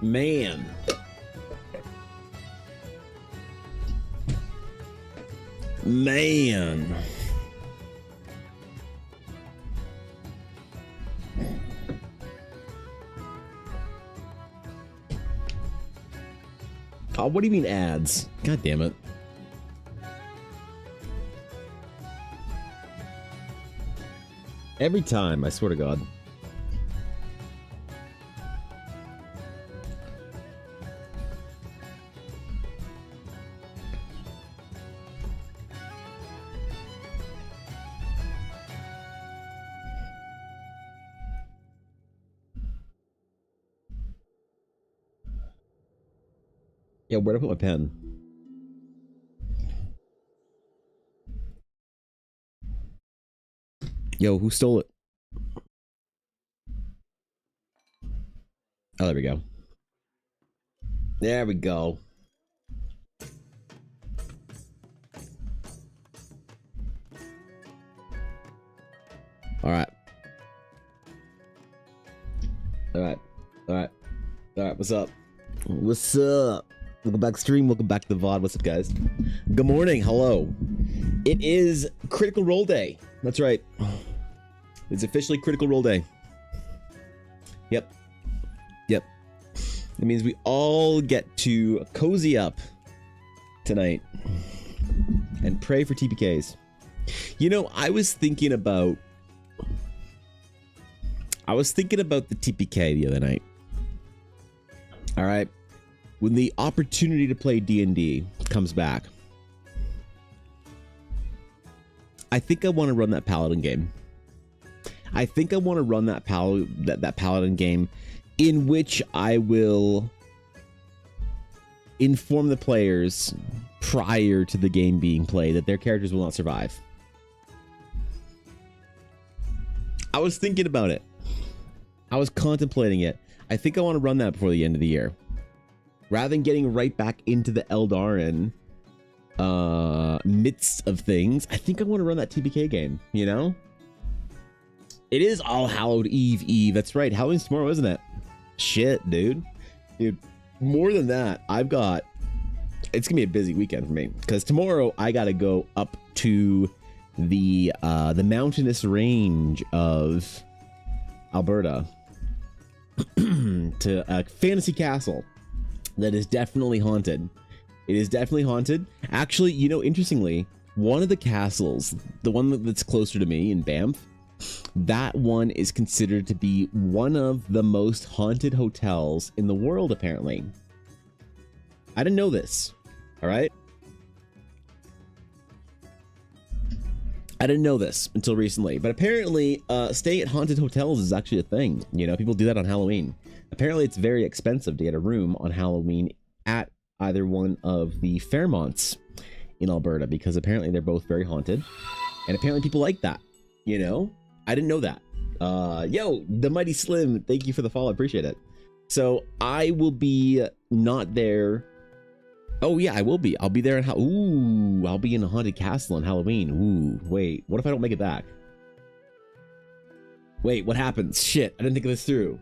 Man. Man. Oh, what do you mean ads? God damn it. Every time, I swear to God. Yeah, where'd I put my pen? Yo, who stole it? Oh, there we go. There we go. All right. All right. All right. All right. What's up? What's up? Welcome back to stream. Welcome back to the VOD. What's up, guys? Good morning. Hello. It is Critical Role Day. That's right. It's officially Critical Role Day. Yep. Yep. It means we all get to cozy up tonight and pray for TPKs. You know, I was thinking about the TPK the other night. All right. When the opportunity to play D&D comes back, I think I want to run that Paladin game. I think I want to run that Paladin game in which I will inform the players prior to the game being played that their characters will not survive. I was thinking about it. I was contemplating it. I think I want to run that before the end of the year. Rather than getting right back into the Eldarin midst of things, I think I want to run that TPK game, you know? It is All Hallowed Eve. That's right. Halloween's tomorrow, isn't it? Shit, dude. Dude, more than that, it's gonna be a busy weekend for me. Because tomorrow I gotta go up to the mountainous range of Alberta to a fantasy castle that is definitely haunted. It is definitely haunted. Actually, you know, interestingly, one of the castles, the one that's closer to me in Banff, that one is considered to be one of the most haunted hotels in the world, apparently. I didn't know this, all right? I didn't know this until recently, but apparently staying at haunted hotels is actually a thing. You know, people do that on Halloween. Apparently it's very expensive to get a room on Halloween at either one of the Fairmonts in Alberta, because apparently they're both very haunted, and apparently people like that, you know? I didn't know that. Yo, the Mighty Slim, thank you for the follow. I appreciate it. So I will be not there. Oh yeah, I will be. I'll be there. I'll be in a haunted castle on Halloween. Ooh, wait, what if I don't make it back? Wait, what happens? Shit, I didn't think of this through.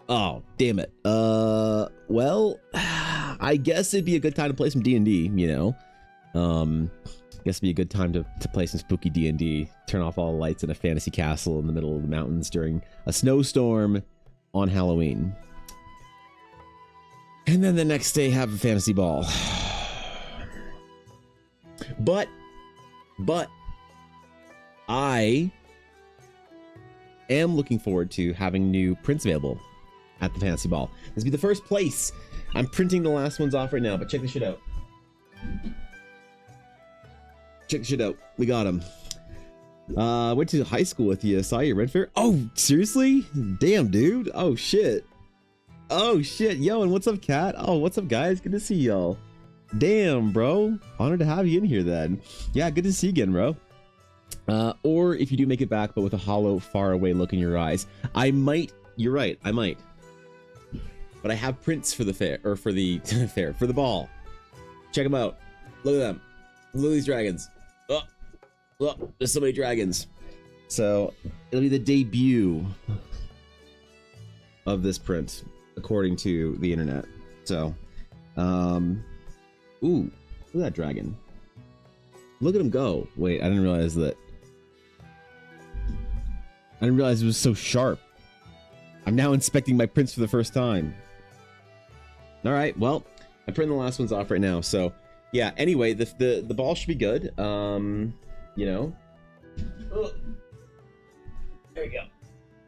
Oh, damn it. Well, I guess it'd be a good time to play some D&D, you know? I guess it'd be a good time to play some spooky D&D. Turn off all the lights in a fantasy castle in the middle of the mountains during a snowstorm on Halloween. And then the next day have a fantasy ball. But I am looking forward to having new prints available at the fantasy ball. This will be the first place. I'm printing the last ones off right now, but check this shit out. Check this shit out. We got them. Went to high school with you. Saw you at Red Fair. Oh, seriously? Damn, dude. Oh, shit. Oh, shit. Yo, and what's up, Kat? Oh, what's up, guys? Good to see y'all. Damn, bro. Honored to have you in here, then. Yeah, good to see you again, bro. Or if you do make it back, but with a hollow, faraway look in your eyes. I might. You're right. I might. But I have prints for the fair, or for the fair, for the ball. Check them out. Look at them. Look at these dragons. Oh, look, there's so many dragons. So it'll be the debut of this print. according to the internet. So, ooh, look at that dragon. Look at him go. Wait, I didn't realize that. I didn't realize it was so sharp. I'm now inspecting my prints for the first time. All right, well, I'm printing the last ones off right now. So, yeah. Anyway, the ball should be good. You know. Oh. There we go.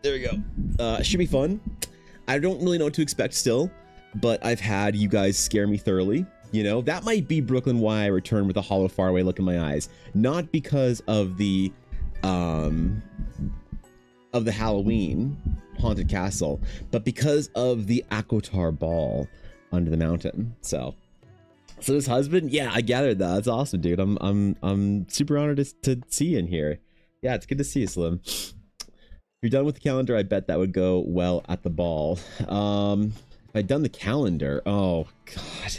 There we go. Should be fun. I don't really know what to expect still, but I've had you guys scare me thoroughly. You know, that might be Brooklyn why I return with a hollow, faraway look in my eyes. Not because of the Halloween haunted castle, but because of the Akotar ball under the mountain. So his husband, yeah, I gathered that. That's awesome, dude. I'm super honored to see you in here. Yeah, it's good to see you, Slim. If you're done with the calendar, I bet that would go well at the ball. If I'd done the calendar, oh god.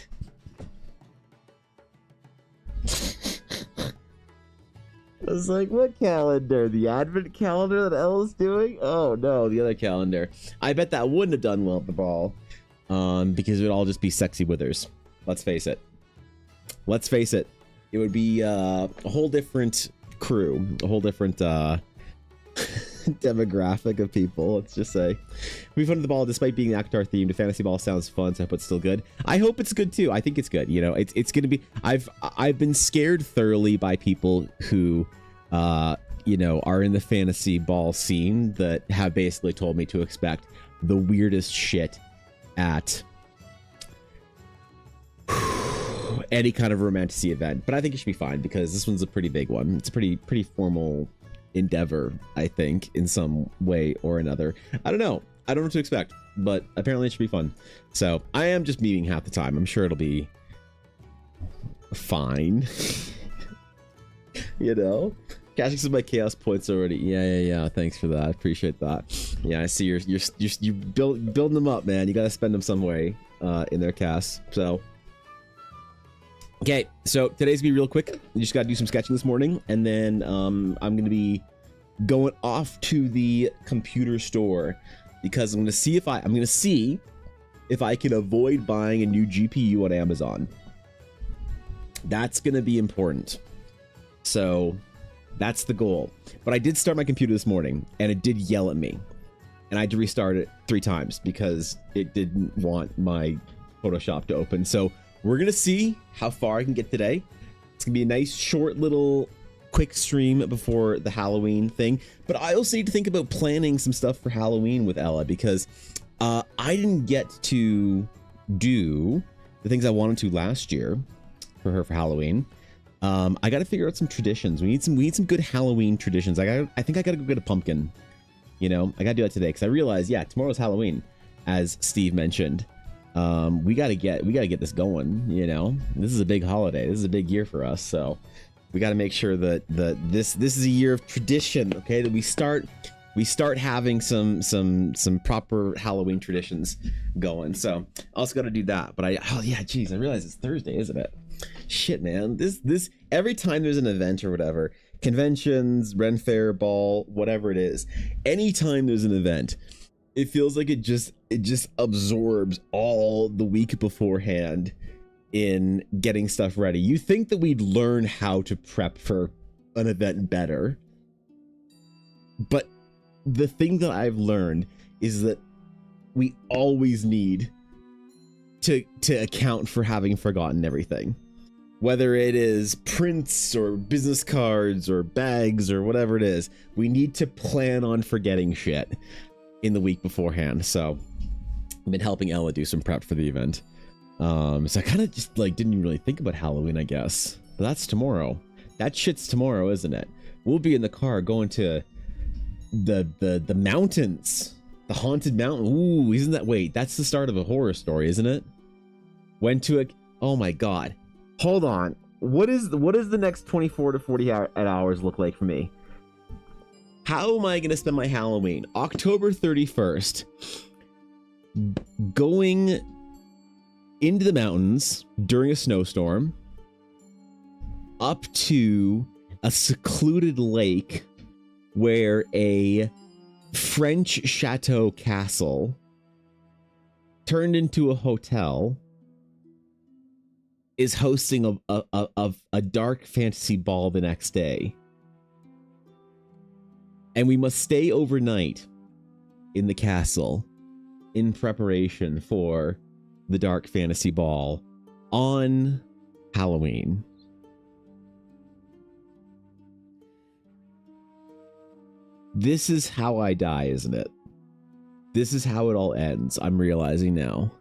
I was like, what calendar? The advent calendar that Ella's doing? Oh no, the other calendar. I bet that wouldn't have done well at the ball. Because it would all just be sexy withers. Let's face it. Let's face it. It would be a whole different crew. A whole different demographic of people, let's just say. We funded the ball despite being Akhtar themed. The fantasy ball sounds fun, so I hope it's still good. I hope it's good too. I think it's good. You know, it's gonna be. I've been scared thoroughly by people who you know, are in the fantasy ball scene that have basically told me to expect the weirdest shit at any kind of romantasy event. But I think it should be fine because this one's a pretty big one. It's a pretty formal endeavor, I think, in some way or another. I don't know. I don't know what to expect, but apparently it should be fun. So I am just meeting half the time. I'm sure it'll be fine. You know, cashing some of my chaos points already. Yeah. Thanks for that. I appreciate that. Yeah, I see you're building them up, man. You got to spend them some way in their cast. So. Okay, so today's gonna be real quick. We just gotta do some sketching this morning, and then I'm gonna be going off to the computer store because I'm gonna see if I can avoid buying a new GPU on Amazon. That's gonna be important. So that's the goal. But I did start my computer this morning, and it did yell at me, and I had to restart it 3 times because it didn't want my Photoshop to open. So we're gonna see how far I can get today. It's gonna be a nice short little quick stream before the Halloween thing, but I also need to think about planning some stuff for Halloween with Ella because I didn't get to do the things I wanted to last year for her for Halloween. I got to figure out some traditions. We need some good Halloween traditions. I think I gotta go get a pumpkin. You know, I gotta do that today because I realized, yeah, tomorrow's Halloween, as Steve mentioned. We gotta get this going. You know, this is a big holiday. This is a big year for us, so we got to make sure that this is a year of tradition. Okay, that we start having some proper Halloween traditions going. So I also got to do that. But geez, I realize it's Thursday, isn't it? Shit, man. This every time there's an event or whatever, conventions, Ren Fair, ball, whatever it is, anytime there's an event, it feels like it just absorbs all the week beforehand in getting stuff ready. You think that we'd learn how to prep for an event better, but the thing that I've learned is that we always need to account for having forgotten everything, whether it is prints or business cards or bags or whatever it is. We need to plan on forgetting shit in the week beforehand. So I've been helping Ella do some prep for the event. So I kind of just didn't really think about Halloween, I guess. But that's tomorrow. That shit's tomorrow, isn't it? We'll be in the car going to the mountains, the haunted mountain. Ooh, isn't that? Wait, that's the start of a horror story, isn't it? Went to a. Oh my god. Hold on. What is the next 24 to 40 hours look like for me? How am I going to spend my Halloween? October 31st. Going into the mountains during a snowstorm, up to a secluded lake where a French chateau castle turned into a hotel, is hosting a dark fantasy ball the next day. And we must stay overnight in the castle in preparation for the dark fantasy ball on Halloween. This is how I die, isn't it? This is how it all ends. I'm realizing now.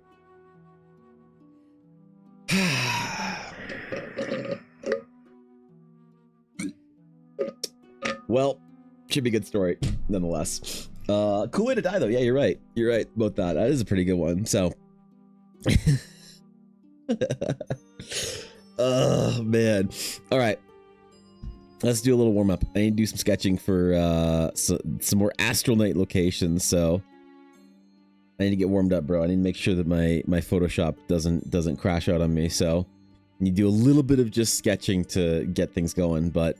Well, should be a good story, nonetheless. Cool way to die, though. Yeah, you're right. You're right about that. That is a pretty good one. So, oh man. All right, let's do a little warm up. I need to do some sketching for some more Astral Night locations. So, I need to get warmed up, bro. I need to make sure that my Photoshop doesn't crash out on me. So, I need to do a little bit of just sketching to get things going, but.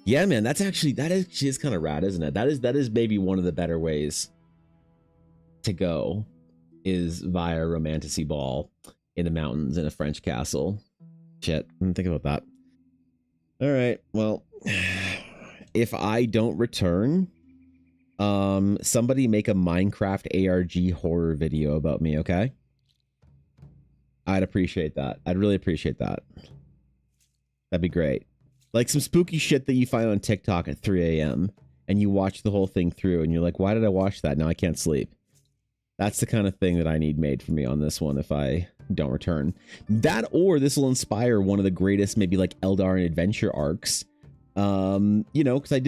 Yeah, man, that actually is kind of rad, isn't it? That is maybe one of the better ways to go, is via Romantasy Ball in the mountains in a French castle. Shit, I didn't think about that. All right, well, if I don't return, somebody make a Minecraft ARG horror video about me, okay? I'd appreciate that. I'd really appreciate that. That'd be great. Like some spooky shit that you find on TikTok at 3 a.m. and you watch the whole thing through and you're like, why did I watch that? Now I can't sleep. That's the kind of thing that I need made for me on this one if I don't return. That, or this will inspire one of the greatest, maybe like Eldar and Adventure arcs. You know, because I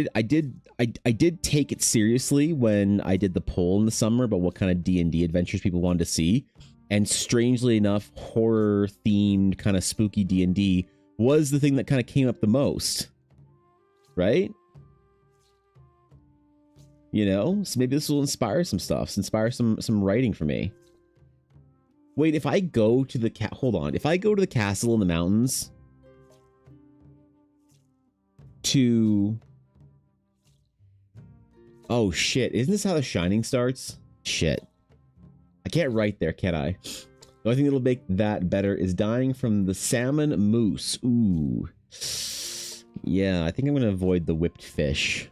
did take it seriously when I did the poll in the summer about what kind of D&D adventures people wanted to see. And strangely enough, horror themed kind of spooky D&D was the thing that kind of came up the most, right? You know, so maybe this will inspire some stuff, inspire some writing for me. Wait, if I go to the hold on, if I go to the castle in the mountains to, oh shit, isn't this how The Shining starts? Shit, I can't write there, can I? The only thing that'll make that better is dying from the salmon moose. Ooh. Yeah, I think I'm going to avoid the whipped fish.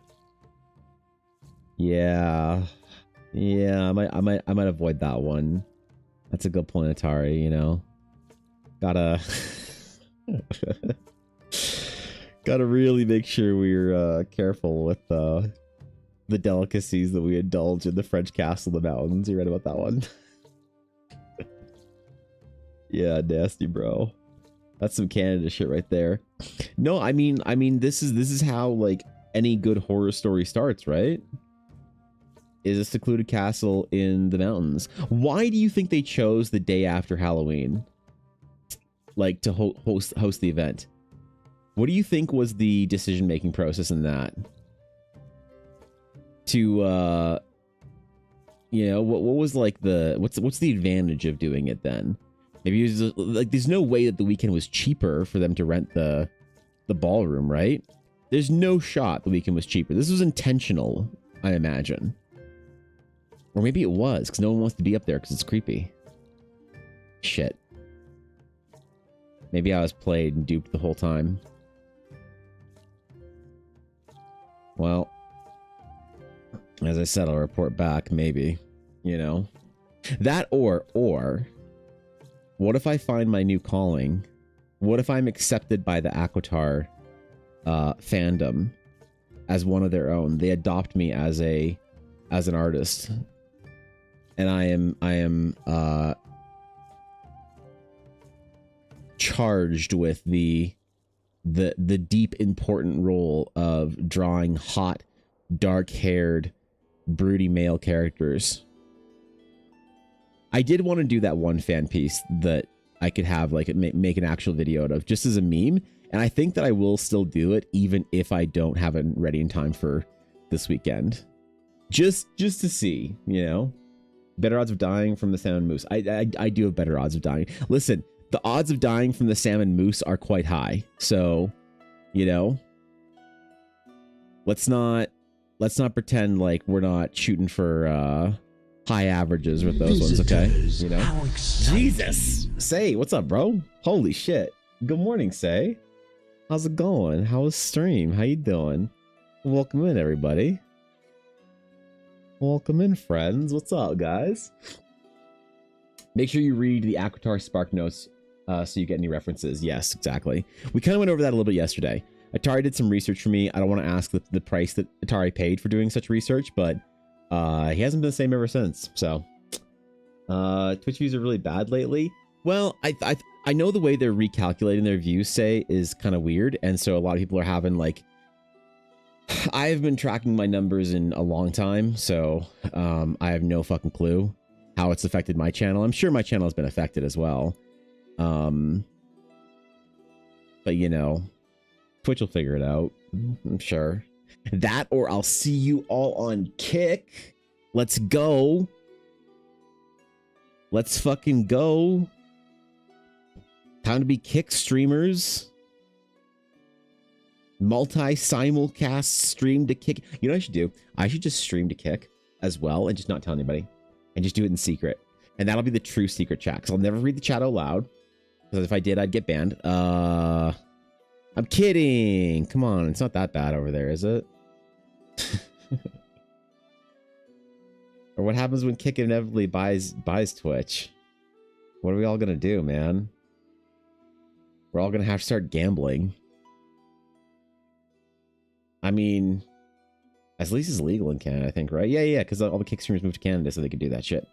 Yeah. Yeah, I might avoid that one. That's a good point, Atari, you know. Gotta really make sure we're careful with the delicacies that we indulge in the French castle in the mountains. You read about that one? Yeah, nasty, bro. That's some Canada shit right there. No, I mean, this is how like any good horror story starts, right? Is a secluded castle in the mountains. Why do you think they chose the day after Halloween, like to host the event? What do you think was the decision-making process in that? To you know, what was like the what's the advantage of doing it then? Maybe it was like there's no way that the weekend was cheaper for them to rent the ballroom, right? There's no shot the weekend was cheaper. This was intentional, I imagine. Or maybe it was, because no one wants to be up there because it's creepy. Shit. Maybe I was played and duped the whole time. Well, as I said, I'll report back, maybe. You know? That or... what if I find my new calling? What if I'm accepted by the Aquitar fandom as one of their own? They adopt me as an artist, and I am charged with the deep important role of drawing hot, dark-haired, broody male characters. I did want to do that one fan piece that I could have like make an actual video out of just as a meme. And I think that I will still do it even if I don't have it ready in time for this weekend. Just to see, you know, better odds of dying from the salmon moose. I do have better odds of dying. Listen, the odds of dying from the salmon moose are quite high. So, you know, let's not pretend like we're not shooting for high averages with those ones, okay? You know? Jesus! Say, what's up, bro? Holy shit. Good morning, Say. How's it going? How was stream? How you doing? Welcome in, everybody. Welcome in, friends. What's up, guys? Make sure you read the Aquatar Spark notes so you get any references. Yes, exactly. We kind of went over that a little bit yesterday. Atari did some research for me. I don't want to ask the price that Atari paid for doing such research, but he hasn't been the same ever since. So Twitch views are really bad lately. Well, I know the way they're recalculating their views, Say, is kind of weird, and so a lot of people are having like, I've been tracking my numbers in a long time, so I have no fucking clue how it's affected my channel. I'm sure my channel has been affected as well. But you know, Twitch will figure it out, I'm sure. That, or I'll see you all on Kick. Let's go. Let's fucking go. Time to be Kick streamers. Multi-simulcast stream to Kick. You know what I should do? I should just stream to Kick as well and just not tell anybody. And just do it in secret. And that'll be the true secret chat. Because I'll never read the chat out loud. Because if I did, I'd get banned. I'm kidding. Come on. It's not that bad over there, is it? Or what happens when Kick inevitably buys Twitch? What are we all going to do, man? We're all going to have to start gambling. I mean, at least it's legal in Canada, I think, right? Yeah, because all the Kick streamers moved to Canada so they could do that shit.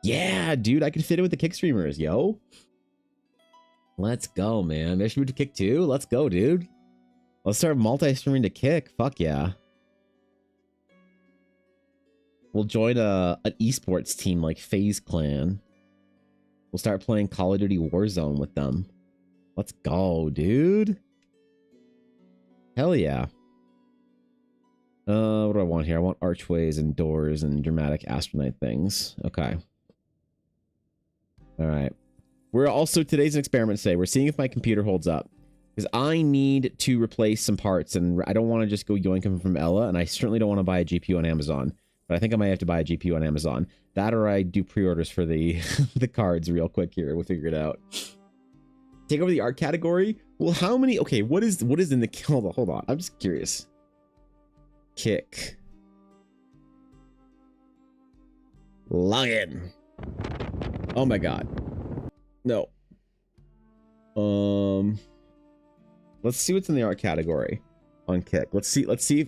Yeah, dude, I can fit in with the Kick streamers, yo. Let's go, man. They should move to Kick too. Let's go, dude. Let's start multi-streaming to Kick. Fuck yeah. We'll join an esports team like FaZe Clan. We'll start playing Call of Duty Warzone with them. Let's go, dude. Hell yeah. What do I want here? I want archways and doors and dramatic astronaut things. Okay. All right. We're also, today's an experiment today. We're seeing if my computer holds up. Because I need to replace some parts, and I don't want to just go yoink them from Ella, and I certainly don't want to buy a GPU on Amazon. But I think I might have to buy a GPU on Amazon. That, or I do pre-orders for the the cards real quick here. We'll figure it out. Take over the art category? Well, how many? Okay, what is in the... Hold on. I'm just curious. Kick. Login. Oh my god. No. Let's see what's in the art category on Kick. Let's see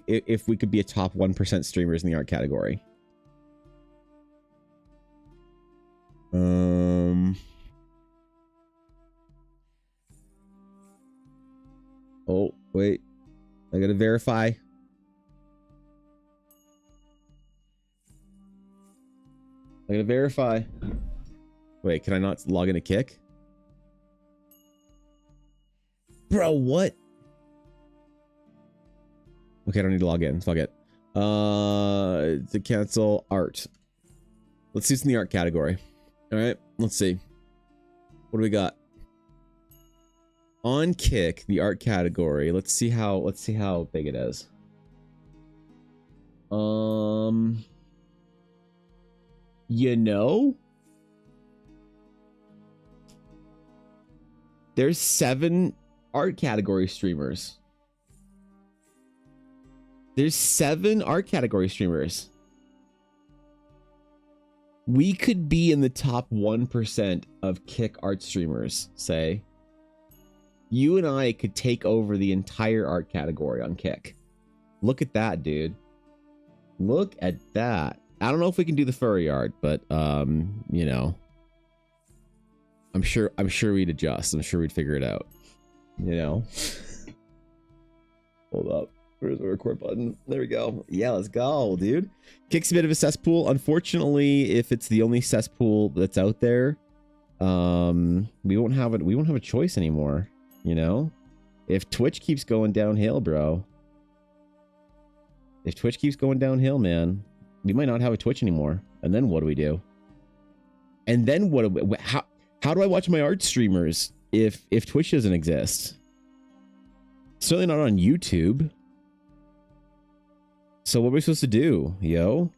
if we could be a top 1% streamers in the art category. Oh, wait. I gotta verify. Wait, can I not log into Kick? Bro, what? Okay, I don't need to log in. Fuck it. To cancel art. Let's see what's in the art category. All right, let's see. What do we got? On Kick, the art category. Let's see how big it is. You know, there's 7 art category streamers. There's 7 art category streamers. We could be in the top 1% of Kick art streamers, say. You and I could take over the entire art category on Kick. Look at that, dude. Look at that. I don't know if we can do the furry art, but you know, I'm sure we'd adjust. I'm sure we'd figure it out. You know. Hold up. Where's the record button? There we go. Yeah, let's go, dude. Kick's a bit of a cesspool. Unfortunately, if it's the only cesspool that's out there, we won't have it. We won't have a choice anymore. You know, if Twitch keeps going downhill, bro. If Twitch keeps going downhill, man, we might not have a Twitch anymore. And then what do we do? And then what? How do I watch my art streamers if Twitch doesn't exist? Certainly not on YouTube. So what are we supposed to do, yo?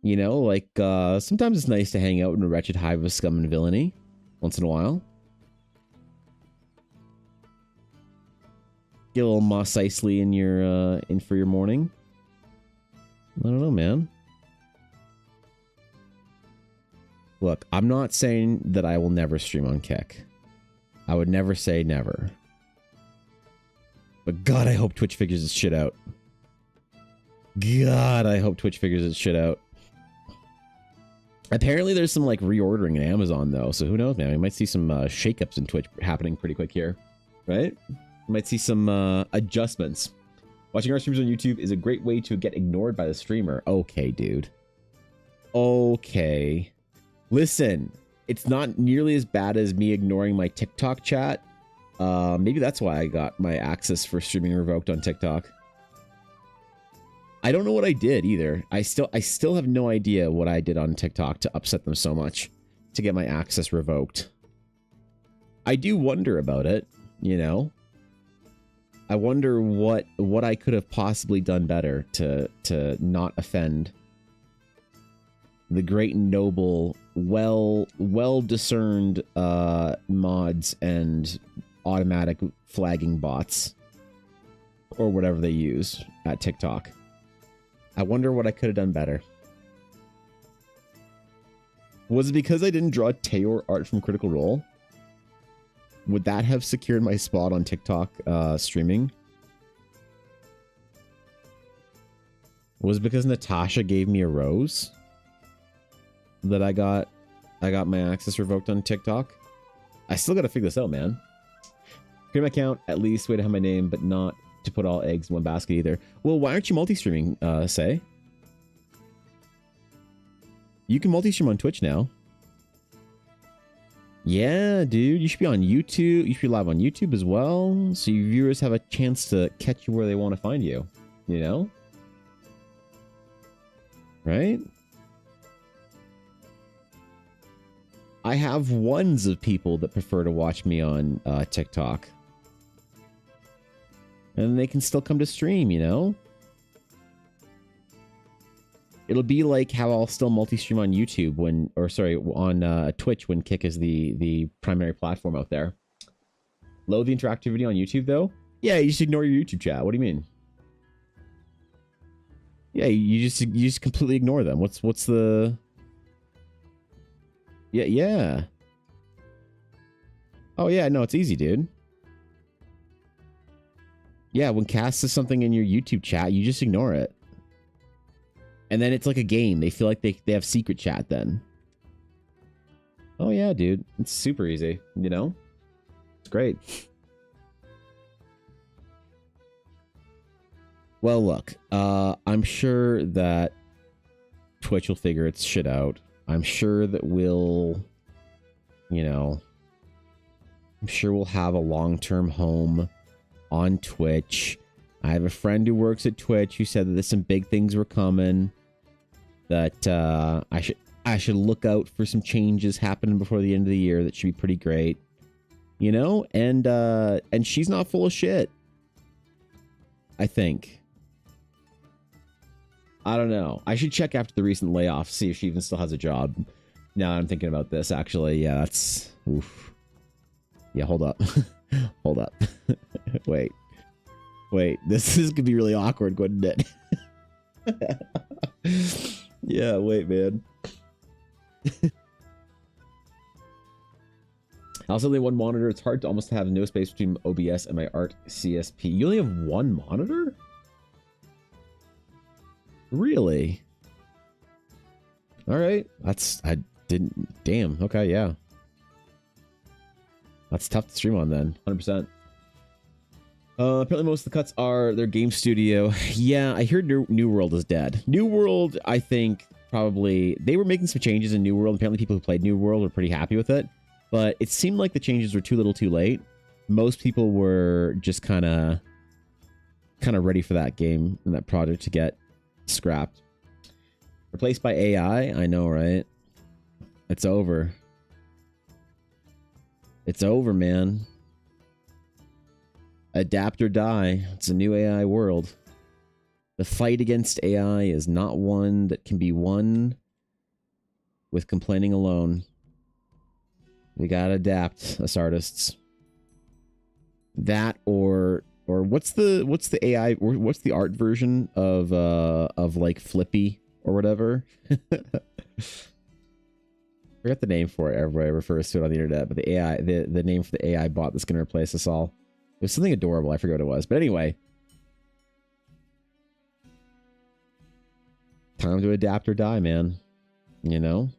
You know, like, sometimes it's nice to hang out in a wretched hive of scum and villainy once in a while. Get a little Mos Eisley in your, in for your morning. I don't know, man. Look, I'm not saying that I will never stream on Kick. I would never say never. But God, I hope Twitch figures its shit out. God, I hope Twitch figures its shit out. Apparently there's some like reordering in Amazon though, so who knows, man? We might see some shakeups in Twitch happening pretty quick here, right? We might see some adjustments. Watching our streams on YouTube is a great way to get ignored by the streamer. Okay, dude. Okay. Listen, it's not nearly as bad as me ignoring my TikTok chat. Maybe that's why I got my access for streaming revoked on TikTok. I don't know what I did either. I still have no idea what I did on TikTok to upset them so much to get my access revoked. I do wonder about it, you know. I wonder what I could have possibly done better to not offend the great and noble, well discerned mods and automatic flagging bots or whatever they use at TikTok. I wonder what I could have done better. Was it because I didn't draw Tayor art from Critical Role? Would that have secured my spot on TikTok streaming? Was it because Natasha gave me a rose that I got my access revoked on TikTok? I still gotta figure this out, man. Create my account, at least way to have my name, but not to put all eggs in one basket either. Well, why aren't you multi-streaming, say? You can multi-stream on Twitch now. Yeah, dude, you should be on YouTube. You should be live on YouTube as well, so your viewers have a chance to catch you where they want to find you. You know? Right? I have ones of people that prefer to watch me on TikTok. And they can still come to stream, you know? It'll be like how I'll still multi-stream on YouTube when, or sorry, on Twitch when Kick is the primary platform out there. Load the interactivity on YouTube though? Yeah, you just ignore your YouTube chat. What do you mean? Yeah, you just completely ignore them. What's the... Yeah. Oh yeah, no, it's easy, dude. Yeah, when Cass says something in your YouTube chat, you just ignore it. And then it's like a game. They feel like they have secret chat then. Oh yeah, dude. It's super easy, you know? It's great. Well, look, I'm sure that Twitch will figure its shit out. I'm sure that we'll, you know, I'm sure we'll have a long-term home on Twitch. I have a friend who works at Twitch who said that there's some big things were coming. That I should look out for some changes happening before the end of the year. That should be pretty great, you know. And she's not full of shit. I think. I don't know. I should check after the recent layoff, see if she even still has a job. Now I'm thinking about this. Actually, yeah, that's oof. Yeah, hold up, hold up. Wait. This is gonna be really awkward, wouldn't it? Yeah, wait, man. I also only one monitor. It's hard to almost have no space between OBS and my art CSP. You only have one monitor? Really? All right. Damn. Okay, yeah. That's tough to stream on then. 100%. Apparently most of the cuts are their game studio. Yeah, I heard New World is dead. New World, I think, probably... They were making some changes in New World. Apparently people who played New World were pretty happy with it. But it seemed like the changes were too little too late. Most people were just kind of ready for that game and that project to get scrapped. Replaced by AI? I know, right? It's over. It's over, man. Adapt or die. It's a new AI world. The fight against AI is not one that can be won with complaining alone. We gotta adapt, us artists. That or what's the AI, or what's the art version of like Flippy or whatever? Forget the name for it. Everybody refers to it on the internet, but the AI, the name for the AI bot that's gonna replace us all. It was something adorable. I forget what it was, but anyway. Time to adapt or die, man. You know?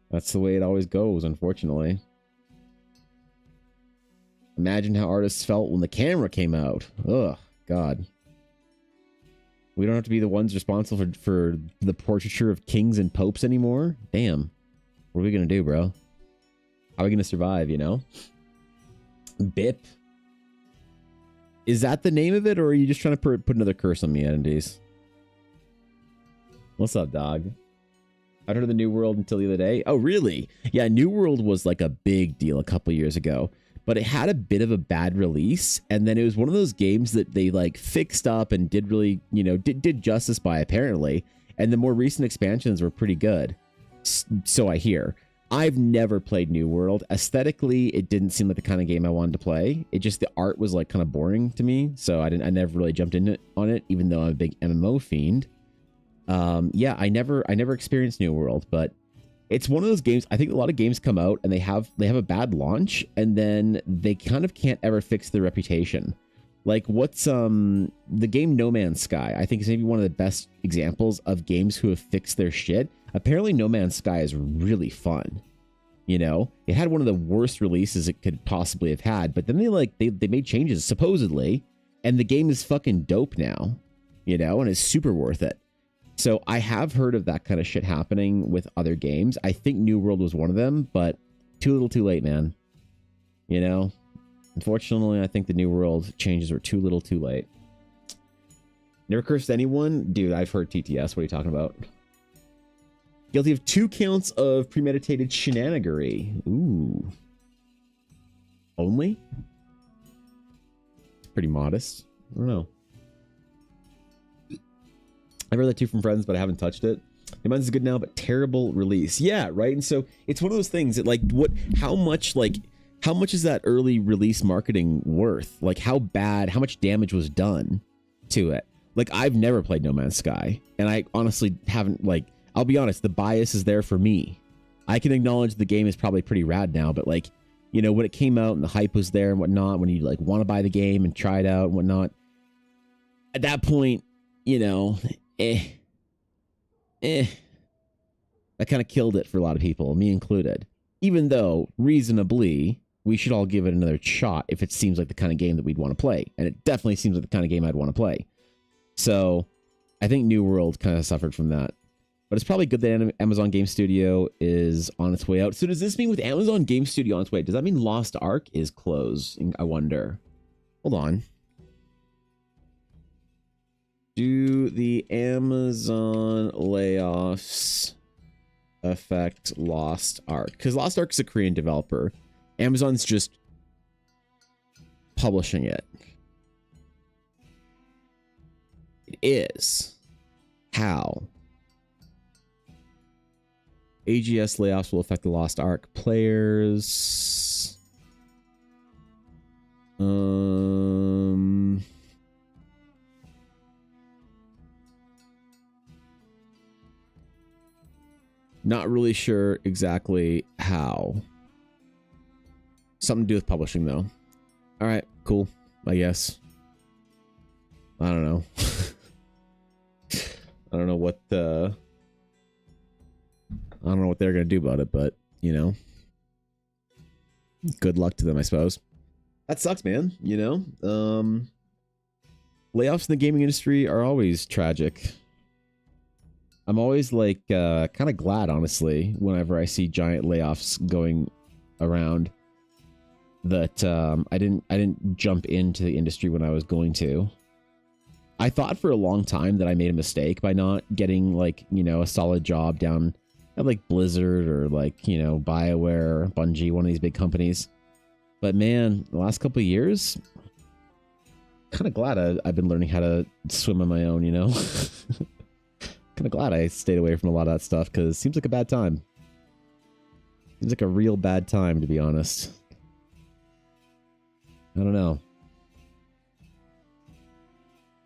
That's the way it always goes, unfortunately. Imagine how artists felt when the camera came out. Ugh, God. We don't have to be the ones responsible for the portraiture of kings and popes anymore? Damn. What are we gonna do, bro? How are we gonna survive, you know? BIP. Is that the name of it, or are you just trying to put another curse on me, NDs? What's up, dog? I'd heard of the New World until the other day. Oh, really? Yeah, New World was like a big deal a couple years ago. But it had a bit of a bad release, and then it was one of those games that they like fixed up and did really, you know, did justice by, apparently. And the more recent expansions were pretty good. So I hear. I've never played New World. Aesthetically, it didn't seem like the kind of game I wanted to play. It just, the art was like kind of boring to me, so I never really jumped in on it, even though I'm a big MMO fiend. Yeah, I never experienced New World, but it's one of those games. I think a lot of games come out and they have a bad launch, and then they kind of can't ever fix their reputation. Like what's the game No Man's Sky, I think is maybe one of the best examples of games who have fixed their shit. Apparently No Man's Sky is really fun. You know, it had one of the worst releases it could possibly have had, but then they made changes supposedly, and the game is fucking dope now, you know, and it's super worth it. So I have heard of that kind of shit happening with other games. I think New World was one of them, but too little too late, man. You know, unfortunately, I think the New World changes were too little too late. Never cursed anyone? Dude, I've heard TTS. What are you talking about? Guilty of 2 counts of premeditated shenanigery. Ooh. Only? It's pretty modest. I don't know. I've heard that too from friends, but I haven't touched it. Mine's good now, but terrible release. Yeah, right. And so it's one of those things that, like, how much is that early release marketing worth? Like, how much damage was done to it? Like, I've never played No Man's Sky, and I honestly haven't, like, I'll be honest, the bias is there for me. I can acknowledge the game is probably pretty rad now, but, like, you know, when it came out and the hype was there and whatnot, when you, like, want to buy the game and try it out and whatnot, at that point, you know, that kind of killed it for a lot of people, me included. Even though, reasonably, we should all give it another shot if it seems like the kind of game that we'd want to play. And it definitely seems like the kind of game I'd want to play. So, I think New World kind of suffered from that. But it's probably good that Amazon Game Studio is on its way out. So does this mean with Amazon Game Studio on its way, does that mean Lost Ark is closed? I wonder. Hold on. Do the Amazon layoffs affect Lost Ark? Because Lost Ark is a Korean developer. Amazon's just publishing it. It is. How? AGS layoffs will affect the Lost Ark players. Not really sure exactly how. Something to do with publishing, though. All right, cool, I guess. I don't know. I don't know what they're gonna do about it, but you know, good luck to them, I suppose. That sucks, man. You know, layoffs in the gaming industry are always tragic. I'm always like kind of glad, honestly, whenever I see giant layoffs going around, that I didn't jump into the industry when I was going to. I thought for a long time that I made a mistake by not getting, like, you know, a solid job down at like Blizzard or like, you know, BioWare or Bungie, one of these big companies. But man, the last couple of years, kind of glad I've been learning how to swim on my own, you know? Kind of glad I stayed away from a lot of that stuff, because it seems like a bad time. Seems like a real bad time, to be honest. I don't know.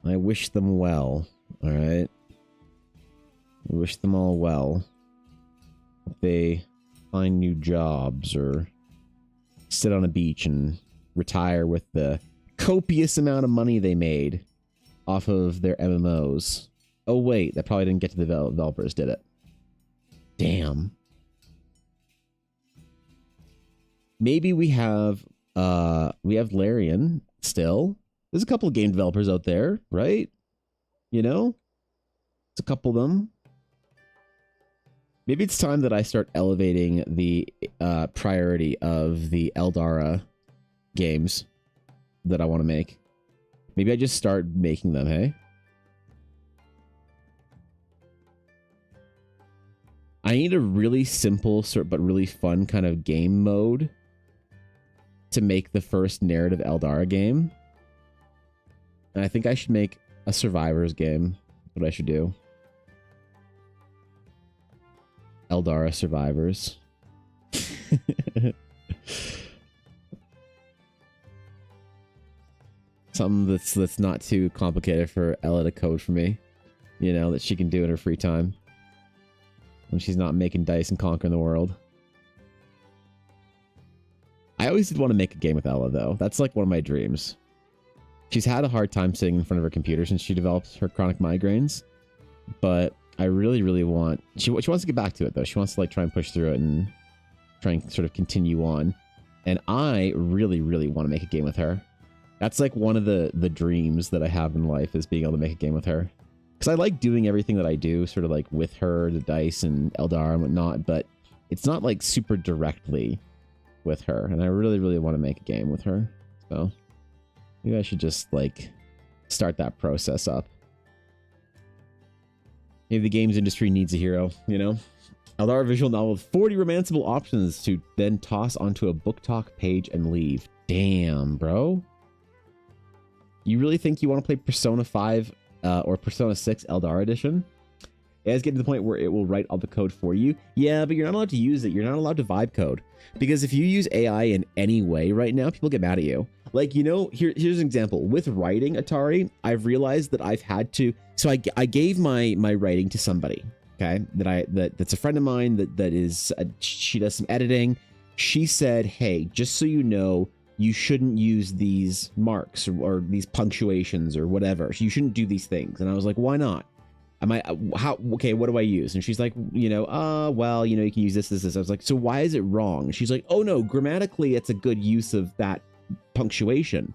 I wish them well, alright? I wish them all well. If they find new jobs, or sit on a beach and retire with the copious amount of money they made off of their MMOs. Oh wait, that probably didn't get to the developers, did it? Damn. Maybe we have Larian still. There's a couple of game developers out there, right? You know? There's a couple of them. Maybe it's time that I start elevating the priority of the Eldara games that I want to make. Maybe I just start making them, hey? I need a really simple but really fun kind of game mode to make the first narrative Eldara game. And I think I should make a Survivors game. That's what I should do. Eldara Survivors. Something that's not too complicated for Ella to code for me. You know, that she can do in her free time. When she's not making dice and conquering the world. I always did want to make a game with Ella, though. That's like one of my dreams. She's had a hard time sitting in front of her computer since she developed her chronic migraines. But I really, really want... She wants to get back to it, though. She wants to like try and push through it and try and sort of continue on. And I really, really want to make a game with her. That's like one of the dreams that I have in life, is being able to make a game with her. Because I like doing everything that I do sort of like with her, the dice and Eldar and whatnot, but it's not like super directly with her. And I really, really want to make a game with her. So maybe I should just like start that process up. Maybe the games industry needs a hero, you know? Eldar visual novel with 40 romanceable options to then toss onto a book talk page and leave. Damn, bro. You really think you want to play Persona 5 or Persona 6 Eldar Edition? It has getting to the point where it will write all the code for you. Yeah, but you're not allowed to use it. You're not allowed to vibe code. Because if you use AI in any way right now, people get mad at you. Like, you know, here's an example. With writing, Atari, I've realized that I've had to... So I gave my writing to somebody, okay? That's a friend of mine that is... she does some editing. She said, hey, just so you know, you shouldn't use these marks or these punctuations or whatever. You shouldn't do these things. And I was like, why not? Okay, what do I use? And she's like, you know, well, you know, you can use this. I was like, so why is it wrong? And she's like, oh no, grammatically, it's a good use of that punctuation.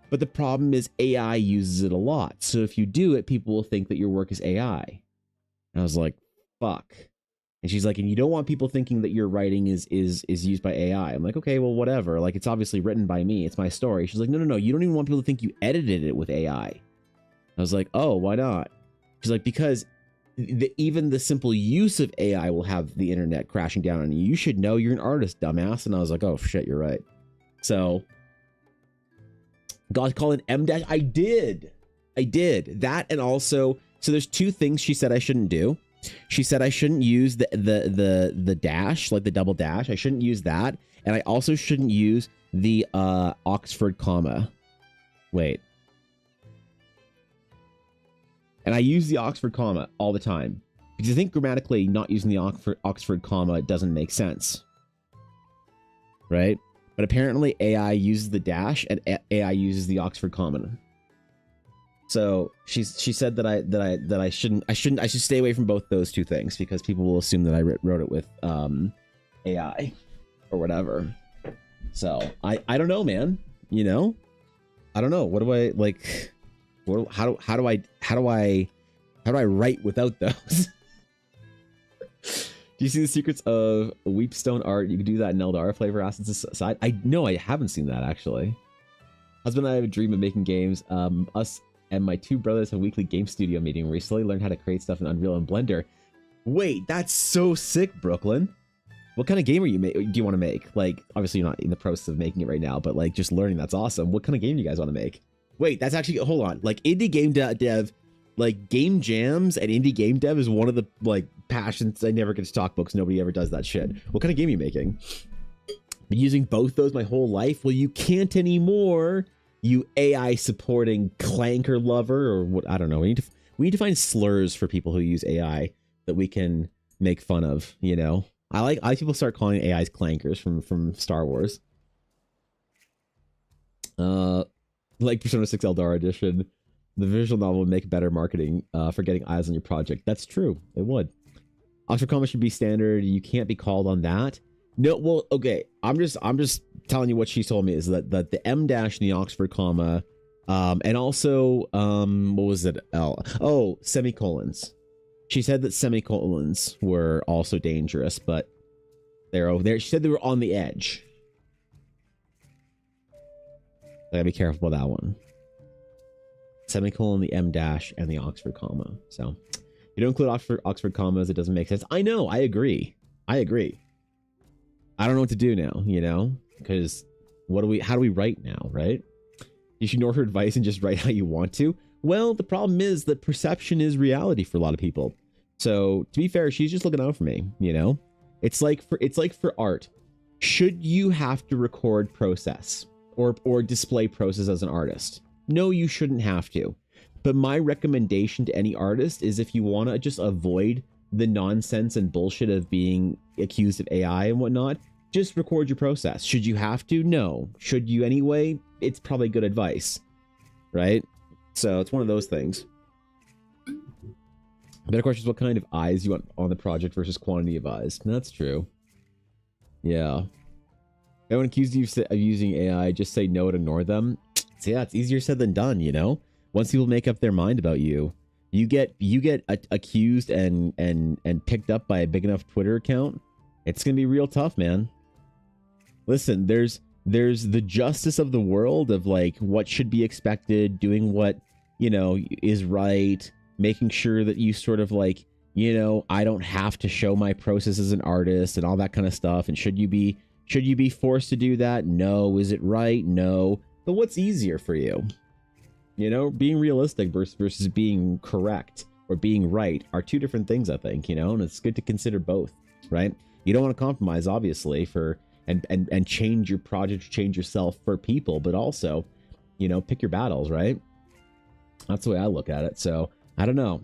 But the problem is AI uses it a lot. So if you do it, people will think that your work is AI. And I was like, fuck. And she's like, and you don't want people thinking that your writing is used by AI. I'm like, okay, well, whatever. Like, it's obviously written by me. It's my story. She's like, no. You don't even want people to think you edited it with AI. I was like, oh, why not? She's like, because even the simple use of AI will have the internet crashing down on you. You should know, you're an artist, dumbass. And I was like, oh, shit, you're right. So, God, call it M dash. I did. That, and also, so there's two things she said I shouldn't do. She said I shouldn't use the dash, like the double dash. I shouldn't use that. And I also shouldn't use the Oxford comma. Wait. And I use the Oxford comma all the time. Because I think grammatically not using the Oxford comma doesn't make sense. Right? But apparently AI uses the dash and AI uses the Oxford comma. So she said that I should stay away from both those two things, because people will assume that I wrote it with AI or whatever. So I don't know, man. You know, I don't know. What do I like? How do I write without those? Do you see the secrets of Weepstone art? You can do that in Eldar flavor assets aside. I haven't seen that actually. Husband and I have a dream of making games. Us and my two brothers have a weekly game studio meeting where we slowly learn how to create stuff in Unreal and Blender. Wait, that's so sick, Brooklyn. What kind of game do you want to make? Like, obviously you're not in the process of making it right now, but like just learning, that's awesome. What kind of game do you guys want to make? Wait, that's actually, hold on. Like indie game dev, like game jams and indie game dev is one of the like passions I never get to talk about because nobody ever does that shit. What kind of game are you making? Been using both those my whole life. Well, you can't anymore. You AI supporting clanker lover or what? I don't know. We need to find slurs for people who use AI that we can make fun of. You know, I like people start calling AIs clankers from Star Wars. Like Persona 6 Eldar Edition, the visual novel would make better marketing for getting eyes on your project. That's true. It would. Oxford comma should be standard. You can't be called on that. No, well, okay. I'm just telling you what she told me is that the M dash in the Oxford comma, and also what was it? Oh, semicolons. She said that semicolons were also dangerous, but they're over there. She said they were on the edge. I gotta be careful about that one. Semicolon, the M dash, and the Oxford comma. So you don't include Oxford commas, it doesn't make sense. I know, I agree. I don't know what to do now, you know? Because how do we write now, right? You should ignore her advice and just write how you want to. Well, the problem is that perception is reality for a lot of people. So to be fair, she's just looking out for me, you know? It's like for art. Should you have to record process or display process as an artist? No, you shouldn't have to. But my recommendation to any artist is if you want to just avoid the nonsense and bullshit of being accused of AI and whatnot, just record your process. Should you have to? No. Should you anyway? It's probably good advice, right? So it's one of those things. Better question is what kind of eyes you want on the project versus quantity of eyes. That's true. Yeah. If anyone accused you of using AI, just say no and ignore them. So yeah, it's easier said than done, you know? Once people make up their mind about you, you get accused and picked up by a big enough Twitter account, it's gonna be real tough, man. Listen, there's the justice of the world of like what should be expected, doing what, you know, is right, making sure that you sort of like, you know, I don't have to show my process as an artist and all that kind of stuff. And should you be forced to do that? No. Is it right? No. But what's easier for you? You know, being realistic versus being correct or being right are two different things, I think, you know, and it's good to consider both, right? You don't want to compromise, obviously, for and change your project, change yourself for people, but also, you know, pick your battles, right? That's the way I look at it. So I don't know.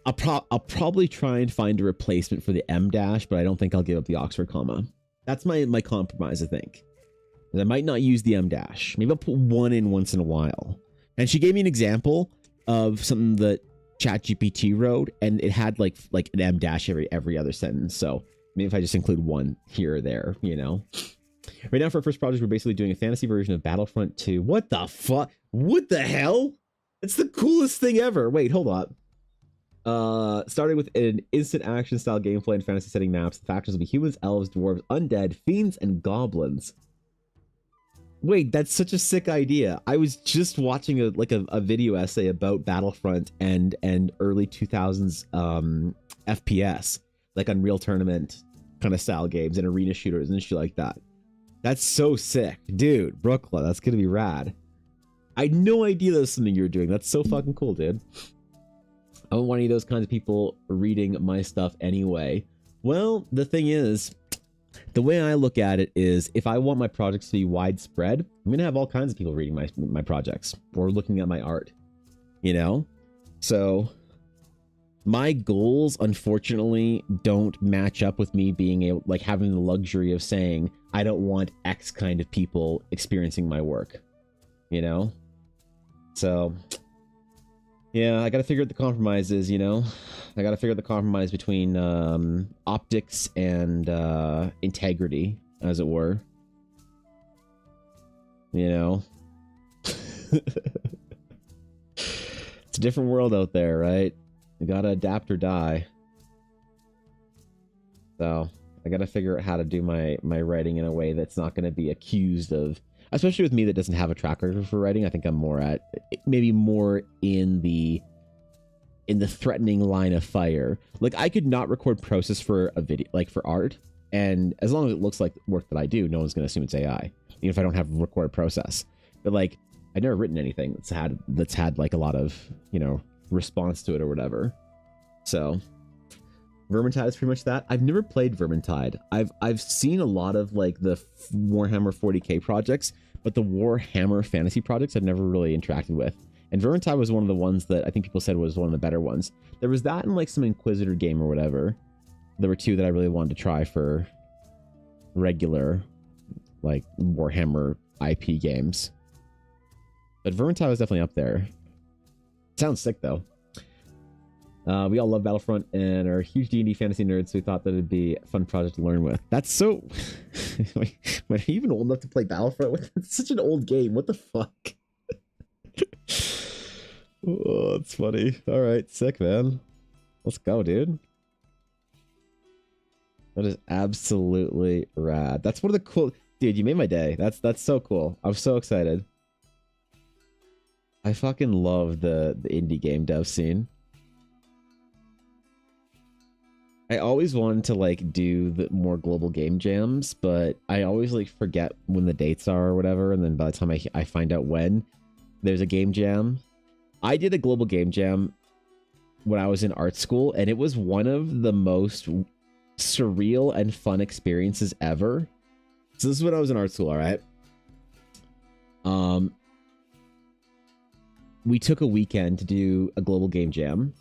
I'll probably try and find a replacement for the M dash, but I don't think I'll give up the Oxford comma. That's my compromise, I think. And I might not use the M dash. Maybe I'll put one in once in a while. And she gave me an example of something that ChatGPT wrote, and it had like an M dash every other sentence. So maybe if I just include one here or there, you know. Right now for our first project, we're basically doing a fantasy version of Battlefront 2. What the fuck? What the hell? It's the coolest thing ever. Wait, hold up. Starting with an instant action style gameplay and fantasy setting maps. The factions will be humans, elves, dwarves, undead, fiends, and goblins. Wait, that's such a sick idea. I was just watching a video essay about Battlefront and early 2000s FPS, like Unreal Tournament kind of style games and arena shooters and shit like that. That's so sick. Dude, Brooklyn, that's gonna be rad. I had no idea that was something you were doing. That's so fucking cool, dude. I don't want any of those kinds of people reading my stuff anyway. Well, the thing is, the way I look at it is if I want my projects to be widespread, I'm going to have all kinds of people reading my projects or looking at my art, you know? So my goals, unfortunately, don't match up with me being able, like having the luxury of saying, I don't want X kind of people experiencing my work, you know? So yeah, I got to figure out the compromises, you know? I got to figure out the compromise between optics and integrity, as it were. You know? It's a different world out there, right? You got to adapt or die. So, I got to figure out how to do my writing in a way that's not going to be accused of, especially with me that doesn't have a track record for writing. I think I'm more at, maybe more in the threatening line of fire. Like I could not record process for a video, like for art, And as long as it looks like work that I do, no one's going to assume it's AI, even if I don't have a recorded process. But like, I've never written anything that's had like a lot of, you know, response to it or whatever. So Vermintide is pretty much that. I've never played Vermintide. I've seen a lot of like the Warhammer 40k projects, but the Warhammer fantasy projects I've never really interacted with. And Vermintide was one of the ones that I think people said was one of the better ones. There was that and like some Inquisitor game or whatever. There were two that I really wanted to try for regular like Warhammer IP games. But Vermintide was definitely up there. Sounds sick though. We all love Battlefront and are huge D&D fantasy nerds, so we thought that it'd be a fun project to learn with. That's so... Wait, are you even old enough to play Battlefront with? It's such an old game. What the fuck? Oh, that's funny. All right, sick, man. Let's go, dude. That is absolutely rad. That's one of the cool... Dude, you made my day. That's so cool. I'm so excited. I fucking love the indie game dev scene. I always wanted to like do the more global game jams, but I always like forget when the dates are or whatever, and then by the time I find out when there's a game jam. I did a global game jam when I was in art school, and it was one of the most surreal and fun experiences ever. So this is when I was in art school, all right? We took a weekend to do a global game jam,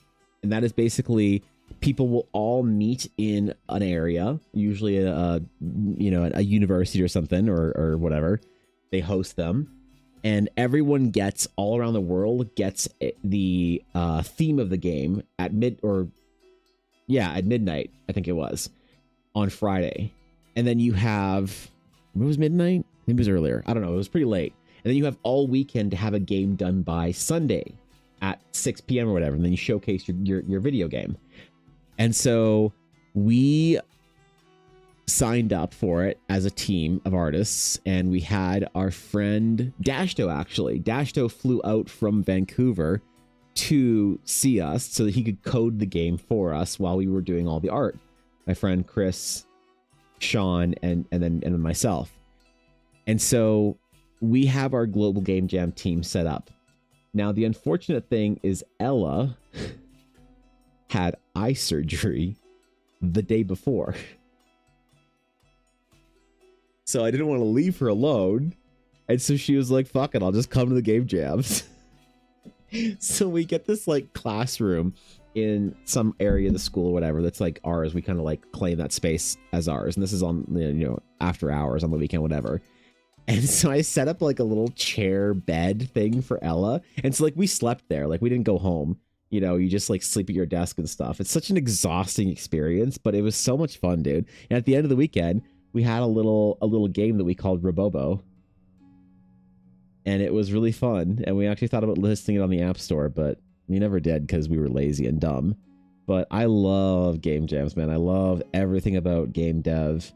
and that is basically people will all meet in an area, usually a university or something or whatever. They host them, and everyone gets all around the world gets the theme of the game at midnight, I think it was, on Friday. And then you have, it was midnight? Maybe it was earlier. I don't know. It was pretty late. And then you have all weekend to have a game done by Sunday at 6 p.m. or whatever. And then you showcase your video game. And so we signed up for it as a team of artists, and we had our friend Dashto, actually. Dashto flew out from Vancouver to see us so that he could code the game for us while we were doing all the art. My friend Chris, Sean, and then myself. And so we have our global game jam team set up. Now, the unfortunate thing is Ella had eye surgery the day before. So I didn't want to leave her alone. And so she was like, fuck it, I'll just come to the game jams. So we get this like classroom in some area of the school or whatever that's like ours. We kind of like claim that space as ours. And this is on, after hours on the weekend, whatever. And so I set up like a little chair bed thing for Ella. And so like we slept there, like we didn't go home. You just like sleep at your desk and stuff. It's such an exhausting experience, but it was so much fun, dude. And at the end of the weekend, we had a little game that we called Robobo. And it was really fun. And we actually thought about listing it on the App Store, but we never did because we were lazy and dumb. But I love game jams, man. I love everything about game dev.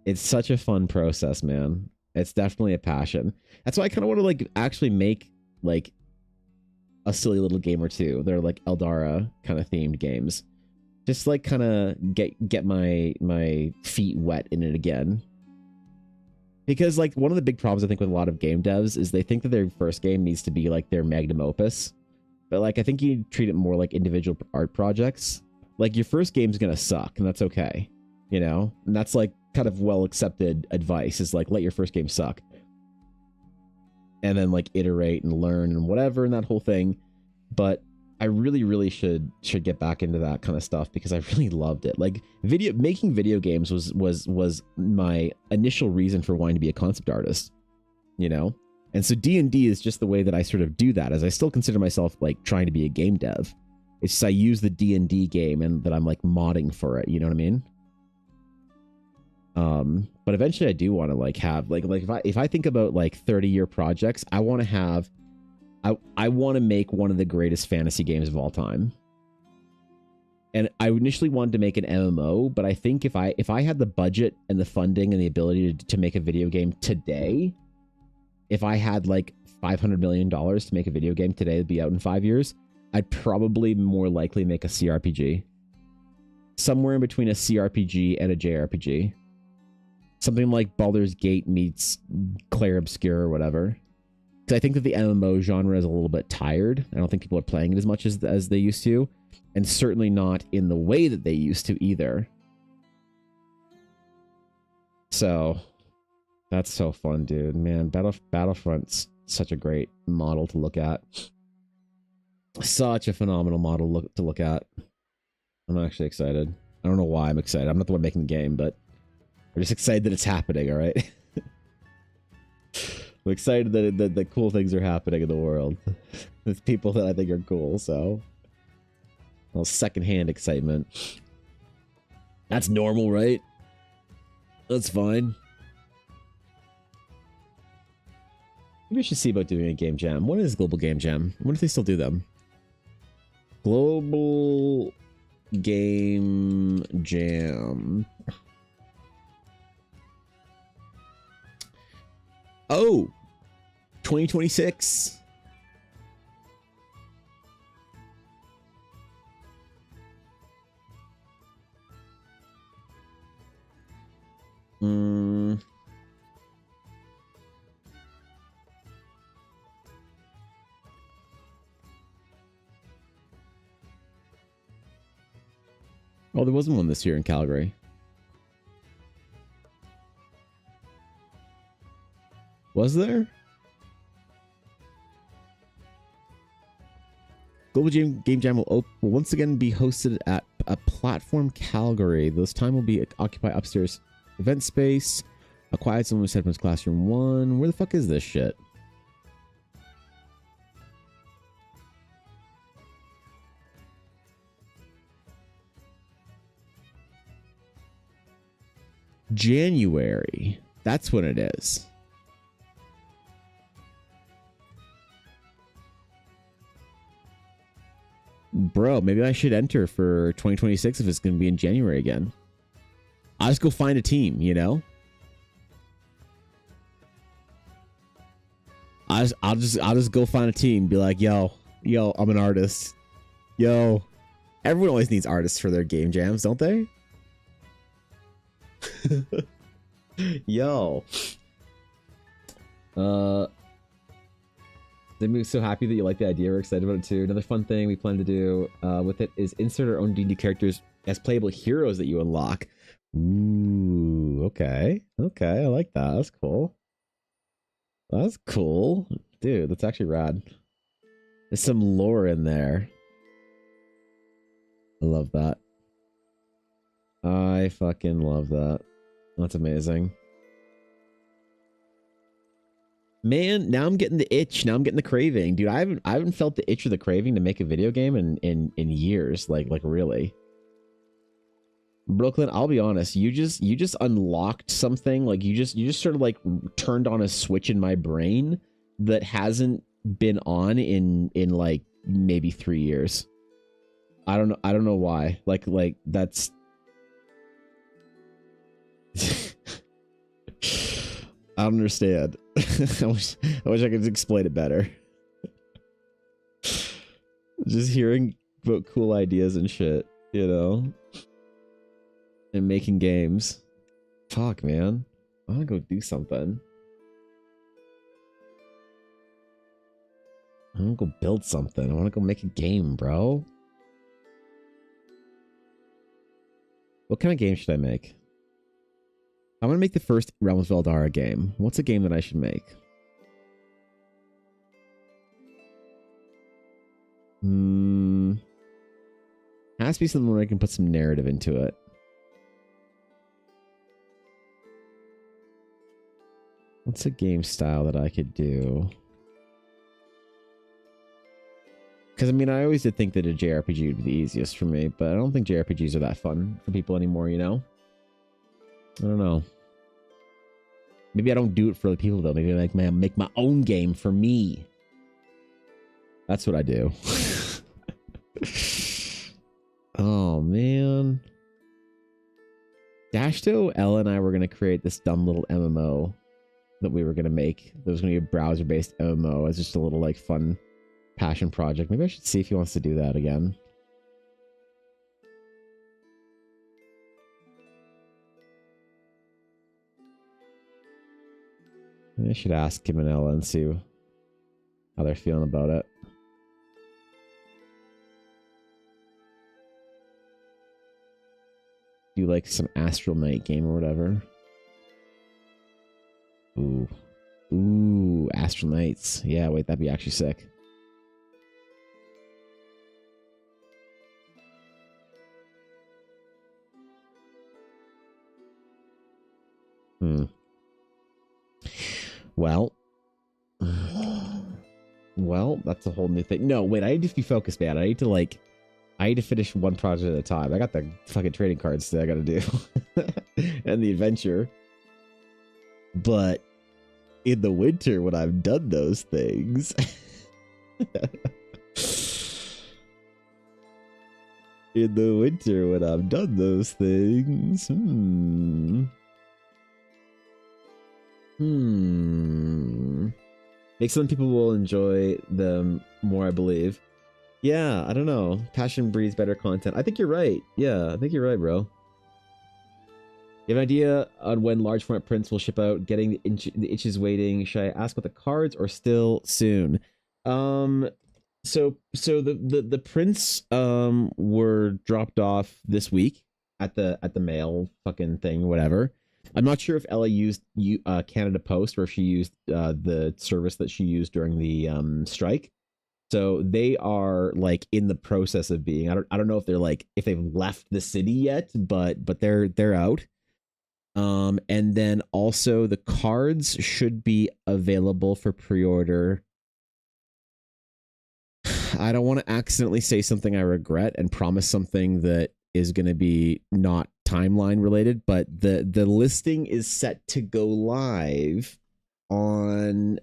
It's such a fun process, man. It's definitely a passion. That's why I kind of want to like actually make like a silly little game or two. They're like Eldara kind of themed games. Just like kind of get my feet wet in it again. Because like one of the big problems I think with a lot of game devs is they think that their first game needs to be like their magnum opus. But like I think you treat it more like individual art projects. Like your first game's gonna suck, and that's okay. And that's like kind of well accepted advice, is like let your first game suck. And then like iterate and learn and whatever and that whole thing. But I really should get back into that kind of stuff because I really loved it. Like making video games was my initial reason for wanting to be a concept artist, And so D&D is just the way that I sort of do that, as I still consider myself like trying to be a game dev. It's just I use the D&D game and that I'm like modding for it, you know what I mean? But eventually I do want to like have like if I think about like 30-year projects, I want to have I want to make one of the greatest fantasy games of all time. And I initially wanted to make an MMO, but I think if I had the budget and the funding and the ability to make a video game today, if I had like $500 million to make a video game today that'd be out in 5 years, I'd probably more likely make a CRPG. Somewhere in between a CRPG and a JRPG. Something like Baldur's Gate meets Clair Obscur or whatever. Because I think that the MMO genre is a little bit tired. I don't think people are playing it as much as they used to. And certainly not in the way that they used to either. So, that's so fun, dude. Man, Battlefront's such a great model to look at. Such a phenomenal model to look at. I'm actually excited. I don't know why I'm excited. I'm not the one making the game, but I'm just excited that it's happening, all right? I'm excited that cool things are happening in the world. With people that I think are cool, so... A little secondhand excitement. That's normal, right? That's fine. Maybe I should see about doing a game jam. What is Global Game Jam? I wonder if they still do them. Global Game Jam. Oh! 2026! Oh, there wasn't one this year in Calgary. Was there? Global Game Jam will once again be hosted at a platform Calgary. This time will be occupy upstairs event space. A quiet zone was set from classroom 1. Where the fuck is this shit? January. That's when it is. Bro, maybe I should enter for 2026 if it's going to be in January again. I'll just go find a team, you know? I'll just go find a team, be like, yo, I'm an artist. Yo. Everyone always needs artists for their game jams, don't they? Yo. They move so happy that you like the idea. We're excited about it too. Another fun thing we plan to do with it is insert our own D&D characters as playable heroes that you unlock. Ooh, okay. Okay, I like that. That's cool. That's cool. Dude, that's actually rad. There's some lore in there. I love that. I fucking love that. That's amazing. Man, now I'm getting the itch. Now I'm getting the craving. Dude, I haven't felt the itch or the craving to make a video game in years. Like really. Brooklyn, I'll be honest, you just unlocked something. Like you just sort of like turned on a switch in my brain that hasn't been on in like maybe 3 years. I don't know why. Like that's I don't understand. I wish I could explain it better. Just hearing about cool ideas and shit, you know? And making games. Fuck, man. I want to go do something. I want to go build something. I want to go make a game, bro. What kind of game should I make? I'm going to make the first Realms of Eldara game. What's a game that I should make? Has to be something where I can put some narrative into it. What's a game style that I could do? Because, I mean, I always did think that a JRPG would be the easiest for me, but I don't think JRPGs are that fun for people anymore, you know? I don't know. Maybe I don't do it for other people, though. Maybe I make my own game for me. That's what I do. Oh, man. Dashto, Ella, and I were going to create this dumb little MMO that we were going to make. That was going to be a browser-based MMO as just a little, like, fun passion project. Maybe I should see if he wants to do that again. I should ask Kim and Ella and see how they're feeling about it. Do like some Astral Knight game or whatever. Ooh, Astral Knights. Yeah, wait, that'd be actually sick. Well, that's a whole new thing. No, wait, I need to be focused, man. I need to finish one project at a time. I got the fucking trading cards that I gotta do. And the adventure. But in the winter, when I've done those things... in the winter, when I've done those things... Make some people will enjoy them more, I believe. Yeah, I don't know. Passion breeds better content. I think you're right. Yeah, I think you're right, bro. You have an idea on when large format prints will ship out? Getting the itches waiting. Should I ask about the cards or still soon? So the prints were dropped off this week at the mail fucking thing, whatever. I'm not sure if Ella used Canada Post or if she used the service that she used during the strike. So they are like in the process of being. I don't know if they're like if they've left the city yet, but they're out. And then also the cards should be available for pre-order. I don't want to accidentally say something I regret and promise something that is going to be not timeline related, but the listing is set to go live on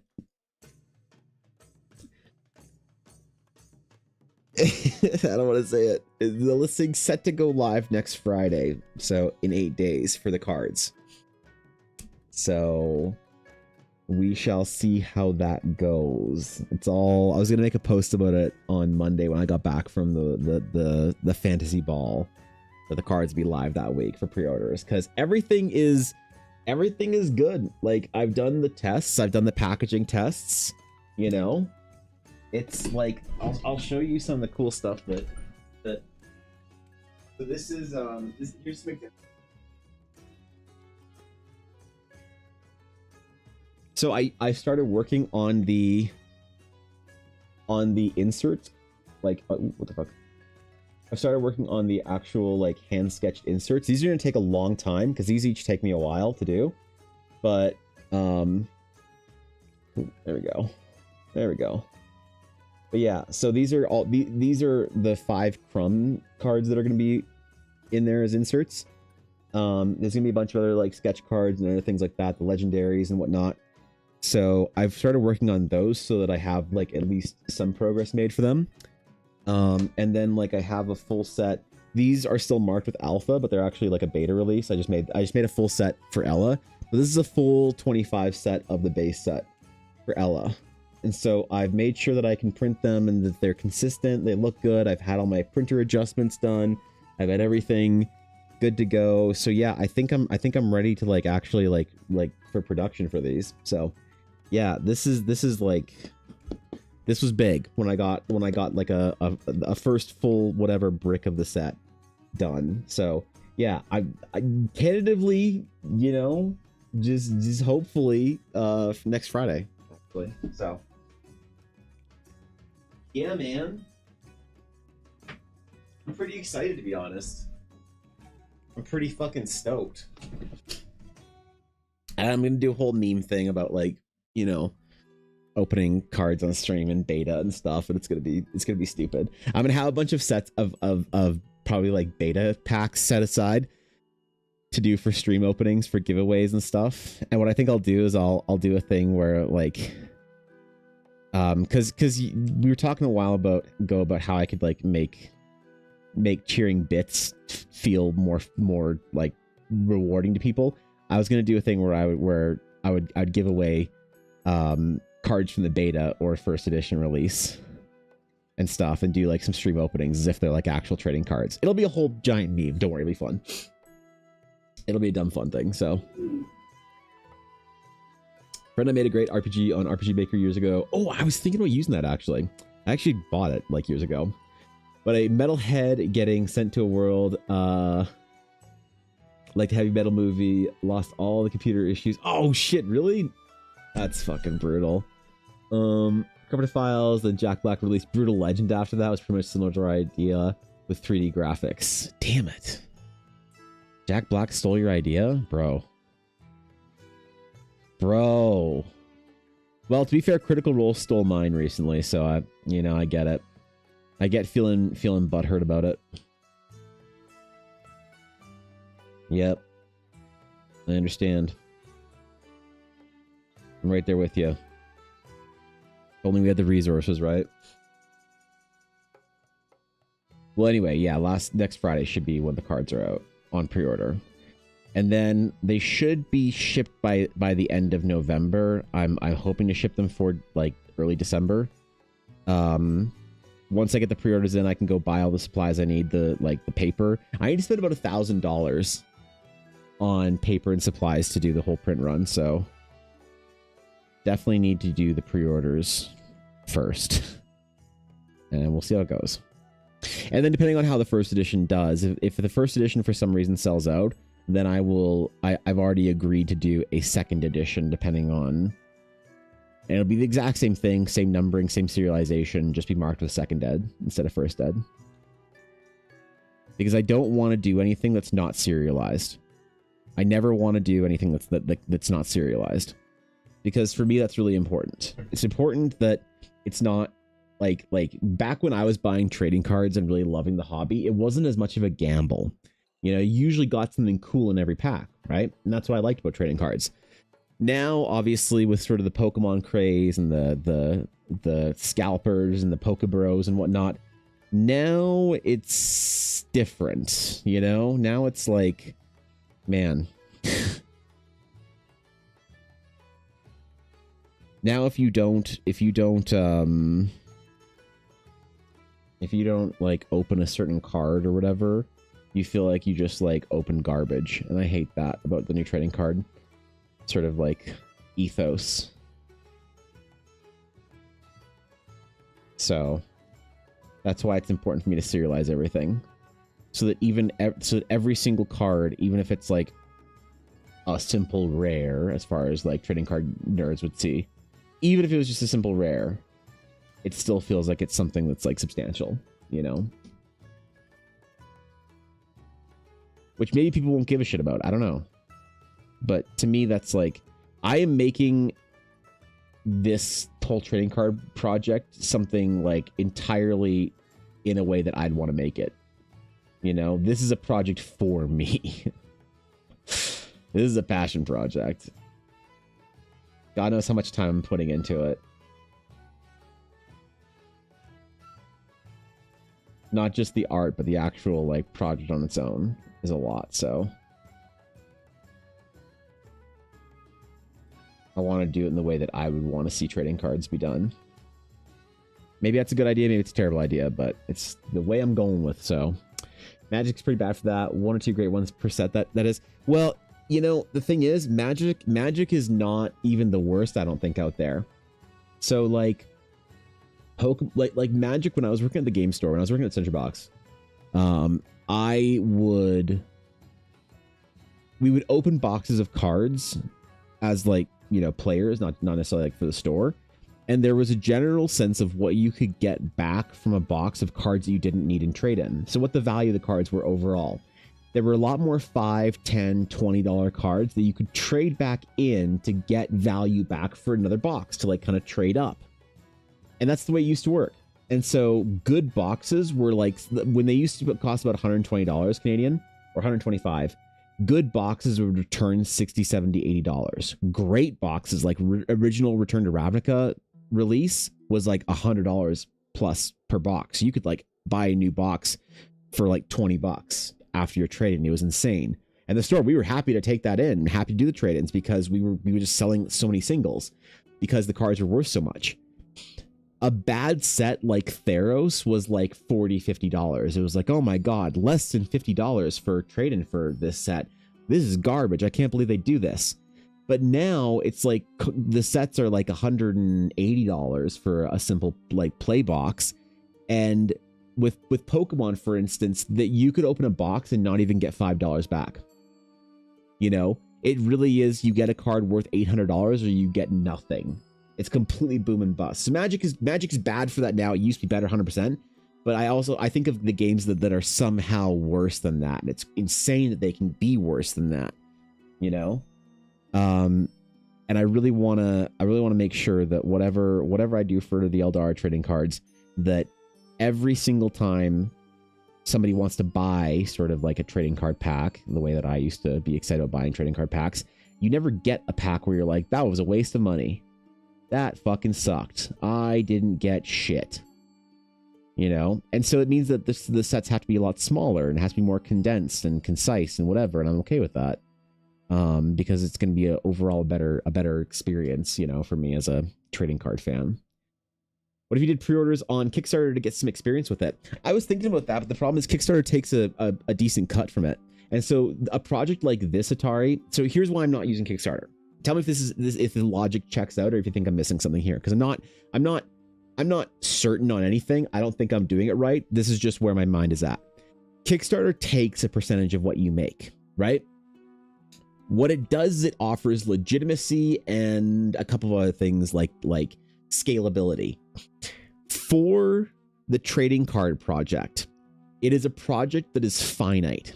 I don't want to say it. The listing's set to go live next Friday, so in 8 days for the cards. So we shall see how that goes. It's all I was gonna make a post about it on Monday when I got back from the fantasy ball. For the cards be live that week for pre-orders, because everything is good. Like I've done the tests, I've done the packaging tests, you know. It's like I'll show you some of the cool stuff that so this is here's some examples. So I started working on the insert, like what the fuck. I started working on the actual like hand sketched inserts. These are gonna take a long time because these each take me a while to do. But there we go. But yeah, so these are the 5 crumb cards that are gonna be in there as inserts. There's gonna be a bunch of other like sketch cards and other things like that, the legendaries and whatnot. So I've started working on those so that I have like at least some progress made for them. And then like I have a full set. These are still marked with alpha, but they're actually like a beta release. I just made a full set for Ella. But this is a full 25 set of the base set for Ella. And so I've made sure that I can print them and that they're consistent. They look good. I've had all my printer adjustments done. I've had everything good to go. So yeah, I think I'm ready to like actually like for production for these. So yeah, this is like. This was big when I got like a first full whatever brick of the set done. So yeah, I tentatively, you know, just hopefully next Friday actually. So yeah, man, I'm pretty excited to be honest. I'm pretty fucking stoked. And I'm gonna do a whole meme thing about like, you know, opening cards on stream and beta and stuff, and it's gonna be stupid. I'm gonna have a bunch of sets of probably like beta packs set aside to do for stream openings for giveaways and stuff. And what I think I'll do is I'll do a thing where like because we were talking a while ago about how I could like make cheering bits feel more like rewarding to people. I was gonna do a thing where I'd give away cards from the beta or first edition release and stuff, and do like some stream openings as if they're like actual trading cards. It'll be a whole giant meme. Don't worry, it'll be fun. It'll be a dumb fun thing. So Friend, I made a great RPG on RPG Maker years ago. Oh, I was thinking about using that actually. I actually bought it like years ago. But a metal head getting sent to a world, like the heavy metal movie, lost all the computer issues. Oh shit, really? That's fucking brutal. Covered files, then Jack Black released Brutal Legend after that. Was pretty much similar to our idea with 3D graphics. Damn it. Jack Black stole your idea? Bro. Bro. Well, to be fair, Critical Role stole mine recently, so I get it. I get feeling butthurt about it. Yep. I understand. I'm right there with you. If only we had the resources, right? Well, anyway, yeah, next Friday should be when the cards are out on pre-order. And then they should be shipped by the end of November. I'm hoping to ship them for like early December. Once I get the pre-orders in, I can go buy all the supplies I need, the paper. I need to spend about $1,000 on paper and supplies to do the whole print run, so definitely need to do the pre-orders first. And we'll see how it goes. And then depending on how the first edition does, if the first edition for some reason sells out, then I've already agreed to do a second edition depending on, and it'll be the exact same thing, same numbering, same serialization, just be marked with second ed instead of first ed. Because I don't want to do anything that's not serialized. I never want to do anything that's not serialized. Because for me, that's really important. It's important that it's not like back when I was buying trading cards and really loving the hobby, it wasn't as much of a gamble. You know, you usually got something cool in every pack, right? And that's what I liked about trading cards. Now, obviously, with sort of the Pokemon craze and the scalpers and the Pokebros and whatnot, now it's different, you know? Now it's like, man. Now if you don't like open a certain card or whatever, you feel like you just like open garbage. And I hate that about the new trading card sort of like ethos. So that's why it's important for me to serialize everything. So that every single card, even if it's like a simple rare, as far as like trading card nerds would see, even if it was just a simple rare, it still feels like it's something that's like substantial, you know? Which maybe people won't give a shit about. I don't know. But to me, that's like, I am making this whole trading card project something like entirely in a way that I'd want to make it. You know, this is a project for me. This is a passion project. God knows how much time I'm putting into it. Not just the art, but the actual like project on its own is a lot, so I want to do it in the way that I would want to see trading cards be done. Maybe that's a good idea, maybe it's a terrible idea, but it's the way I'm going with, so Magic's pretty bad for that. 1 or 2 great ones per set. That is, well, you know, the thing is, Magic is not even the worst, I don't think, out there. So like Magic, when I was working at the game store, when I was working at Century Box, we would open boxes of cards as like, you know, players, not necessarily like for the store. And there was a general sense of what you could get back from a box of cards that you didn't need in trade-in. So what the value of the cards were overall. There were a lot more $5, $10, $20 cards that you could trade back in to get value back for another box to like kind of trade up. And that's the way it used to work. And so good boxes were like, when they used to cost about $120 Canadian or $125, good boxes would return $60, $70, $80. Great boxes like original Return to Ravnica release was like $100 plus per box. You could like buy a new box for like $20 after your trade-in. It was insane. And the store, we were happy to take that in, happy to do the trade-ins because we were just selling so many singles because the cards were worth so much. A bad set like Theros was like $40, $50. It was like, oh my God, less than $50 for trade-in for this set. This is garbage. I can't believe they do this. But now it's like the sets are like $180 for a simple like play box. And with Pokemon, for instance, that you could open a box and not even get $5 back. You know, it really is, you get a card worth $800 or you get nothing. It's completely boom and bust. So Magic is bad for that now. It used to be better 100%. But I think of the games that are somehow worse than that. And it's insane that they can be worse than that, you know? And I really want to make sure that whatever I do for the Eldar trading cards, that every single time somebody wants to buy sort of like a trading card pack, the way that I used to be excited about buying trading card packs, you never get a pack where you're like, that was a waste of money. That fucking sucked. I didn't get shit. You know? And so it means that the sets have to be a lot smaller and it has to be more condensed and concise and whatever. And I'm okay with that. Because it's going to be overall a better experience, you know, for me as a trading card fan. What if you did pre-orders on Kickstarter to get some experience with it? I was thinking about that, but the problem is Kickstarter takes a decent cut from it. And so a project like this, Atari, so here's why I'm not using Kickstarter. Tell me if the logic checks out or if you think I'm missing something here. Because I'm not certain on anything. I don't think I'm doing it right. This is just where my mind is at. Kickstarter takes a percentage of what you make, right? What it does is it offers legitimacy and a couple of other things like scalability. For the trading card project, it is a project that is finite.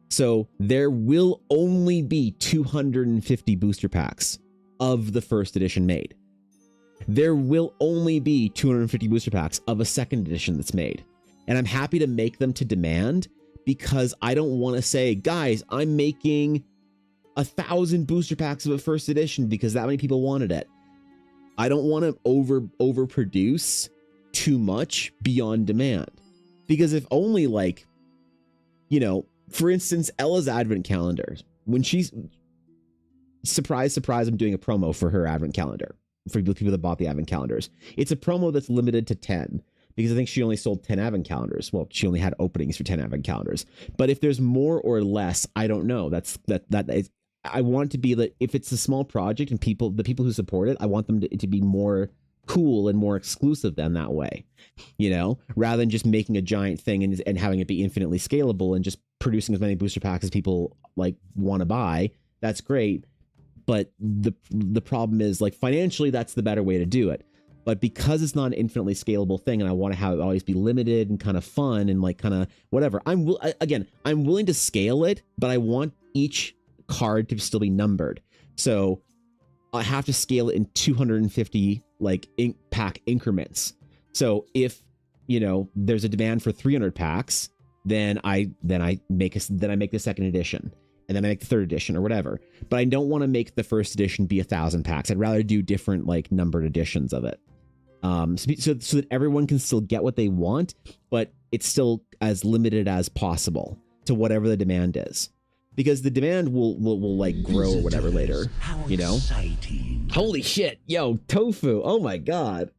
So there will only be 250 booster packs of the first edition made. There will only be 250 booster packs of a second edition that's made. And I'm happy to make them to demand because I don't want to say, guys, I'm making 1,000 booster packs of a first edition because that many people wanted it. I don't want to overproduce too much beyond demand. Because if only like, you know, for instance, Ella's advent calendar, when she's surprise, I'm doing a promo for her advent calendar for people that bought the advent calendars. It's a promo that's limited to 10 because I think she only sold 10 advent calendars. Well, she only had openings for 10 advent calendars. But if there's more or less, I don't know. That is, I want it to be that if it's a small project and the people who support it, I want them to be more cool and more exclusive than that way, you know, rather than just making a giant thing and having it be infinitely scalable and just producing as many booster packs as people like want to buy. That's great. But the problem is like financially, that's the better way to do it. But because it's not an infinitely scalable thing and I want to have it always be limited and kind of fun and like kind of whatever, I'm willing to scale it, but I want each card to still be numbered. So I have to scale it in 250 like pack increments. So if, you know, there's a demand for 300 packs, then I make the second edition, and then I make the third edition or whatever. But I don't want to make the first edition be 1,000 packs. I'd rather do different like numbered editions of it. So that everyone can still get what they want, but it's still as limited as possible to whatever the demand is. Because the demand will like grow or whatever later, you know? Exciting. Holy shit. Yo, Tofu. Oh my God.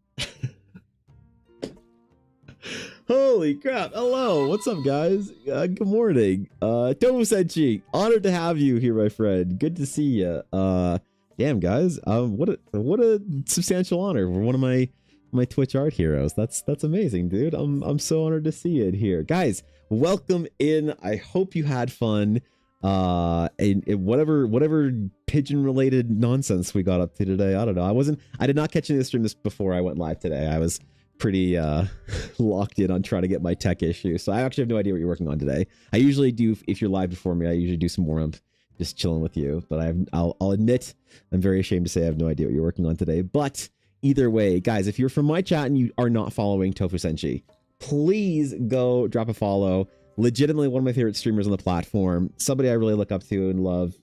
Holy crap. Hello. What's up, guys? Good morning. Tofu Senchi. Honored to have you here, my friend. Good to see you. Damn, guys. What a substantial honor for one of my Twitch art heroes. That's amazing, dude. I'm so honored to see it here. Guys, welcome in. I hope you had fun. And whatever pigeon related nonsense we got up to today. I don't know. I did not catch any of the stream this before I went live today. I was pretty locked in on trying to get my tech issue. So I actually have no idea what you're working on today. I usually do, if you're live before me, I usually do some warm up, just chilling with you. But I'll admit, I'm very ashamed to say I have no idea what you're working on today. But either way, guys, if you're from my chat and you are not following Tofu Senshi, please go drop a follow. Legitimately one of my favorite streamers on the platform, somebody I really look up to and love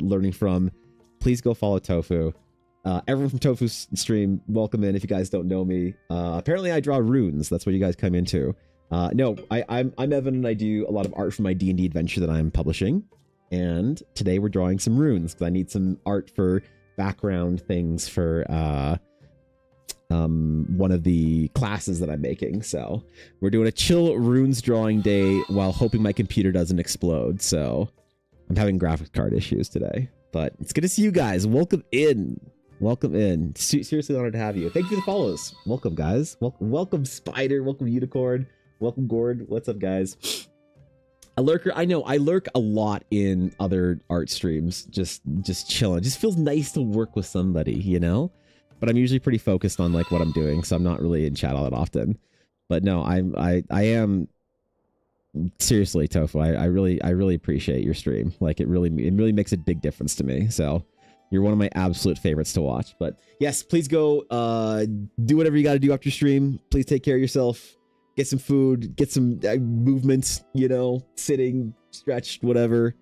learning from. Please go follow Tofu. Everyone from Tofu's stream, welcome in if you guys don't know me. Apparently I draw runes. That's what you guys come into. No, I'm Evan and I do a lot of art for my D&D adventure that I'm publishing. And today we're drawing some runes because I need some art for background things for one of the classes that I'm making. So we're doing a chill runes drawing day while hoping my computer doesn't explode. So I'm having graphics card issues today. But it's good to see you guys. Welcome in. Welcome in. Seriously honored to have you. Thank you for the follows. Welcome, guys. Welcome, Spider. Welcome, Unicorn. Welcome, Gord. What's up, guys? A lurker. I know I lurk a lot in other art streams. Just chilling. Just feels nice to work with somebody, you know. But I'm usually pretty focused on like what I'm doing, so I'm not really in chat all that often. But no, I am. Seriously, Tofu, I really appreciate your stream. Like it really makes a big difference to me. So you're one of my absolute favorites to watch. But yes, please go do whatever you got to do after stream. Please take care of yourself. Get some food. Get some movements. You know, sitting, stretched, whatever.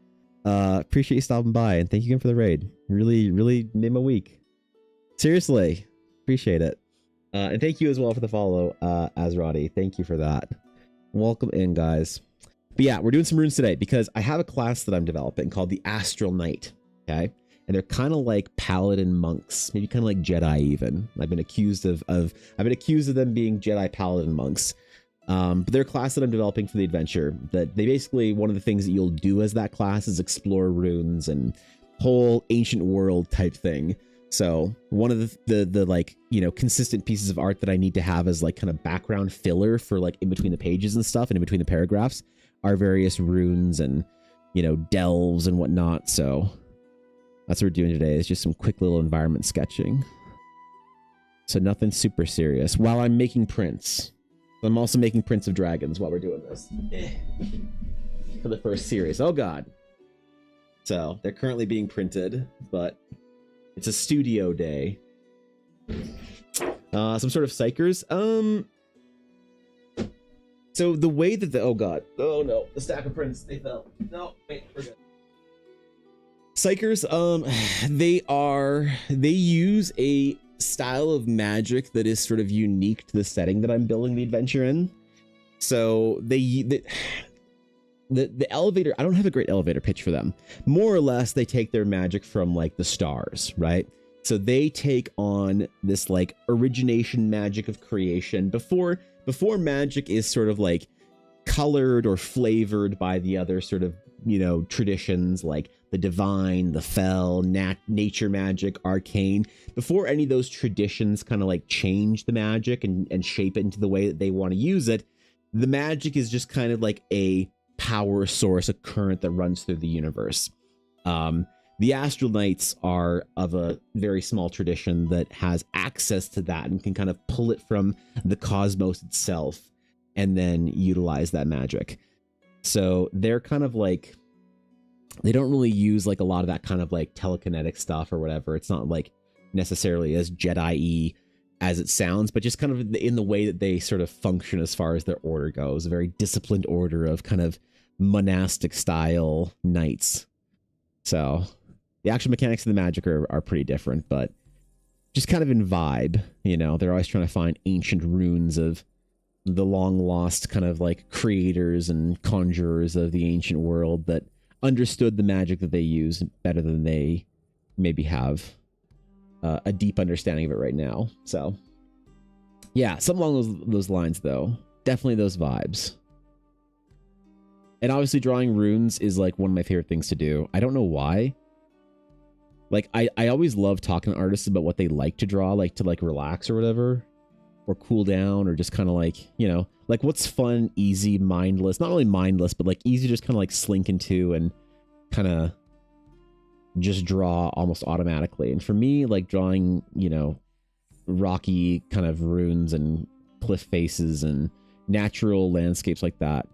Appreciate you stopping by, and thank you again for the raid. Really made my week. Seriously, appreciate it. And thank you as well for the follow, Azrati. Thank you for that. Welcome in, guys. But yeah, we're doing some runes today because I have a class that I'm developing called the Astral Knight. Okay, and they're kind of like paladin monks, maybe kind of like Jedi even. I've been accused of them being Jedi paladin monks. But they're a class that I'm developing for the adventure. That they basically, one of the things that you'll do as that class is explore runes and whole ancient world type thing. So one of the like, you know, consistent pieces of art that I need to have as like kind of background filler for like in between the pages and stuff and in between the paragraphs are various runes and, you know, delves and whatnot. So that's what we're doing today, is just some quick little environment sketching. So nothing super serious while I'm making prints. I'm also making prints of dragons while we're doing this for the first series. Oh God. So they're currently being printed, but it's a studio day. Some sort of psychers. So the way that oh God. Oh no, the stack of prints, they fell. No, wait, we're good. Psychers, they use a style of magic that is sort of unique to the setting that I'm building the adventure in. So the elevator, I don't have a great elevator pitch for them. More or less, they take their magic from like the stars, right? So they take on this like origination magic of creation before magic is sort of like colored or flavored by the other sort of, you know, traditions like the divine, the fell, nature magic, arcane. Before any of those traditions kind of like change the magic and shape it into the way that they want to use it, the magic is just kind of like a power source, a current that runs through the universe. The Astral Knights are of a very small tradition that has access to that and can kind of pull it from the cosmos itself and then utilize that magic. So they're kind of like, they don't really use like a lot of that kind of like telekinetic stuff or whatever. It's not like necessarily as Jedi-y as it sounds, but just kind of in the way that they sort of function as far as their order goes, a very disciplined order of kind of monastic style knights. So the actual mechanics of the magic are pretty different, but just kind of in vibe, you know, they're always trying to find ancient runes of the long lost kind of like creators and conjurers of the ancient world that understood the magic that they use better than they maybe have a deep understanding of it right now. So yeah, something along those lines though. Definitely those vibes. And obviously drawing runes is like one of my favorite things to do. I don't know why. Like I always love talking to artists about what they like to draw, like to like relax or whatever, or cool down, or just kind of like, you know, like what's fun, easy, mindless, not really mindless, but like easy, just kind of like slink into and kind of just draw almost automatically. And for me, like drawing, you know, rocky kind of runes and cliff faces and natural landscapes like that,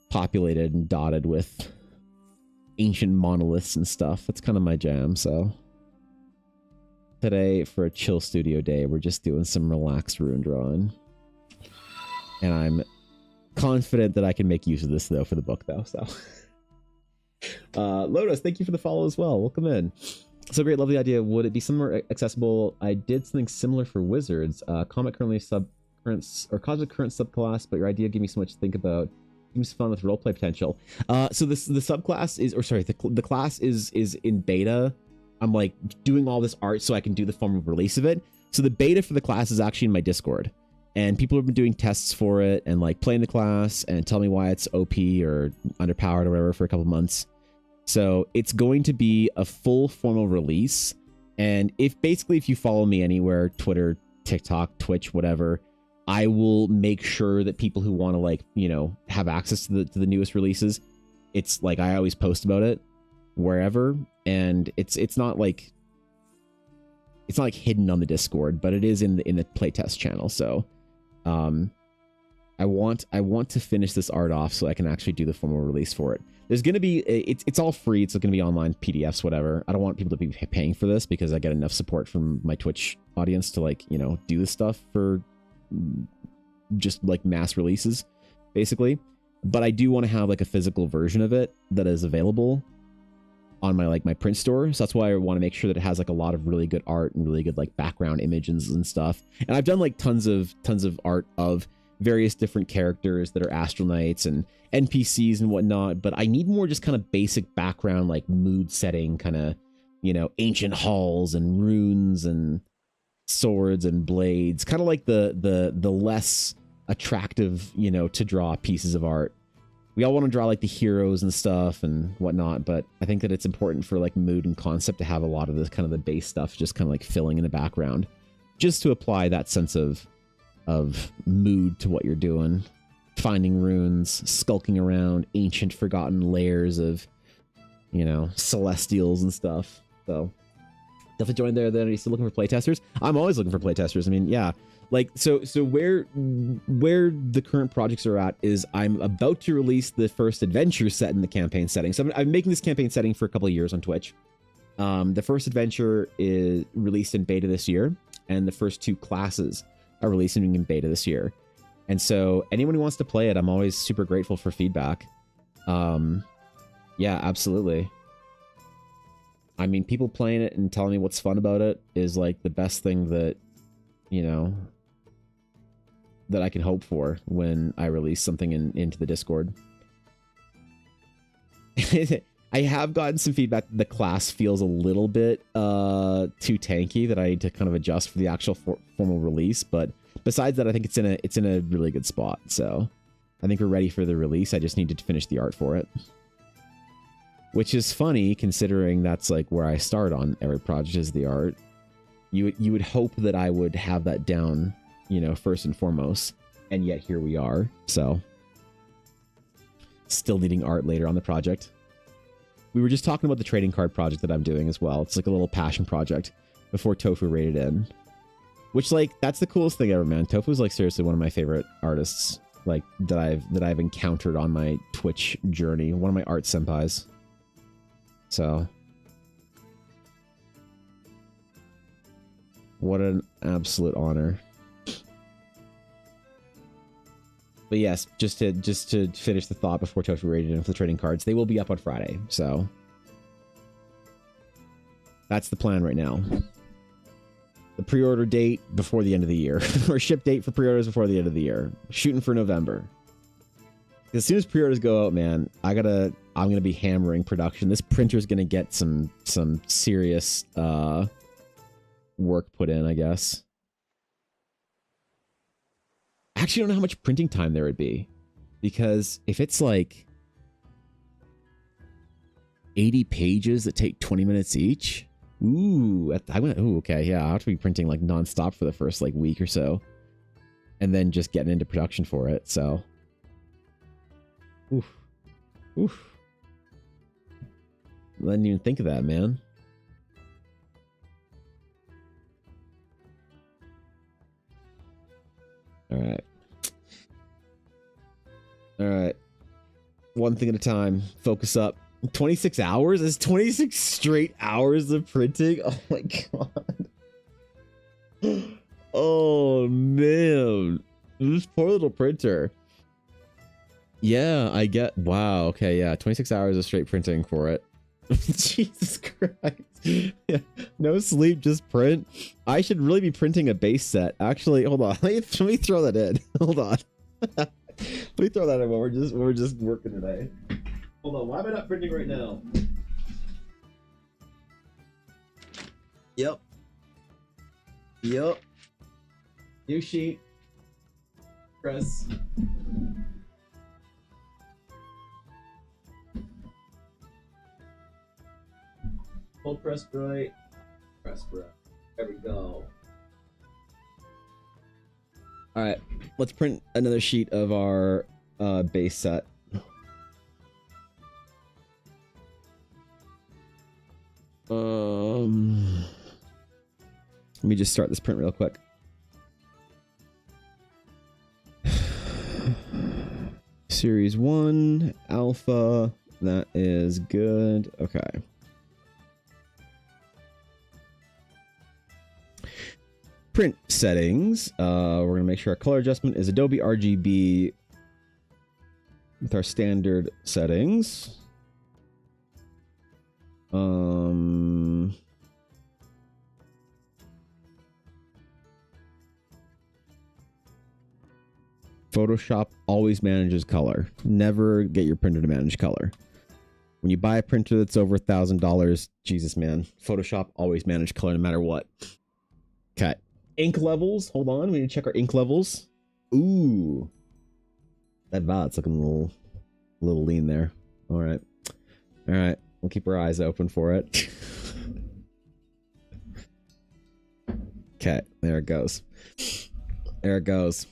populated and dotted with ancient monoliths and stuff, that's kind of my jam. So today, for a chill studio day, we're just doing some relaxed rune drawing, and I'm confident that I can make use of this though for the book though. So Lotus, thank you for the follow as well. Welcome in. So great, lovely idea. Would it be somewhere accessible? I did something similar for wizards. Comet currently current or cosmic current subclass, but your idea gave me so much to think about. Seems fun with roleplay potential. So the subclass is, or sorry, the class is in beta. I'm like doing all this art so I can do the formal release of it. So the beta for the class is actually in my Discord, and people have been doing tests for it and like playing the class and tell me why it's OP or underpowered or whatever for a couple months. So it's going to be a full formal release. And if you follow me anywhere, Twitter, TikTok, Twitch, whatever, I will make sure that people who want to, like, you know, have access to the newest releases, it's like I always post about it wherever. And it's not like hidden on the Discord, but it is in the playtest channel. So I want to finish this art off so I can actually do the formal release for it. There's going to be, it's all free. It's going to be online PDFs, whatever. I don't want people to be paying for this because I get enough support from my Twitch audience to, like, you know, do this stuff for just like mass releases, basically. But I do want to have like a physical version of it that is available on my print store. So that's why I want to make sure that it has like a lot of really good art and really good like background images and stuff. And I've done like tons of art of various different characters that are astronauts and NPCs and whatnot, but I need more just kind of basic background, like mood setting, kind of, you know, ancient halls and runes and swords and blades, kind of like the less attractive, you know, to draw pieces of art. We all want to draw like the heroes and stuff and whatnot, but I think that it's important for like mood and concept to have a lot of this kind of the base stuff just kind of like filling in the background, just to apply that sense of mood to what you're doing. Finding runes, skulking around ancient forgotten layers of, you know, celestials and stuff. So definitely join there. Then are you still looking for playtesters? I'm always looking for playtesters. I mean, yeah, like so where the current projects are at is I'm about to release the first adventure set in the campaign setting. So I'm making this campaign setting for a couple of years on Twitch. The first adventure is released in beta this year, and the first two classes are releasing in beta this year. And so anyone who wants to play it, I'm always super grateful for feedback. Yeah, absolutely. I mean, people playing it and telling me what's fun about it is like the best thing that, you know, that I can hope for when I release something into the Discord. I have gotten some feedback that the class feels a little bit too tanky, that I need to kind of adjust for the actual formal release. But besides that, I think it's in a really good spot. So I think we're ready for the release. I just need to finish the art for it, which is funny considering that's like where I start on every project is the art. You would hope that I would have that down, you know, first and foremost, and yet here we are. So still needing art later on the project. We were just talking about the trading card project that I'm doing as well. It's like a little passion project before Tofu rated in, which, like, that's the coolest thing ever, man. Tofu's like seriously one of my favorite artists, like that I've encountered on my Twitch journey. One of my art senpais. So what an absolute honor. But yes, just to finish the thought before Tofu rated in for the trading cards, they will be up on Friday. So that's the plan right now. The pre-order date before the end of the year, or ship date for pre-orders before the end of the year. Shooting for November. As soon as pre-orders go out, man, I'm gonna be hammering production. This printer's gonna get some serious work put in, I guess. I actually don't know how much printing time there would be, because if it's like 80 pages that take 20 minutes each, ooh, okay, yeah, I'll have to be printing like nonstop for the first like week or so, and then just getting into production for it. So, oof. I didn't even think of that, man. All right. One thing at a time. Focus up. 26 hours? Is 26 straight hours of printing? Oh my god. Oh man. This poor little printer. Yeah, I get. Wow. Okay, yeah. 26 hours of straight printing for it. Jesus Christ. Yeah. No sleep, just print. I should really be printing a base set. Actually, hold on. Let me throw that in. Hold on. Let me throw that in while we're just working today. Hold on. Why am I not printing right now? Yep. New sheet. Press. Hold press right. Press right. There we go. All right, let's print another sheet of our base set. Let me just start this print real quick. Series 1, alpha, that is good. Okay. Print settings. We're gonna make sure our color adjustment is Adobe RGB with our standard settings. Photoshop always manages color. Never get your printer to manage color. When you buy a printer that's over $1,000, Jesus, man, Photoshop always manage color no matter what. Okay. Ink levels. Hold on. We need to check our ink levels. Ooh. That violet's looking a little lean there. All right. All right. We'll keep our eyes open for it. Okay. There it goes. There it goes.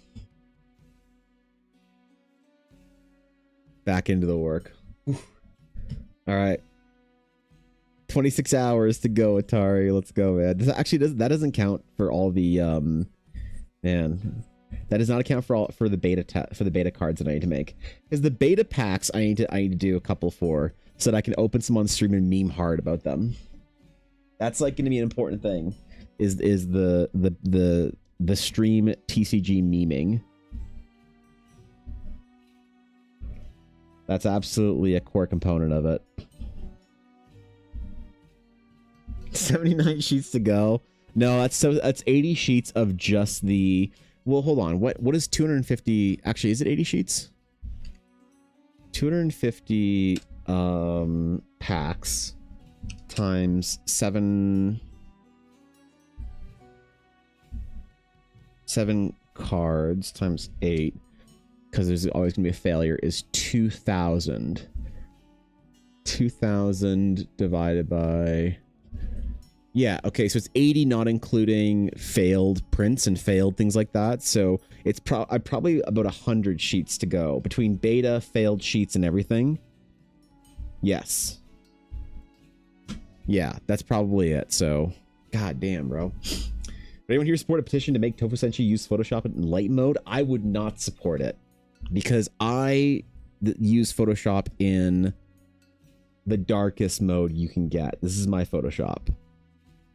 Back into the work. All right. 26 hours to go, Atari. Let's go, man. That doesn't count for all the man. That does not account for the beta cards that I need to make. Because the beta packs I need to do a couple for so that I can open some on stream and meme hard about them. That's like going to be an important thing. Is the stream TCG meming. That's absolutely a core component of it. 79 sheets to go. No, that's 80 sheets of just the. Well, hold on. What is 250? Actually, is it 80 sheets? 250 packs times 7 cards times 8, because there's always gonna be a failure, is 2,000. 2,000 divided by. Yeah, okay, so it's 80, not including failed prints and failed things like that. So it's probably about 100 sheets to go between beta, failed sheets, and everything. Yes. Yeah, that's probably it. So, god damn, bro. Would anyone here support a petition to make Tofu Senshi use Photoshop in light mode? I would not support it because I use Photoshop in the darkest mode you can get. This is my Photoshop.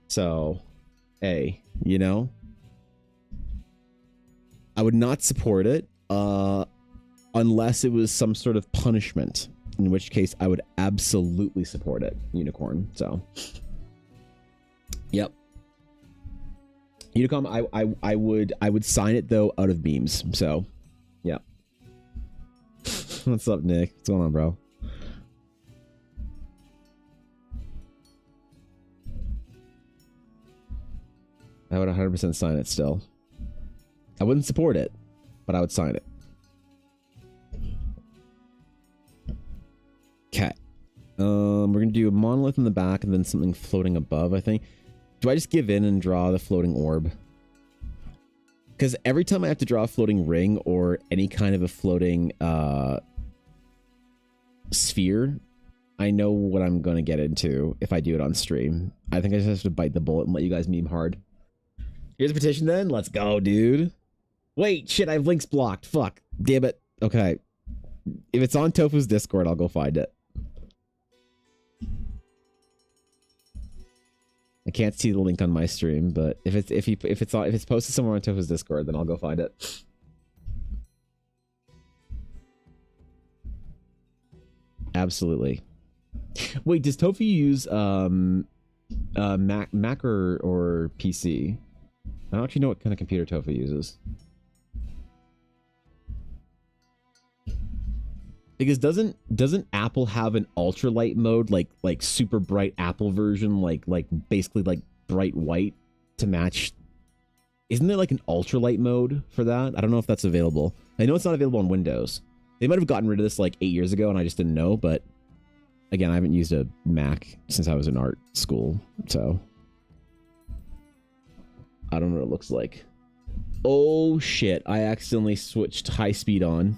So, hey, you know, I would not support it unless it was some sort of punishment, in which case I would absolutely support it, Unicorn. So, yep. Unicom, I would sign it though out of beams. So, yeah. What's up, Nick? What's going on, bro? I would 100% sign it still. I wouldn't support it, but I would sign it. Okay. We're going to do a monolith in the back and then something floating above, I think. Do I just give in and draw the floating orb? Because every time I have to draw a floating ring or any kind of a floating sphere, I know what I'm going to get into if I do it on stream. I think I just have to bite the bullet and let you guys meme hard. Here's a petition then. Let's go, dude. Wait, shit, I have links blocked. Fuck. Damn it. Okay. If it's on Tofu's Discord, I'll go find it. I can't see the link on my stream, but if it's posted somewhere on Tofu's Discord, then I'll go find it. Absolutely. Wait, does Tofu use Mac or PC? I don't actually know what kind of computer Tofu uses. Because doesn't Apple have an ultralight mode, like super bright Apple version, like basically like bright white to match? Isn't there like an ultralight mode for that? I don't know if that's available. I know it's not available on Windows. They might have gotten rid of this like 8 years ago and I just didn't know, but Again, I haven't used a Mac since I was in art school, so I don't know what it looks like. Oh shit, I accidentally switched high speed on.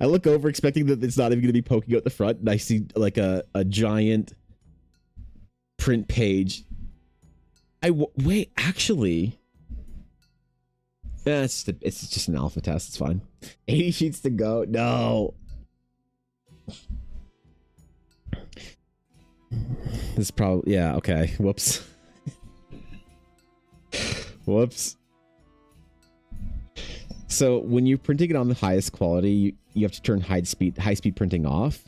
I look over expecting that it's not even going to be poking out the front, and I see like a giant print page. Wait, actually, it's just an alpha test. It's fine. 80 sheets to go. No. This is probably, yeah, okay. Whoops. Whoops. So when you're printing it on the highest quality, you have to turn high speed printing off.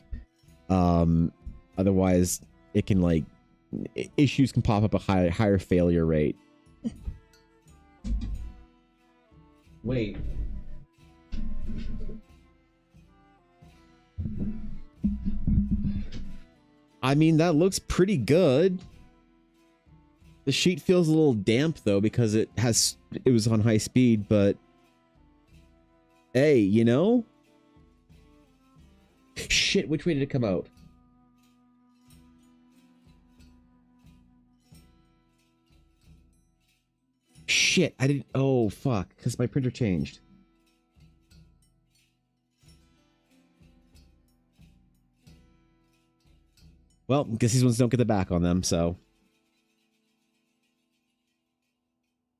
Otherwise, it can like issues can pop up a higher failure rate. Wait. I mean, that looks pretty good. The sheet feels a little damp though because it was on high speed, but hey, you know? Shit, which way did it come out? Shit, I didn't... Oh, fuck, because my printer changed. Well, guess these ones don't get the back on them, so...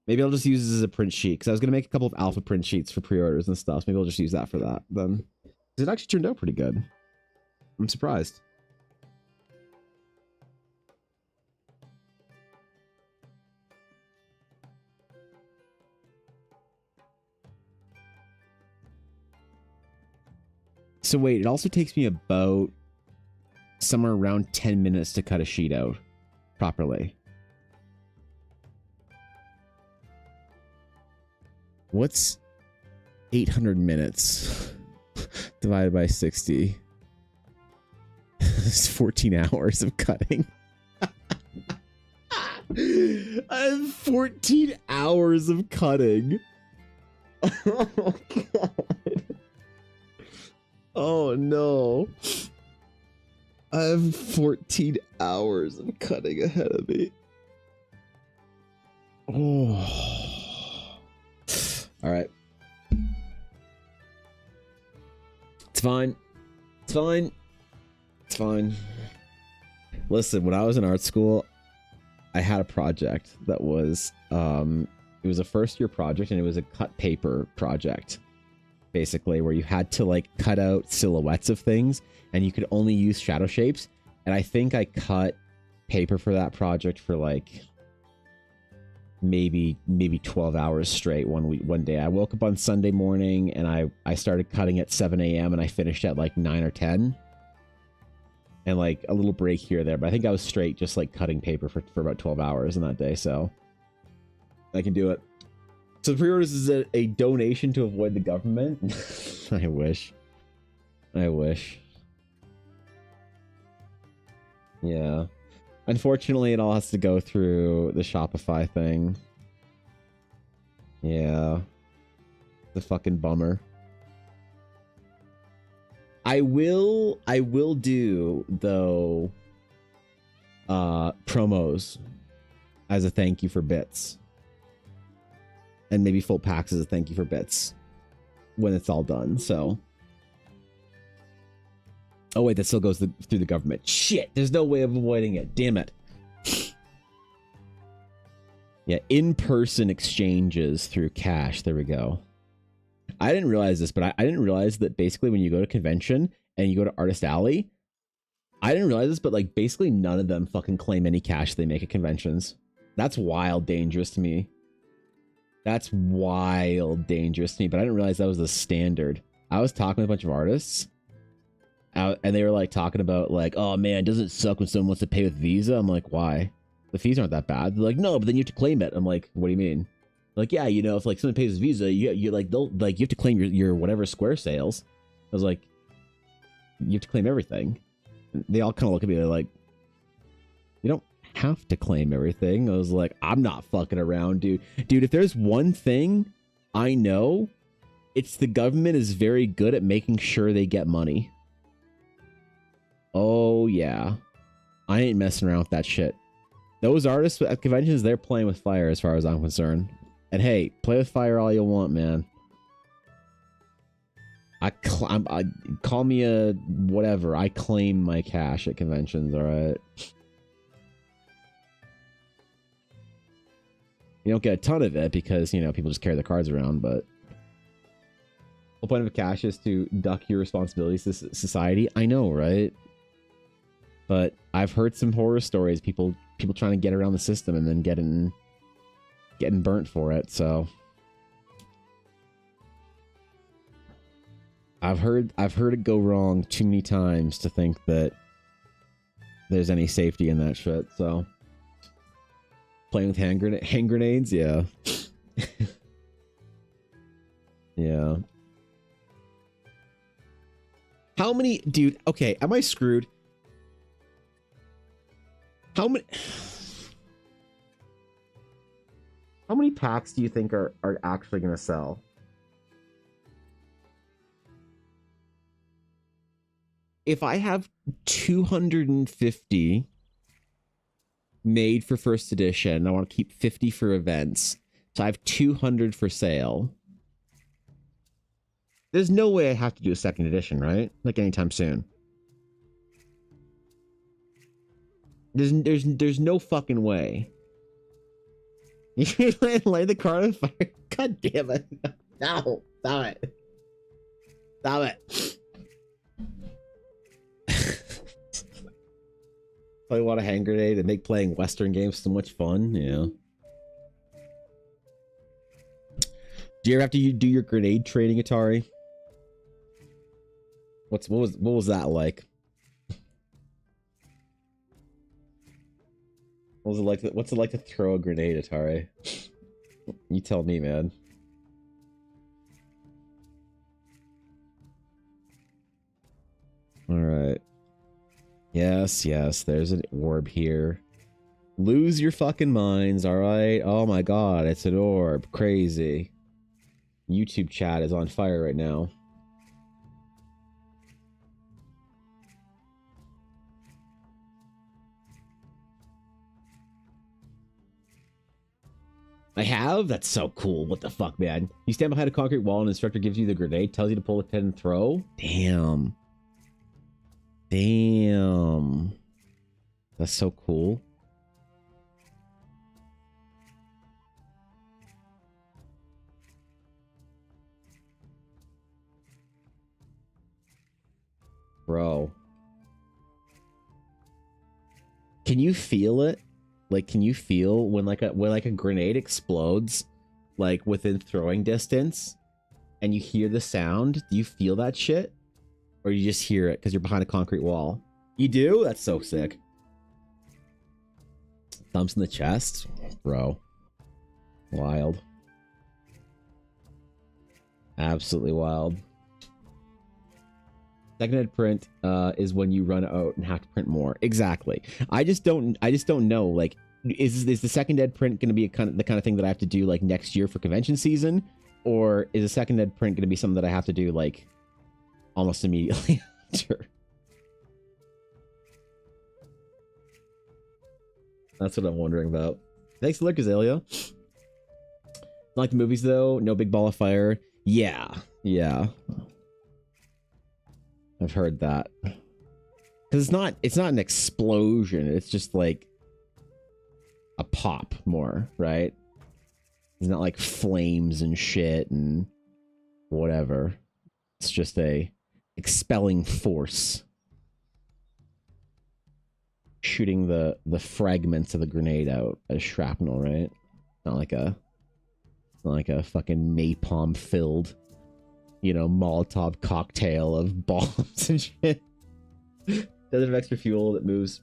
Maybe I'll just use this as a print sheet, because I was going to make a couple of alpha print sheets for pre-orders and stuff. Maybe I'll just use that for that, then. It actually turned out pretty good. I'm surprised. So wait, it also takes me about somewhere around 10 minutes to cut a sheet out properly. What's 800 minutes divided by 60? It's 14 hours of cutting. I have 14 hours of cutting. Oh, God. Oh, no. I have 14 hours of cutting ahead of me. Oh. All right. It's fine. It's fine. It's fine. Listen, when I was in art school, I had a project that was, it was a first year project and it was a cut paper project, basically, where you had to like cut out silhouettes of things and you could only use shadow shapes. And I think I cut paper for that project for like maybe 12 hours straight one day. I woke up on Sunday morning and I started cutting at 7 a.m. and I finished at like 9 or 10. And like a little break here or there, but I think I was straight just like cutting paper for about 12 hours in that day, so I can do it. So pre-orders is a donation to avoid the government. I wish. I wish. Yeah. Unfortunately, it all has to go through the Shopify thing. Yeah. The fucking bummer. I will do, though, promos as a thank you for bits. And maybe full packs as a thank you for bits when it's all done, so. Oh, wait, that still goes through the government. Shit, there's no way of avoiding it. Damn it. Yeah, in-person exchanges through cash. There we go. I didn't realize this, but I didn't realize that basically when you go to convention and you go to Artist Alley, I didn't realize this, but like basically none of them fucking claim any cash they make at conventions. That's wild dangerous to me. That's wild dangerous to me, but I didn't realize that was the standard. I was talking with a bunch of artists and they were like talking about like, oh man, doesn't it suck when someone wants to pay with Visa? I'm like, why? The fees aren't that bad. They're like, no, but then you have to claim it. I'm like, what do you mean? Like, yeah, you know, if like someone pays with Visa, you like they'll like you have to claim your whatever Square sales. I was like, you have to claim everything. They all kind of look at me. They're like, you don't have to claim everything. I was like, I'm not fucking around, dude. Dude, if there's one thing I know It's the government is very good at making sure they get money. Oh, yeah. I ain't messing around with that shit. Those artists at conventions, they're playing with fire as far as I'm concerned. And hey, play with fire all you want, man. I call me a whatever. I claim my cash at conventions, all right? You don't get a ton of it because, you know, people just carry their cards around, but the point of cash is to duck your responsibilities to society. I know, right? But I've heard some horror stories, people trying to get around the system and then getting burnt for it, so I've heard it go wrong too many times to think that there's any safety in that shit, so playing with hand grenades, yeah. Yeah. How many, dude, okay, am I screwed? How many packs do you think are actually going to sell? If I have 250 made for first edition, I want to keep 50 for events. So I have 200 for sale. There's no way I have to do a second edition, right? Like anytime soon. There's no fucking way. You light the car on fire. God damn it! No, stop it! Stop it! Play want a hand grenade and make playing Western games so much fun. Yeah. Do you ever have to do your grenade training, Atari? What was that like? What was it like? What's it like to throw a grenade, Atari? You tell me, man. All right. Yes, yes. There's an orb here. Lose your fucking minds, all right? Oh my god, it's an orb. Crazy. YouTube chat is on fire right now. I have? That's so cool. What the fuck, man? You stand behind a concrete wall and the instructor gives you the grenade, tells you to pull the pin and throw? Damn. Damn. That's so cool. Bro. Can you feel it? Like, can you feel when like a grenade explodes, like within throwing distance, and you hear the sound? Do you feel that shit, or you just hear it because you're behind a concrete wall? You do? That's so sick. Thumps in the chest, bro. Wild. Absolutely wild. Second ed print is when you run out and have to print more. Exactly. I just don't know. Like, is the second ed print going to be the kind of thing that I have to do like next year for convention season, or is a second ed print going to be something that I have to do like almost immediately after? That's what I'm wondering about. Thanks to look, Azalea. Like the movies though, no big ball of fire. Yeah, yeah. I've heard that. Because it's not an explosion. It's just like a pop more, right? It's not like flames and shit and whatever. It's just a expelling force. Shooting the fragments of the grenade out as shrapnel, right? Not like a fucking napalm filled, you know, Molotov cocktail of bombs and shit. Doesn't have extra fuel that moves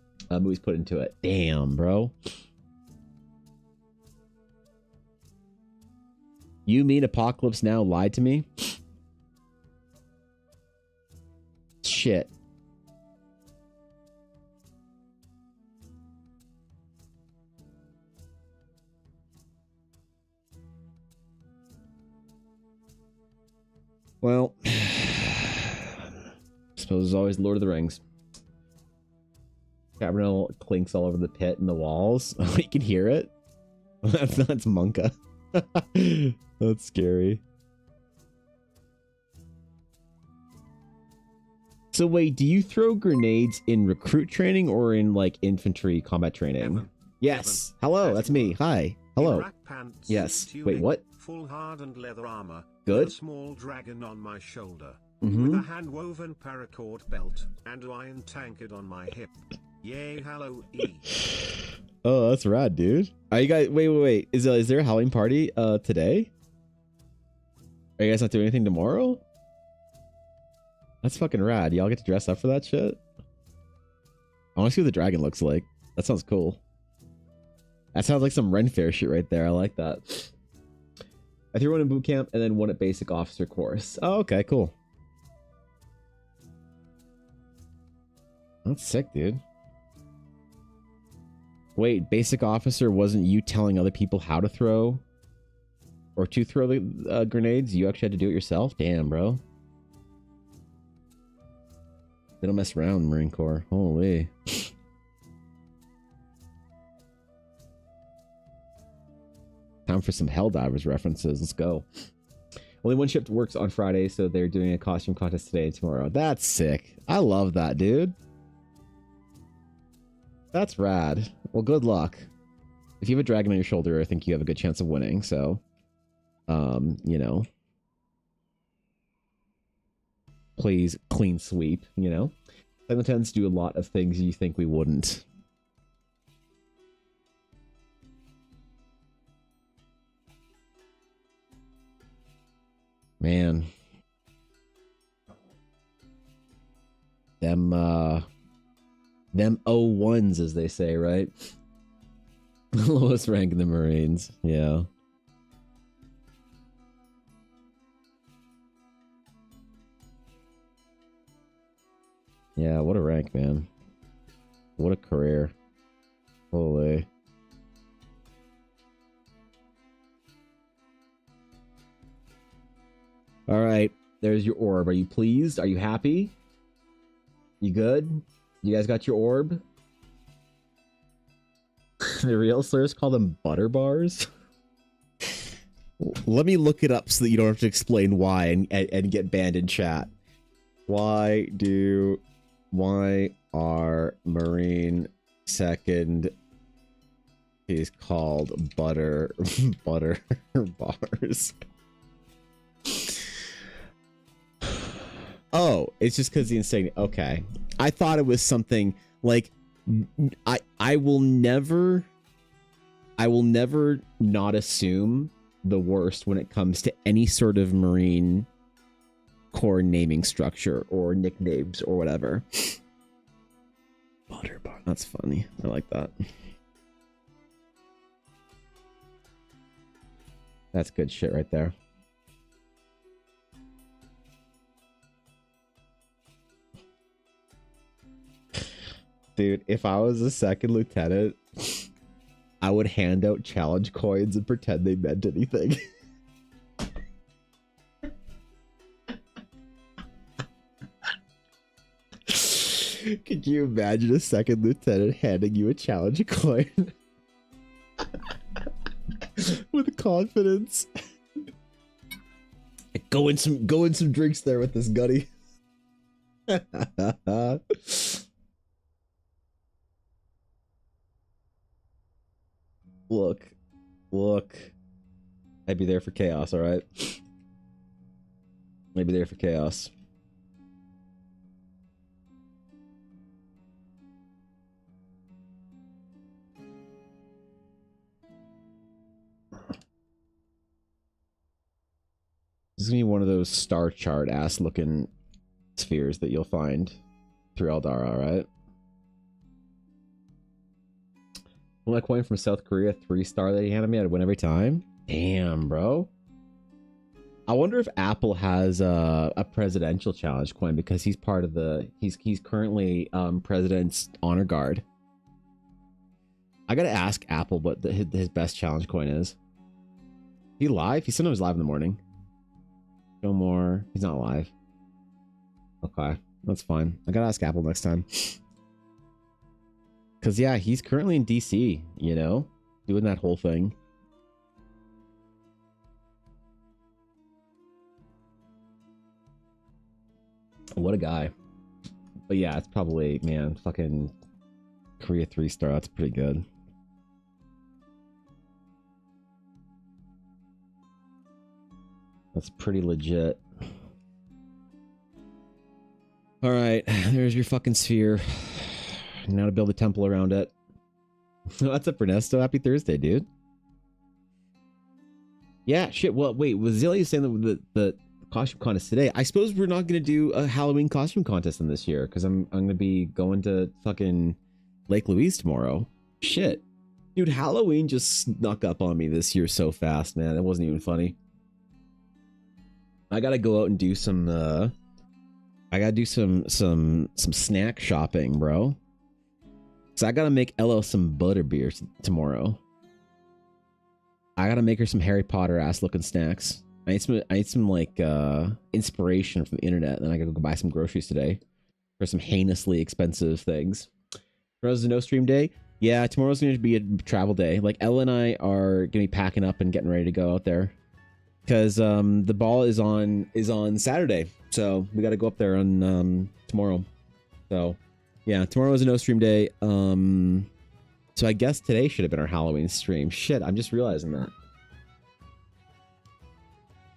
put into it. Damn, bro. You mean Apocalypse Now lied to me? Shit. Well, suppose it's always Lord of the Rings. Cabernet clinks all over the pit and the walls. You can hear it. That's Monka. That's scary. So wait, do you throw grenades in recruit training or in like infantry combat training? Evan. Yes. Hello, that's me. Hi. Hello. Pants, Yes. tunic, Wait, what? Full hardened leather armor. Good. A small dragon on my shoulder. Mm-hmm. With a hand-woven paracord belt and iron tankard on my hip. Yay, Halloween. Oh, that's rad, dude. Are you guys? Wait. Is there a Halloween party today? Are you guys not doing anything tomorrow? That's fucking rad. Y'all get to dress up for that shit? I want to see what the dragon looks like. That sounds cool. That sounds like some Ren Fair shit right there. I like that. I threw one in boot camp and then one at basic officer course. Oh, okay, cool. That's sick, dude. Wait, basic officer wasn't you telling other people how to throw or to throw the grenades? You actually had to do it yourself? Damn, bro. They don't mess around, Marine Corps. Holy. Time for some Helldivers references. Let's go. Only one shift works on Friday, so they're doing a costume contest today and tomorrow. That's sick. I love that, dude. That's rad. Well, good luck. If you have a dragon on your shoulder, I think you have a good chance of winning, so... you know... Please clean sweep, you know? Silent tends to do a lot of things you think we wouldn't. Man. Them 01s, as they say, right? Lowest rank in the Marines, yeah. Yeah, what a rank, man. What a career. Holy. All right, there's your orb. Are you pleased? Are you happy? You good? You guys got your orb? The real slurs call them butter bars. Let me look it up so that you don't have to explain why and get banned in chat. Why are Marine second is called butter bars? Oh, it's just because the insane. Okay, I thought it was something like I will never not assume the worst when it comes to any sort of Marine Corps naming structure or nicknames or whatever. Butterbar. That's funny. I like that. That's good shit right there. Dude, if I was a second lieutenant, I would hand out challenge coins and pretend they meant anything. Could you imagine a second lieutenant handing you a challenge coin? With confidence. Go in some drinks there with this Gunny. Look. I'd be there for chaos, alright? I'd be there for chaos. This is gonna be one of those star chart ass looking spheres that you'll find through Eldara, right? Well, that coin from South Korea, 3-star that he handed me, I'd win every time. Damn, bro. I wonder if Apple has a presidential challenge coin because he's part of the he's currently president's honor guard. I gotta ask Apple what his best challenge coin is. He live? He's sometimes live in the morning. Show more. He's not live. Okay, that's fine. I gotta ask Apple next time. Cause yeah, he's currently in DC, you know, doing that whole thing. What a guy. But yeah, it's probably, man, fucking Korea 3-star. That's pretty good. That's pretty legit. All right, there's your fucking sphere. Now to build a temple around it. What's up, Ernesto? Happy Thursday, dude. Yeah, shit. Well, wait, was Zillia saying that the costume contest today? I suppose we're not going to do a Halloween costume contest in this year because I'm going to be going to fucking Lake Louise tomorrow. Shit. Dude, Halloween just snuck up on me this year so fast, man. It wasn't even funny. I got to go out and do some I got to do some snack shopping, bro. So I got to make Ella some butterbeer tomorrow. I got to make her some Harry Potter ass looking snacks. I need some like inspiration from the internet. Then I gotta go buy some groceries today for some heinously expensive things. Tomorrow's a no stream day. Yeah, tomorrow's going to be a travel day. Like Ella and I are gonna be packing up and getting ready to go out there because the ball is on Saturday, so we got to go up there on tomorrow. So yeah, tomorrow is a no stream day. So I guess today should have been our Halloween stream. Shit, I'm just realizing that.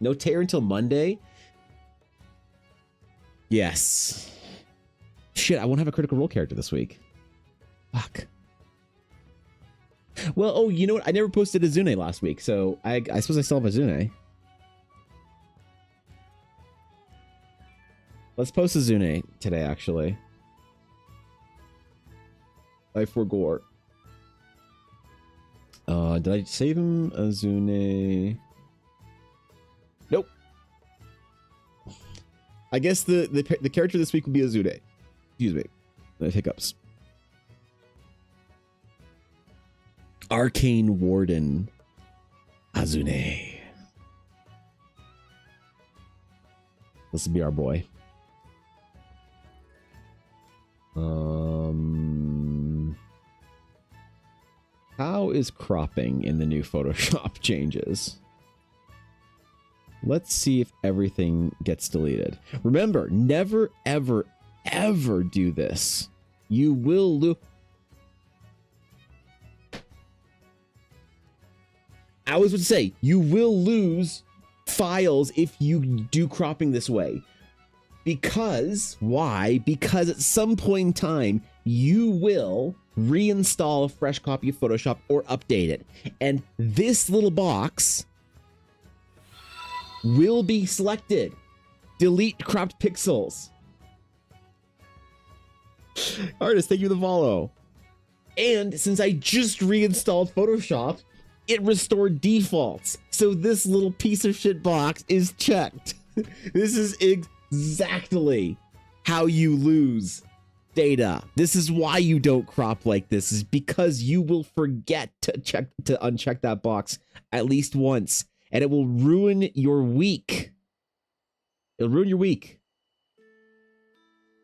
No tear until Monday? Yes. Shit, I won't have a Critical Role character this week. Fuck. Well, oh, you know what? I never posted Azune last week, so I suppose I still have Azune. Let's post Azune today, actually. I forgot. Did I save him? Azune... Nope. I guess the character this week will be Azune. Excuse me. The hiccups. Arcane Warden. Azune. This will be our boy. How is cropping in the new Photoshop changes? Let's see if everything gets deleted. Remember, never, ever, ever do this. You will lose. I was going to say, you will lose files if you do cropping this way. Because, why? Because at some point in time, you will reinstall a fresh copy of Photoshop or update it. And this little box will be selected. Delete cropped pixels. Artist, thank you for the follow. And since I just reinstalled Photoshop, it restored defaults. So this little piece of shit box is checked. This is exactly how you lose data. This is why you don't crop like this, is because you will forget to uncheck that box at least once. And it will ruin your week. It'll ruin your week.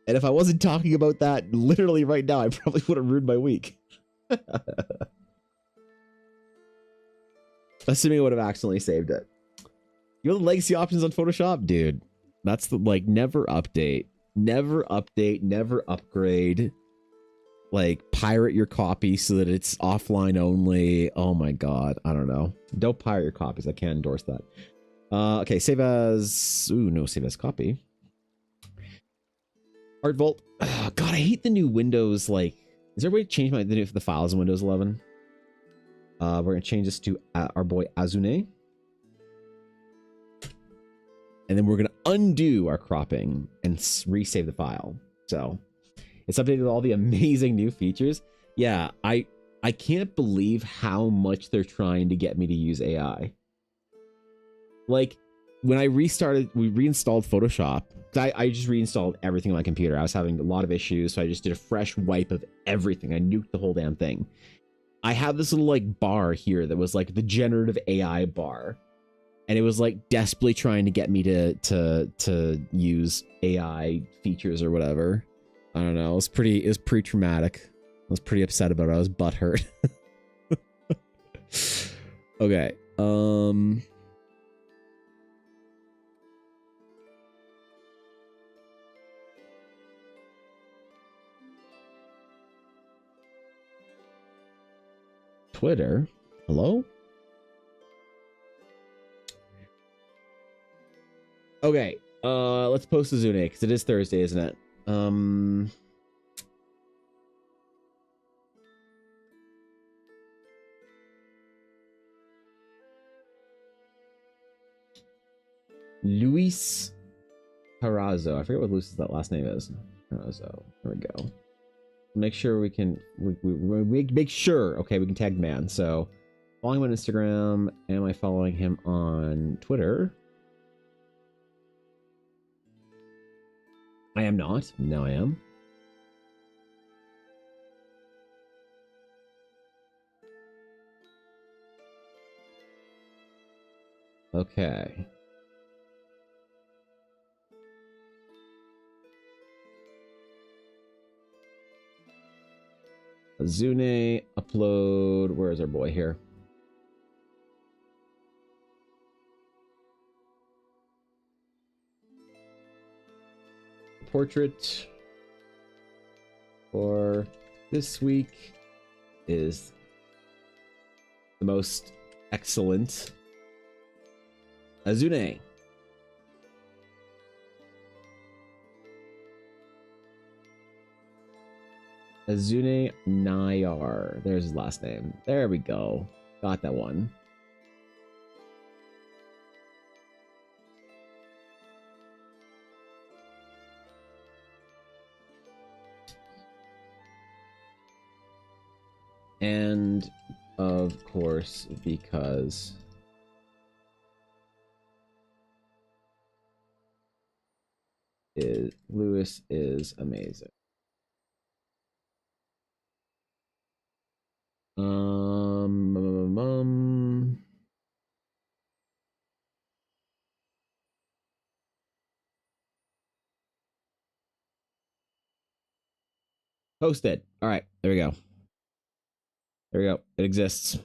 And if I wasn't talking about that literally right now, I probably would have ruined my week. Assuming I would have accidentally saved it. You know the legacy options on Photoshop? Dude, that's the, like, never update. Never update, never upgrade. Like, pirate your copy so that it's offline only. Oh my god, I don't know. Don't pirate your copies. I can't endorse that. Okay, save as... Ooh, no, save as copy. Art Vault. Oh, god, I hate the new Windows, like... Is there a way to change the files in Windows 11? We're going to change this to our boy Azune. And then we're going to undo our cropping and resave the file. So... It's updated with all the amazing new features. Yeah, I can't believe how much they're trying to get me to use AI. Like, when we reinstalled Photoshop. I just reinstalled everything on my computer. I was having a lot of issues, so I just did a fresh wipe of everything. I nuked the whole damn thing. I have this little, like, bar here that was, like, the generative AI bar. and it was like desperately trying to get me to use AI features or whatever. I don't know. It was pretty traumatic. I was pretty upset about it. I was butthurt. Okay. Twitter. Hello? Okay. Let's post Azune because it is Thursday, isn't it? Luis Carrazzo. I forget what Luis's that last name is. Carrazzo. There we go. Make sure we can we make sure. Okay, we can tag man. So following him on Instagram. Am I following him on Twitter? I am not. No, I am. Okay. Azune, upload. Where is our boy here? Portrait for this week is the most excellent Azune. Azune Nayar. There's his last name. There we go. Got that one. And of course, because Lewis is amazing. Posted. All right, there we go. There we go. It exists.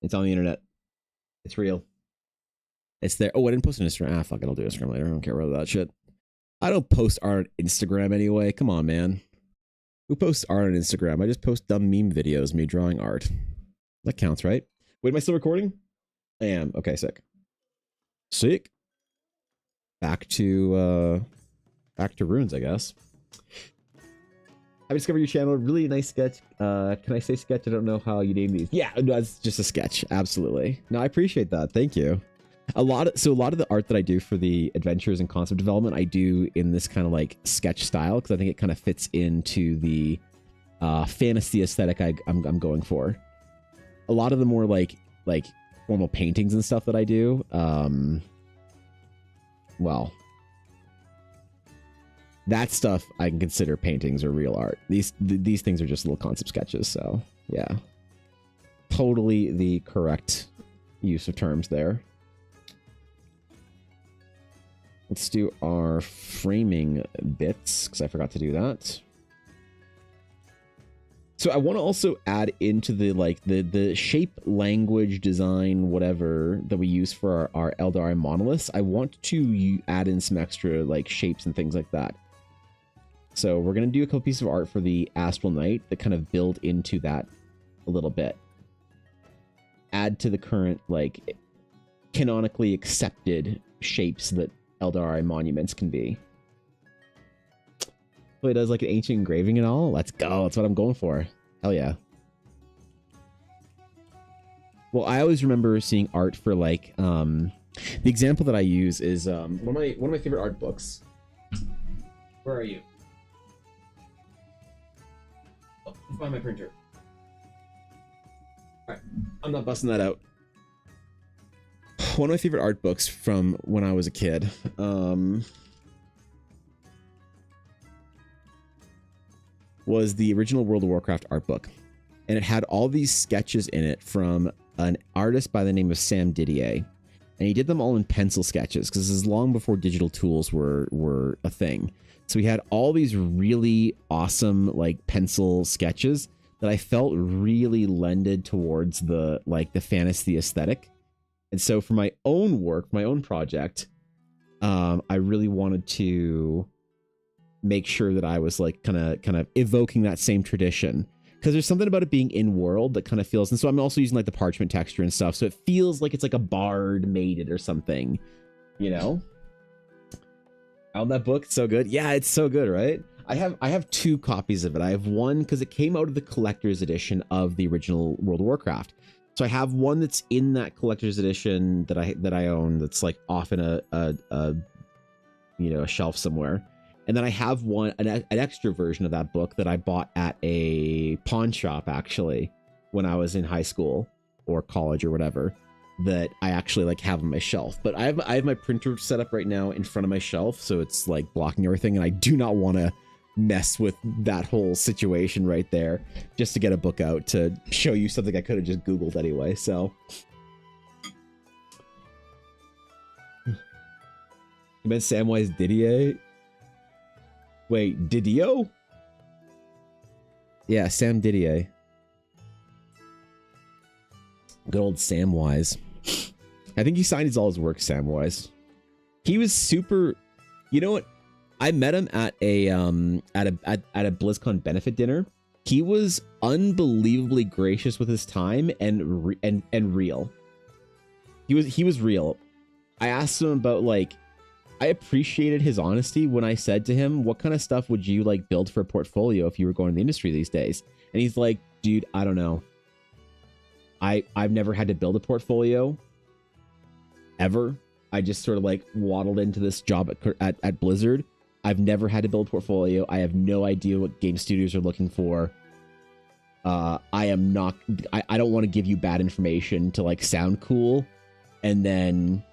It's on the internet. It's real. It's there. Oh, I didn't post on Instagram. Ah, fuck it. I'll do Instagram later. I don't care about that shit. I don't post art on Instagram anyway. Come on, man. Who posts art on Instagram? I just post dumb meme videos, me drawing art. That counts, right? Wait, am I still recording? I am. Okay, sick. Sick. Back to runes, I guess. I discovered your channel. Really nice sketch. Can I say sketch? I don't know how you name these. Yeah, no, it's just a sketch. Absolutely. No, I appreciate that. Thank you. A lot of the art that I do for the adventures and concept development, I do in this kind of like sketch style because I think it kind of fits into the fantasy aesthetic I'm going for. A lot of the more like formal paintings and stuff that I do, well, that stuff I can consider paintings or real art. These things are just little concept sketches. So yeah, totally the correct use of terms there. Let's do our framing bits because I forgot to do that. So I want to also add into the shape, language, design, whatever that we use for our Eldari monoliths. I want to add in some extra like shapes and things like that. So we're going to do a couple pieces of art for the Astral Knight that kind of build into that a little bit. Add to the current like canonically accepted shapes that Eldari monuments can be. It does like an ancient engraving and all. Let's go. That's what I'm going for. Hell yeah. Well, I always remember seeing art for like the example that I use is one of my favorite art books. Where are you? Oh, let's find my printer. All right, I'm not busting that out. One of my favorite art books from when I was a kid. Was the original World of Warcraft art book. And it had all these sketches in it from an artist by the name of Sam Didier. and he did them all in pencil sketches because this is long before digital tools were a thing. So he had all these really awesome like pencil sketches that I felt really lended towards the fantasy aesthetic. And so for my own work, my own project, I really wanted to make sure that I was like kind of evoking that same tradition, because there's something about it being in world that kind of feels, and so I'm also using like the parchment texture and stuff, so it feels like it's like a bard made it or something, you know. Oh, that book, so good. Yeah, it's so good, right? I have 2 copies of it. I have one because it came out of the collector's edition of the original World of Warcraft. So I have one that's in that collector's edition that I own, that's like off in a shelf somewhere. And then I have an extra version of that book that I bought at a pawn shop, actually, when I was in high school or college or whatever, that I actually like have on my shelf. But I have my printer set up right now in front of my shelf, so it's like blocking everything, and I do not want to mess with that whole situation right there just to get a book out to show you something I could have just Googled anyway. So you meant Samwise Didier? Wait, Didio? Yeah, Sam Didier. Good old Samwise. I think he signed all his work Samwise. He was super. You know what? I met him at a BlizzCon benefit dinner. He was unbelievably gracious with his time and real. He was real. I asked him about like. I appreciated his honesty when I said to him, what kind of stuff would you like build for a portfolio if you were going in the industry these days? And he's like, dude, I don't know. I've never had to build a portfolio ever. I just sort of like waddled into this job at Blizzard. I've never had to build a portfolio. I have no idea what game studios are looking for. I don't want to give you bad information to like sound cool. And then,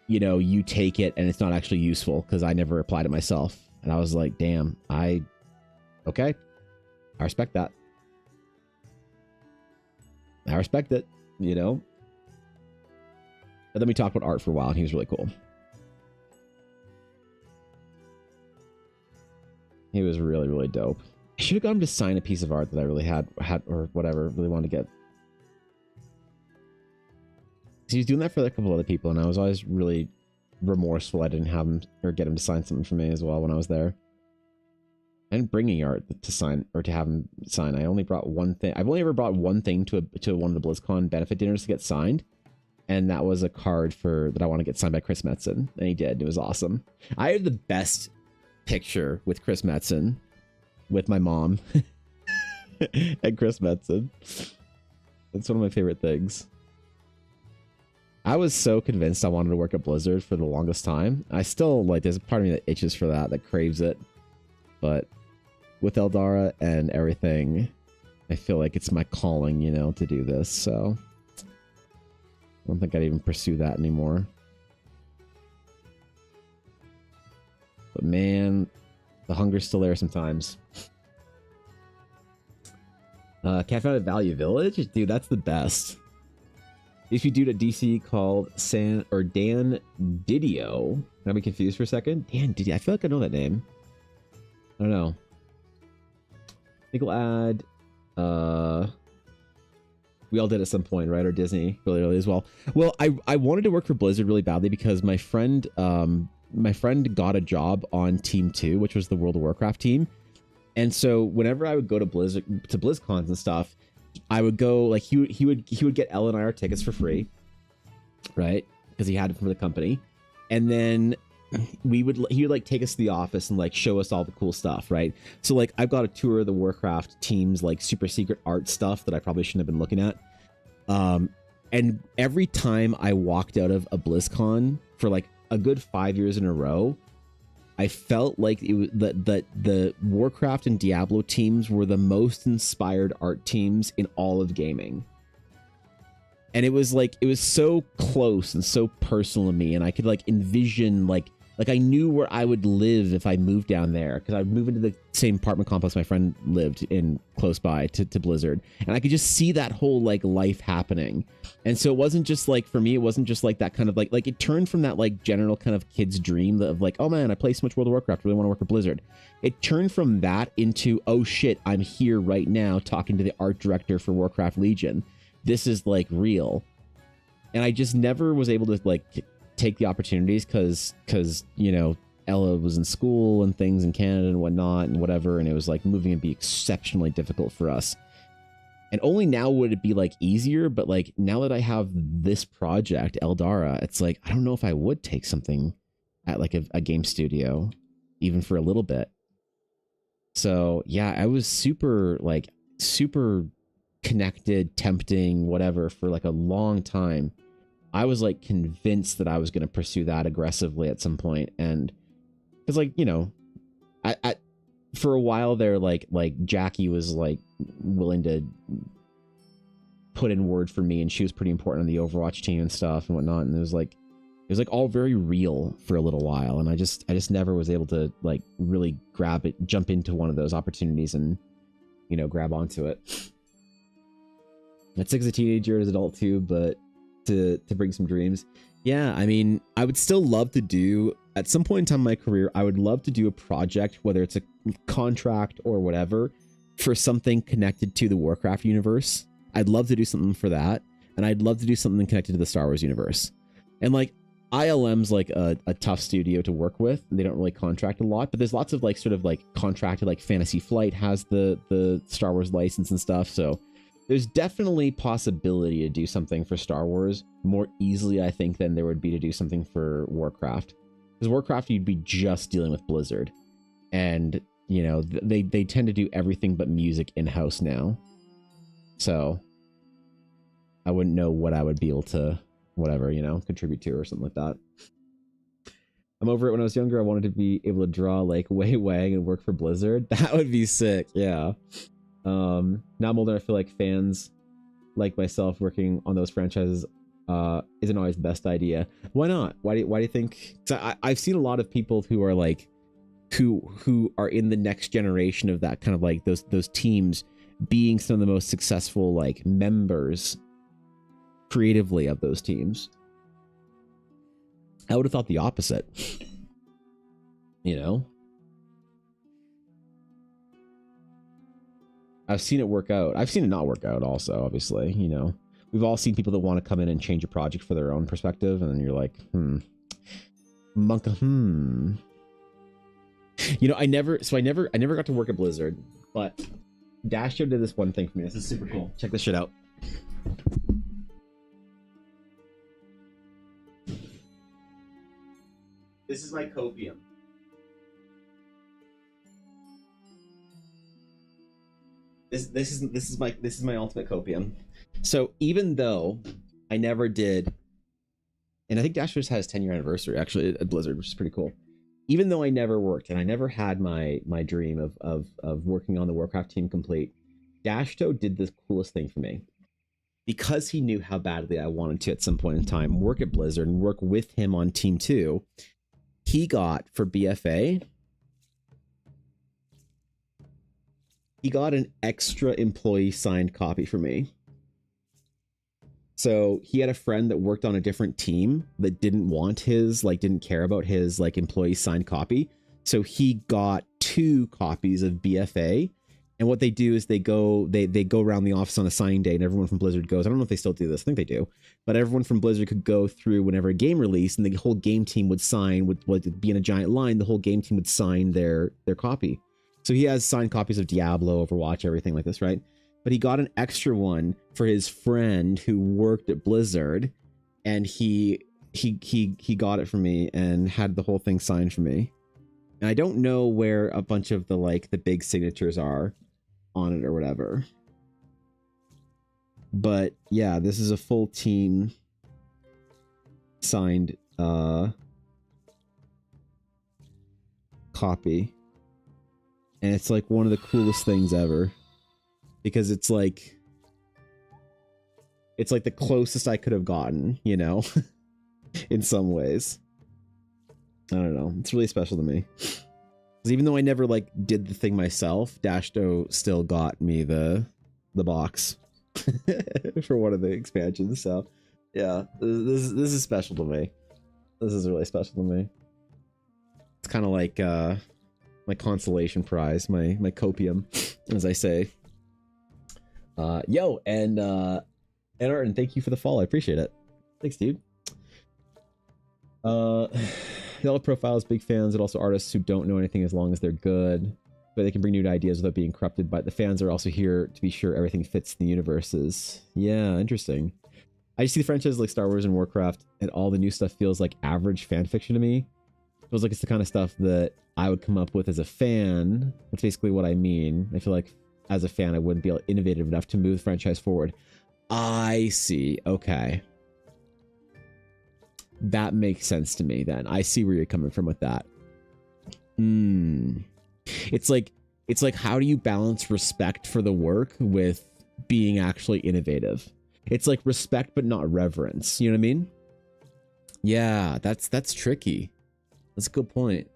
you know, you take it and it's not actually useful because I never applied it myself. And I was like, damn, okay. I respect that. I respect it, you know? And then we talked about art for a while and he was really cool. He was really, really dope. I should have got him to sign a piece of art that I really had or whatever, really wanted to get. He was doing that for a couple other people, and I was always really remorseful I didn't have him or get him to sign something for me as well when I was there. And bringing art to sign or to have him sign. I only brought one thing. I've only ever brought one thing to one of the BlizzCon benefit dinners to get signed, and that was a card that I want to get signed by Chris Metzen, and he did. It was awesome. I had the best picture with Chris Metzen with my mom and Chris Metzen. It's one of my favorite things. I was so convinced I wanted to work at Blizzard for the longest time. I still, like, there's a part of me that itches for that craves it. But with Eldara and everything, I feel like it's my calling, you know, to do this. So I don't think I'd even pursue that anymore. But man, the hunger's still there sometimes. Cat found at Value Village? Dude, that's the best. If you do a DC called Dan Didio. Can I be confused for a second? Dan Didio. I feel like I know that name. I don't know. I think we'll add we all did at some point, right? Or Disney really early as well. Well, I wanted to work for Blizzard really badly because my friend got a job on Team 2, which was the World of Warcraft team. And so whenever I would go to BlizzCons and stuff, I would go, like, he would get Elle and I our tickets for free, right? Because he had it from the company. And then he would like take us to the office and like show us all the cool stuff, right? So like I've got a tour of the Warcraft team's like super secret art stuff that I probably shouldn't have been looking at. And every time I walked out of a BlizzCon for like a good 5 years in a row, I felt like it was the Warcraft and Diablo teams were the most inspired art teams in all of gaming. And it was like, it was so close and so personal to me. And I could like envision like Like I knew where I would live if I moved down there, because I'd move into the same apartment complex my friend lived in close by to Blizzard, and I could just see that whole like life happening. And so it wasn't just like, for me, it wasn't just like that kind of like it turned from that like general kind of kid's dream of like, oh man, I play so much World of Warcraft, really want to work at Blizzard. It turned from that into, oh shit, I'm here right now talking to the art director for Warcraft Legion. This is like real. And I just never was able to like take the opportunities because you know, Ella was in school and things in Canada and whatnot and whatever, and it was like moving would be exceptionally difficult for us. And only now would it be like easier, but like now that I have this project, Eldara, it's like I don't know if I would take something at like a game studio even for a little bit. So yeah, I was super connected, tempting, whatever, for like a long time. I was like convinced that I was going to pursue that aggressively at some point. And because like, you know, I for a while there, like Jackie was like willing to put in word for me, and she was pretty important on the Overwatch team and stuff and whatnot. And it was like all very real for a little while. And I just never was able to like really jump into one of those opportunities and, you know, grab onto it. At 6 as a teenager, as an adult too, but to bring some dreams. Yeah, I mean, I would still love to do, at some point in time in my career, I would love to do a project, whether it's a contract or whatever, for something connected to the Warcraft universe. I'd love to do something for that, and I'd love to do something connected to the Star Wars universe. And like, ILM's like a tough studio to work with. They don't really contract a lot, but there's lots of like sort of like contracted, like Fantasy Flight has the Star Wars license and stuff, so there's definitely possibility to do something for Star Wars more easily, I think, than there would be to do something for Warcraft. Because Warcraft, you'd be just dealing with Blizzard. And, you know, they tend to do everything but music in-house now. So I wouldn't know what I would be able to, whatever, you know, contribute to or something like that. I'm over it. When I was younger, I wanted to be able to draw like Wei Wang and work for Blizzard. That would be sick, yeah. Now I'm older, I feel like fans like myself working on those franchises isn't always the best idea. Why not? Why do you think? I've seen a lot of people who are like who are in the next generation of that kind of like those teams being some of the most successful like members creatively of those teams. I would have thought the opposite. You know? I've seen it work out. I've seen it not work out also, obviously, you know. We've all seen people that want to come in and change a project for their own perspective, and then you're like, You know, I never got to work at Blizzard, but Dasho did this one thing for me. This is super cool. Check this shit out. This is my copium. This is my ultimate copium. So even though I never did, and I think Dash just had his 10-year anniversary actually at Blizzard, which is pretty cool. Even though I never worked and I never had my dream of working on the Warcraft team complete, Dashto did the coolest thing for me. Because he knew how badly I wanted to at some point in time work at Blizzard and work with him on Team 2, he got for BFA, he got an extra employee signed copy for me. So he had a friend that worked on a different team that didn't want his, like, didn't care about his, like, employee signed copy. So he got 2 copies of BFA. And what they do is they go around the office on a signing day, and everyone from Blizzard goes. I don't know if they still do this. I think they do. But everyone from Blizzard could go through whenever a game released, and the whole game team would sign, would be in a giant line. The whole game team would sign their copy. So he has signed copies of Diablo, Overwatch, everything like this, right? But he got an extra one for his friend who worked at Blizzard, and he got it for me and had the whole thing signed for me. And I don't know where a bunch of the big signatures are on it or whatever. But yeah, this is a full team signed copy. And it's like one of the coolest things ever. Because it's like the closest I could have gotten, you know, in some ways. I don't know. It's really special to me. Because even though I never like did the thing myself, Dashdo still got me the box for one of the expansions. So yeah, this is special to me. This is really special to me. It's kind of like my consolation prize, my copium, as I say. Yo, and Art, and thank you for the follow. I appreciate it. Thanks, dude. Yellow profiles, big fans, and also artists who don't know anything as long as they're good, but they can bring new ideas without being corrupted. But the fans are also here to be sure everything fits in the universes. Yeah, interesting. I just see the franchises like Star Wars and Warcraft, and all the new stuff feels like average fan fiction to me. It feels like it's the kind of stuff that I would come up with as a fan. That's basically what I mean. I feel like as a fan, I wouldn't be innovative enough to move the franchise forward. I see. Okay. That makes sense to me then. I see where you're coming from with that. It's like how do you balance respect for the work with being actually innovative? It's like respect but not reverence. You know what I mean? Yeah, that's tricky. That's a good point.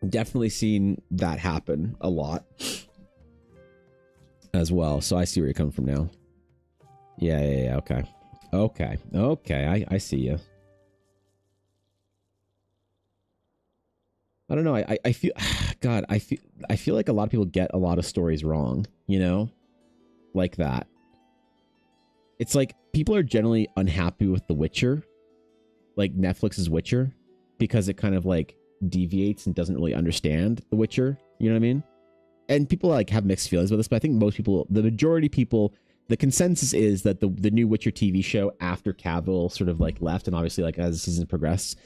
Definitely seen that happen a lot as well. So I see where you're coming from now. Yeah, okay. Okay, I see you. I don't know. I feel, God, I feel like a lot of people get a lot of stories wrong, you know, like that. It's like people are generally unhappy with The Witcher, like Netflix's Witcher, because it kind of like deviates and doesn't really understand The Witcher. You know what I mean? And people like have mixed feelings about this, but I think most people, the majority of people, the consensus is that the new Witcher TV show after Cavill sort of like left, and obviously like as the season progressed,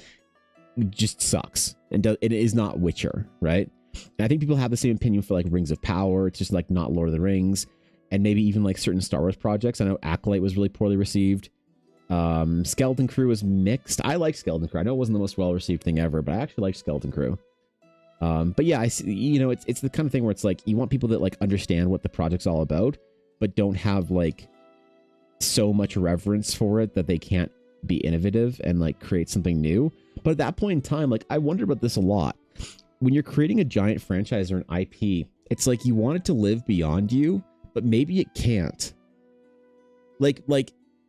just sucks and it is not Witcher, right? And I think people have the same opinion for like Rings of Power. It's just like not Lord of the Rings, and maybe even like certain Star Wars projects. I know Acolyte was really poorly received. Skeleton Crew was mixed. I like Skeleton Crew. I know it wasn't the most well received thing ever, but I actually like Skeleton Crew. But yeah, I see, you know, it's the kind of thing where it's like you want people that like understand what the project's all about, but don't have like so much reverence for it that they can't be innovative and like create something new. But at that point in time, like I wonder about this a lot. When you're creating a giant franchise or an IP, it's like you want it to live beyond you, but maybe it can't. Like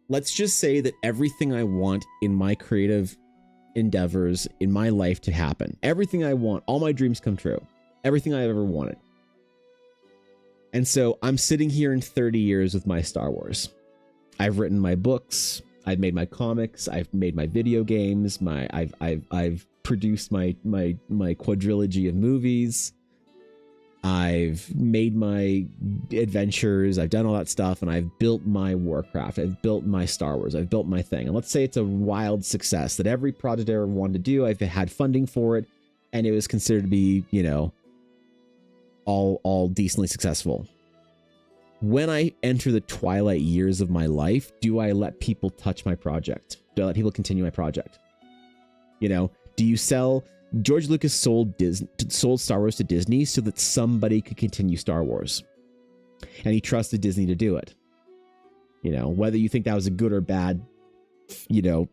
let's just say that everything I want in my creative endeavors in my life to happen, everything I want, all my dreams come true, everything I've ever wanted. And so I'm sitting here in 30 years with my Star Wars. I've written my books, I've made my comics, I've made my video games, I've produced my quadrilogy of movies, I've made my adventures, I've done all that stuff, and I've built my Warcraft, I've built my Star Wars, I've built my thing. And let's say it's a wild success that every project I ever wanted to do, I've had funding for it, and it was considered to be, you know, all decently successful. When I enter the twilight years of my life, do I let people touch my project? Do I let people continue my project? You know, do you sell... George Lucas sold Star Wars to Disney so that somebody could continue Star Wars. And he trusted Disney to do it. You know, whether you think that was a good or bad, you know,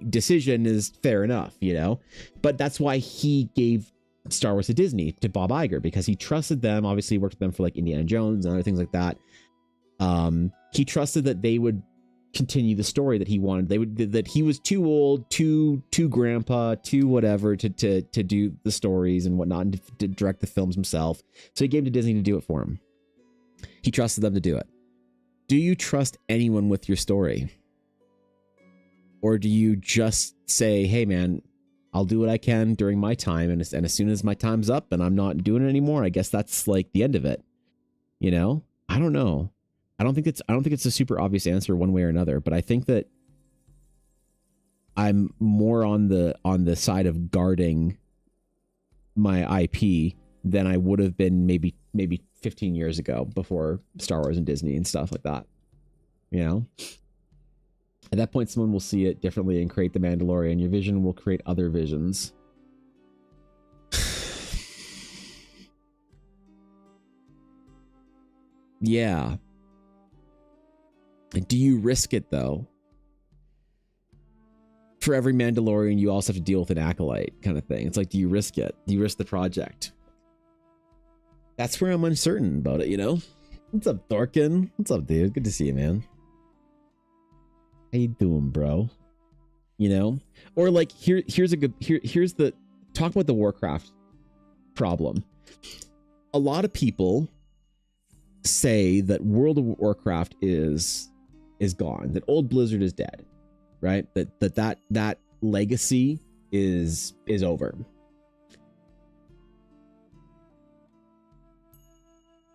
decision is fair enough, you know. But that's why he gave Star Wars to Disney, to Bob Iger, because he trusted them. Obviously, he worked with them for like Indiana Jones and other things like that. He trusted that they would continue the story that he wanted. That he was too old, too grandpa, too whatever to do the stories and whatnot, and to direct the films himself. So he gave it to Disney to do it for him. He trusted them to do it. Do you trust anyone with your story? Or do you just say, hey man, I'll do what I can during my time, and as soon as my time's up and I'm not doing it anymore, I guess that's like the end of it. You know? I don't know. I don't think it's a super obvious answer one way or another, but I think that I'm more on the side of guarding my IP than I would have been maybe 15 years ago, before Star Wars and Disney and stuff like that. You know? At that point, someone will see it differently and create The Mandalorian. Your vision will create other visions. Yeah. Do you risk it though? for every Mandalorian, you also have to deal with an acolyte kind of thing. It's like, do you risk it? Do you risk the project? That's where I'm uncertain about it, you know? What's up, Thorkin? What's up, dude? Good to see you, man. How you doing, bro? You know? Or like, here's the, talk about the Warcraft problem. A lot of people say that World of Warcraft is gone, that old Blizzard is dead, right? That legacy is over.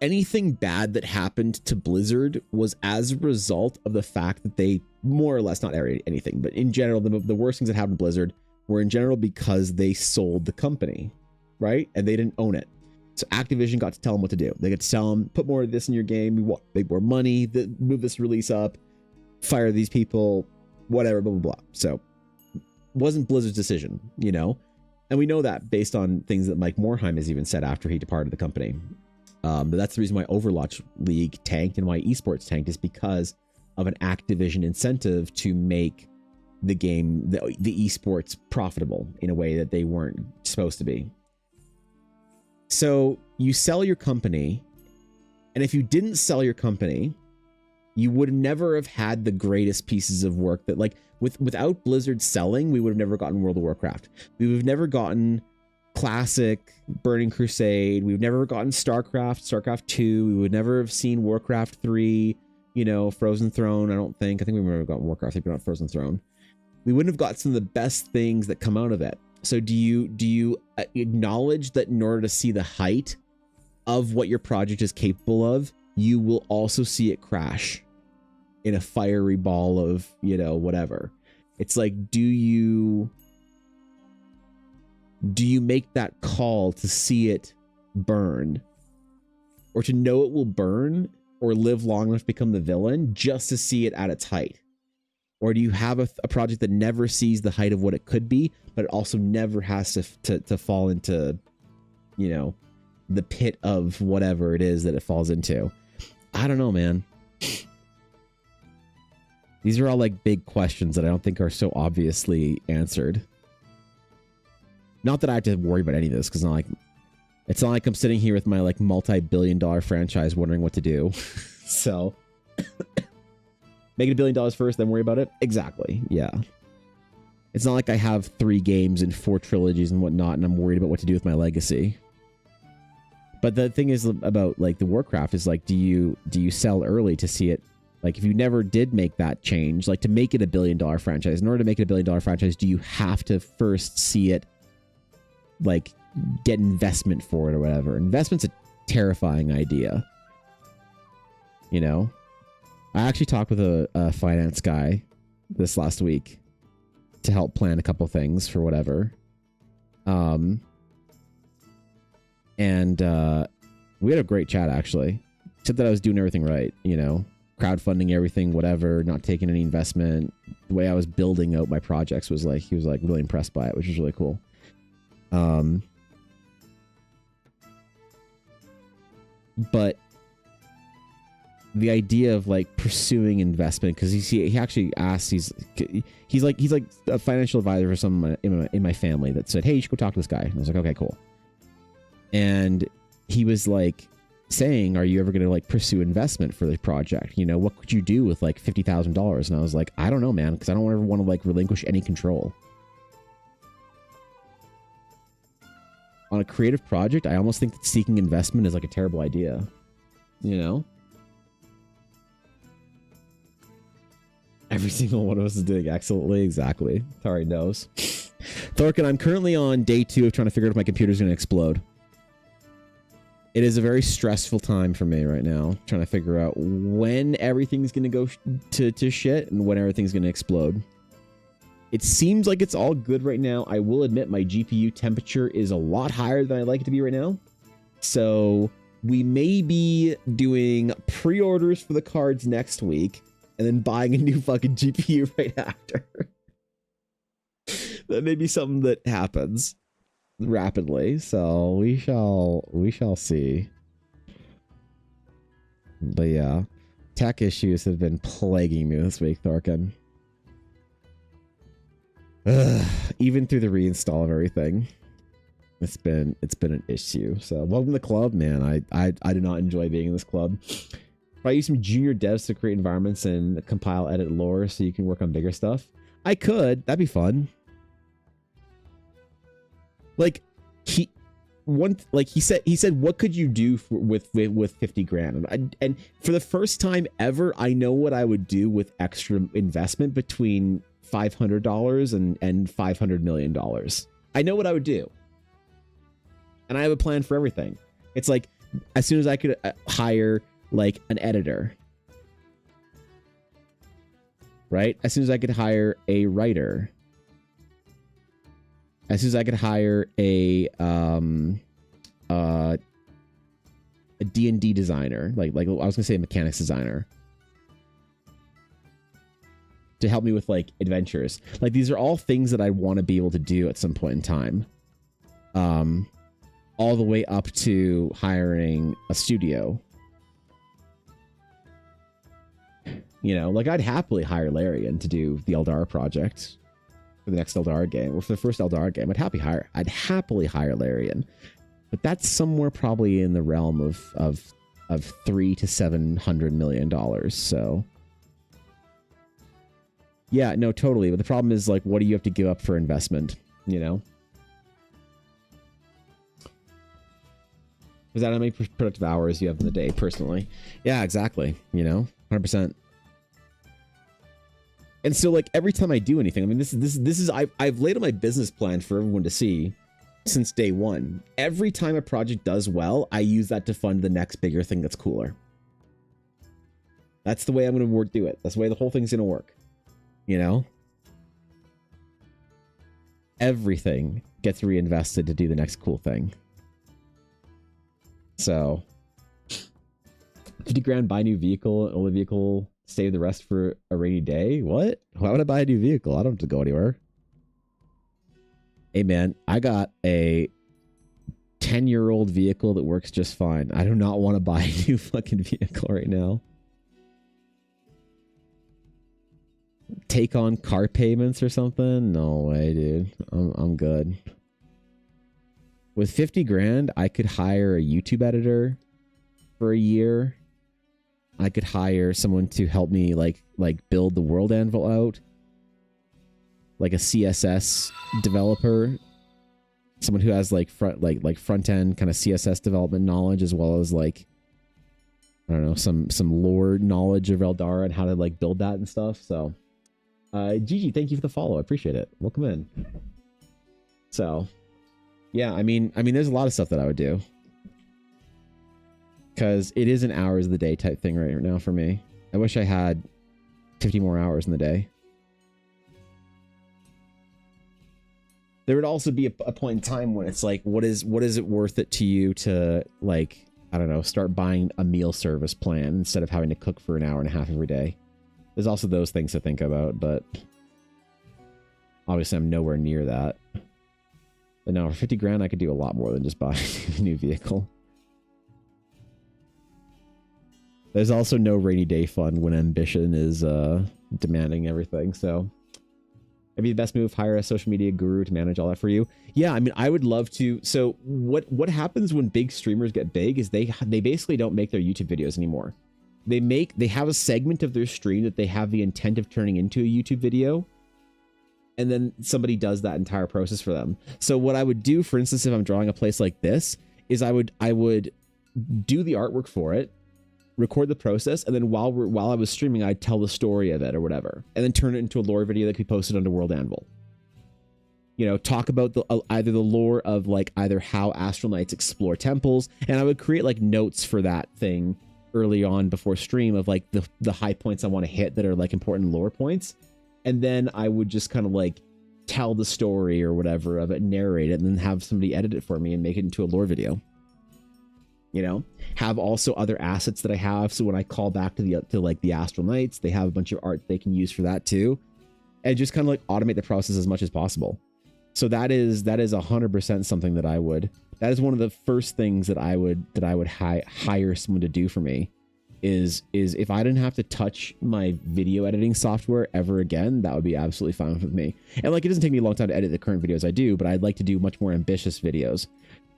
Anything bad that happened to Blizzard was as a result of the fact that they more or less, not anything, but in general, the worst things that happened to Blizzard were in general because they sold the company, right? And they didn't own it. So Activision got to tell them what to do. They got to tell them, put more of this in your game, make more money, move this release up, fire these people, whatever, blah, blah, blah. So it wasn't Blizzard's decision, you know? And we know that based on things that Mike Morhaime has even said after he departed the company. But that's the reason why Overwatch League tanked and why esports tanked, is because of an Activision incentive to make the game, the esports, profitable in a way that they weren't supposed to be. So you sell your company, and if you didn't sell your company, you would never have had the greatest pieces of work that, like, without Blizzard selling, we would have never gotten World of Warcraft. We would have never gotten Classic, Burning Crusade. We've never gotten StarCraft 2. We would never have seen Warcraft 3, you know, Frozen Throne. I think we would have gotten Warcraft 3, but not Frozen Throne. We wouldn't have got some of the best things that come out of it. So do you acknowledge that in order to see the height of what your project is capable of, you will also see it crash in a fiery ball of, you know, whatever? It's like, do you make that call to see it burn, or to know it will burn or live long enough to become the villain just to see it at its height? Or do you have a project that never sees the height of what it could be, but it also never has to fall into, you know, the pit of whatever it is that it falls into? I don't know, man. These are all like big questions that I don't think are so obviously answered. Not that I have to worry about any of this, because it's not like I'm sitting here with my like multi-billion-dollar franchise wondering what to do. So make it $1 billion first, then worry about it. Exactly. Yeah. It's not like I have 3 games and 4 trilogies and whatnot, and I'm worried about what to do with my legacy. But the thing is about like the Warcraft is like, do you sell early to see it? Like, if you never did make that change, like to make it $1 billion franchise, in order to make it $1 billion franchise, do you have to first see it, like, get investment for it or whatever? Investment's a terrifying idea. You know? I actually talked with a finance guy this last week to help plan a couple things for whatever. And we had a great chat, actually. Said that I was doing everything right, you know? Crowdfunding everything, whatever, not taking any investment. The way I was building out my projects was like, he was like really impressed by it, which was really cool. But the idea of like pursuing investment, because he actually asked, he's like a financial advisor for someone in my family that said, hey, you should go talk to this guy. And I was like, okay, cool. And he was like saying, are you ever going to like pursue investment for this project? You know, what could you do with like $50,000? And I was like, I don't know, man, because I don't ever want to like relinquish any control. On a creative project, I almost think that seeking investment is like a terrible idea. You know? Every single one of us is doing excellently. Exactly. Tari knows. Thorkin, I'm currently on day 2 of trying to figure out if my computer's going to explode. It is a very stressful time for me right now, trying to figure out when everything's going to go to shit and when everything's going to explode. It seems like it's all good right now. I will admit my GPU temperature is a lot higher than I'd like it to be right now. So we may be doing pre-orders for the cards next week and then buying a new fucking GPU right after. That may be something that happens rapidly, so we shall see. But yeah, tech issues have been plaguing me this week, Thorkin. Even through the reinstall of everything, it's been an issue. So welcome to the club, man. I do not enjoy being in this club. If I use some junior devs to create environments and compile, edit lore so you can work on bigger stuff, I could. That'd be fun. Like he said, what could you do with 50 grand? And for the first time ever, I know what I would do with extra investment between $500 and $500 million. I know what I would do. And I have a plan for everything. It's like, as soon as I could hire like an editor, right? As soon as I could hire a writer, as soon as I could hire a D&D designer, like I was gonna say a mechanics designer, to help me with like adventures. Like these are all things that I want to be able to do at some point in time. All the way up to hiring a studio. You know, like I'd happily hire Larian to do the Eldar project for the next Eldar game, or for the first Eldar game. I'd happily hire Larian, but that's somewhere probably in the realm of $300 to $700 million. So yeah, no, totally. But the problem is like, what do you have to give up for investment? You know, is that how many productive hours you have in the day personally? Yeah, exactly. You know, 100%. And so like every time I do anything, I mean, this is I've laid out my business plan for everyone to see since day one. Every time a project does well, I use that to fund the next bigger thing that's cooler. That's the way I'm going to do it. That's the way the whole thing's going to work. You know? Everything gets reinvested to do the next cool thing. So 50 grand, buy a new vehicle, own a vehicle, save the rest for a rainy day. What? Why would I buy a new vehicle? I don't have to go anywhere. Hey man, I got a 10-year-old vehicle that works just fine. I do not want to buy a new fucking vehicle right now. Take on car payments or something? No way, dude. I'm good. With 50 grand, I could hire a YouTube editor for a year. I could hire someone to help me like build the world anvil out. Like a CSS developer. Someone who has like front end kind of CSS development knowledge, as well as like, I don't know, some lore knowledge of Eldar and how to like build that and stuff. So Gigi, thank you for the follow. I appreciate it. Welcome in. So yeah, I mean there's a lot of stuff that I would do. Because it is an hours of the day type thing right now for me. I wish I had 50 more hours in the day. There would also be a point in time when it's like, what is it worth it to you to, like, I don't know, start buying a meal service plan instead of having to cook for an hour and a half every day? There's also those things to think about, but obviously I'm nowhere near that. But no, for 50 grand, I could do a lot more than just buy a new vehicle. There's also no rainy day fund when ambition is demanding everything. So maybe the best move, hire a social media guru to manage all that for you. Yeah, I mean, I would love to. So what happens when big streamers get big is they basically don't make their YouTube videos anymore. They have a segment of their stream that they have the intent of turning into a YouTube video. And then somebody does that entire process for them. So what I would do, for instance, if I'm drawing a place like this, is I would do the artwork for it, record the process, and then while I was streaming, I'd tell the story of it or whatever, and then turn it into a lore video that could be posted onto World Anvil. You know, talk about either the lore of like either how Astral Knights explore temples, and I would create like notes for that thing early on before stream of like the high points I want to hit that are like important lore points, and then I would just kind of like tell the story or whatever of it, narrate it, and then have somebody edit it for me and make it into a lore video. You know, have also other assets that I have, so when I call back to the Astral Knights, they have a bunch of art they can use for that too, and just kind of like automate the process as much as possible. So that is 100% something that I would. That is one of the first things that I would hire someone to do for me, is if I didn't have to touch my video editing software ever again, that would be absolutely fine with me. And like, it doesn't take me a long time to edit the current videos I do, but I'd like to do much more ambitious videos.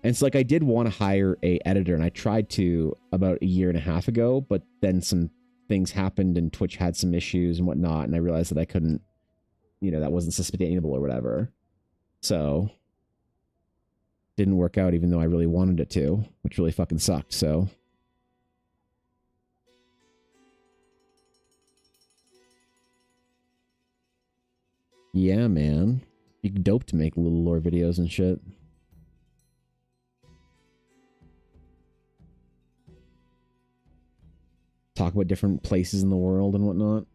And so like, I did want to hire a editor, and I tried to about a year and a half ago, but then some things happened and Twitch had some issues and whatnot. And I realized that I couldn't, you know, that wasn't sustainable or whatever. So didn't work out, even though I really wanted it to, which really fucking sucked. So yeah, man, be dope to make little lore videos and shit. Talk about different places in the world and whatnot.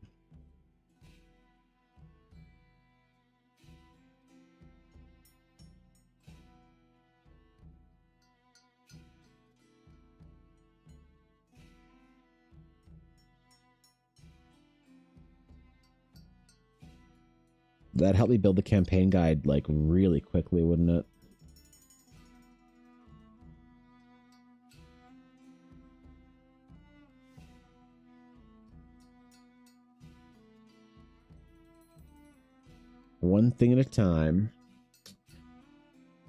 That helped me build the campaign guide like really quickly, wouldn't it? One thing at a time.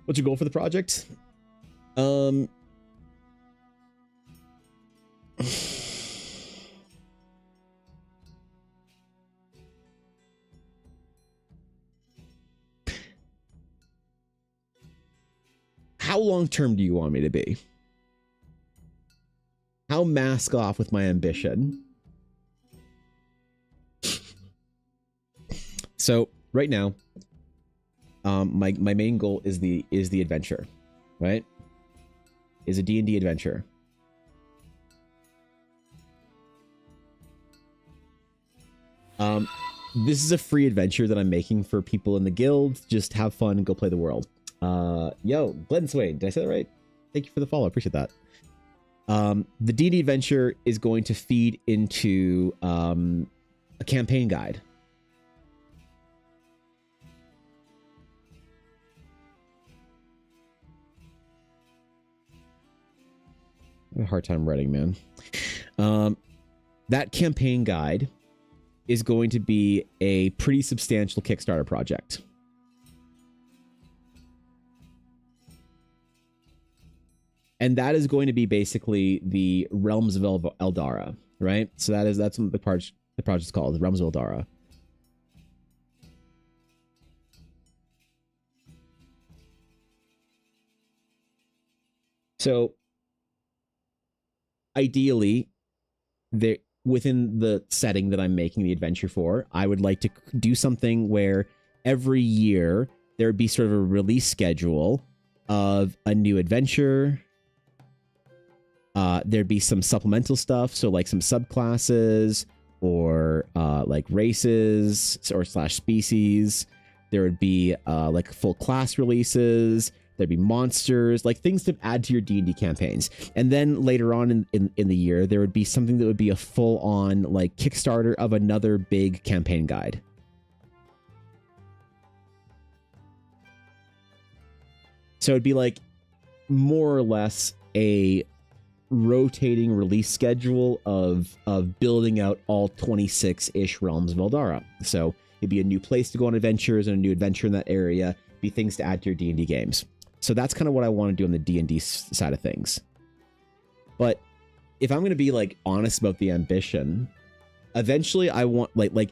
What's your goal for the project? How long-term do you want me to be? How mask off with my ambition? So right now, my main goal is the adventure, right? Is a D&D adventure. This is a free adventure that I'm making for people in the guild. Just have fun and go play the world. Yo, Glenn Swain, did I say that right? Thank you for the follow. I appreciate that. The D&D adventure is going to feed into a campaign guide. I have a hard time writing, man. That campaign guide is going to be a pretty substantial Kickstarter project. And that is going to be basically the Realms of Eldara, right? So that's what the project's called, the Realms of Eldara. So ideally, within the setting that I'm making the adventure for, I would like to do something where every year there would be sort of a release schedule of a new adventure. There'd be some supplemental stuff, so like some subclasses or like races or / species. There would be like full class releases. There'd be monsters, like things to add to your D&D campaigns. And then later on in the year, there would be something that would be a full-on like Kickstarter of another big campaign guide. So it'd be like more or less a rotating release schedule of building out all 26-ish Realms of Eldara. So it'd be a new place to go on adventures and a new adventure in that area, be things to add to your D&D games. So that's kind of what I want to do on the D&D side of things. But if I'm going to be like honest about the ambition, eventually I want like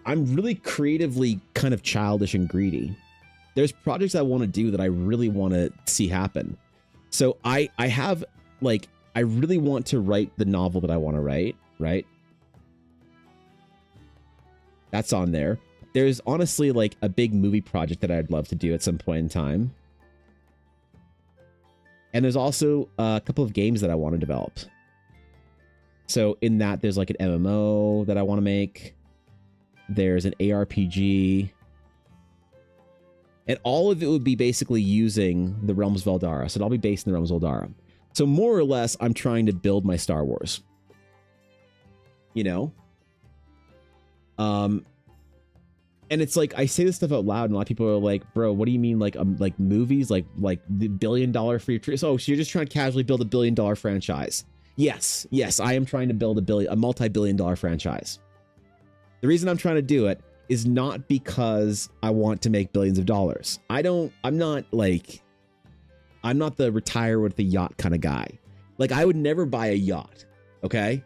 I'm really creatively kind of childish and greedy. There's projects I want to do that I really want to see happen. So I have like, I really want to write the novel that I want to write, right? That's on there. There's honestly like a big movie project that I'd love to do at some point in time. And there's also a couple of games that I want to develop. So in that, there's like an MMO that I want to make. There's an ARPG. And all of it would be basically using the Realms of Eldara. So it'll all be based in the Realms of Eldara. So more or less, I'm trying to build my Star Wars. You know? And it's like, I say this stuff out loud and a lot of people are like, bro, what do you mean? Like movies, like the $1 billion free tree. Oh, so you're just trying to casually build a $1 billion franchise. Yes, I am trying to build a multi-billion-dollar franchise. The reason I'm trying to do it is not because I want to make billions of dollars. I'm not the retire with the yacht kind of guy. Like, I would never buy a yacht, okay?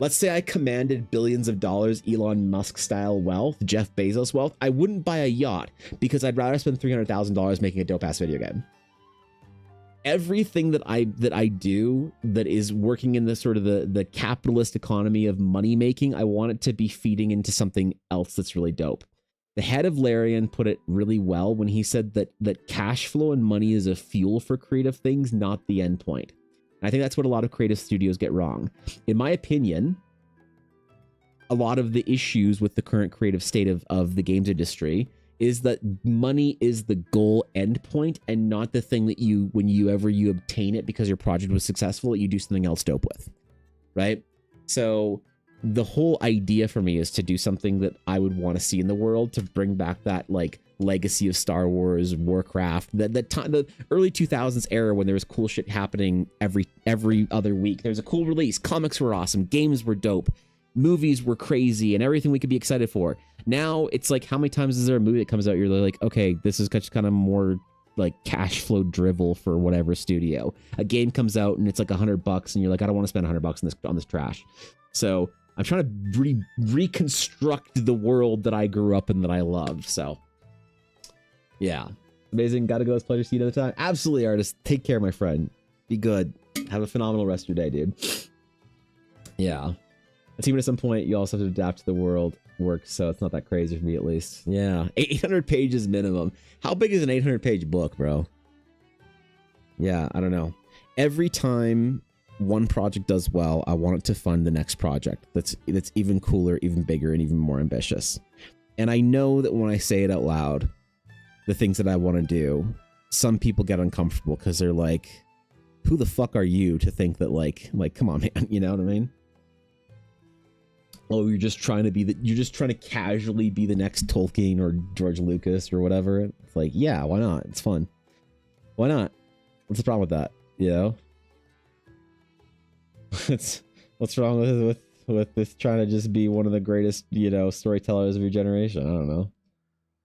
Let's say I commanded billions of dollars, Elon Musk style wealth, Jeff Bezos wealth. I wouldn't buy a yacht because I'd rather spend $300,000 making a dope ass video game. Everything that I do that is working in the sort of the capitalist economy of money making, I want it to be feeding into something else that's really dope. The head of Larian put it really well when he said that cash flow and money is a fuel for creative things, not the end point. I think that's what a lot of creative studios get wrong. In my opinion, a lot of the issues with the current creative state of the games industry is that money is the goal endpoint and not the thing that whenever you obtain it because your project was successful, that you do something else dope with, right? So the whole idea for me is to do something that I would want to see in the world, to bring back that like legacy of Star Wars, Warcraft, the early 2000s era when there was cool shit happening every other week. There was a cool release, comics were awesome, games were dope, movies were crazy, and everything we could be excited for. Now it's like, how many times is there a movie that comes out you're like, okay, this is just kind of more like cash flow drivel for whatever studio. A game comes out and it's like $100 and you're like, I don't want to spend $100 on this trash. So I'm trying to reconstruct the world that I grew up in, that I loved. So yeah, amazing. Gotta go. It's pleasure seat at a time. Absolutely, artist. Take care, my friend. Be good. Have a phenomenal rest of your day, dude. Yeah. It's even at some point you also have to adapt to the world work, so it's not that crazy for me, at least. Yeah, 800 pages minimum. How big is an 800-page book, bro? Yeah, I don't know. Every time one project does well, I want it to fund the next project that's even cooler, even bigger, and even more ambitious. And I know that when I say it out loud, the things that I want to do, some people get uncomfortable because they're like, who the fuck are you to think that like come on, man, you know what I mean? Oh, you're just trying to casually be the next Tolkien or George Lucas or whatever. It's like, yeah, why not? It's fun. Why not? What's the problem with that? You know? What's wrong with this trying to just be one of the greatest, you know, storytellers of your generation? I don't know.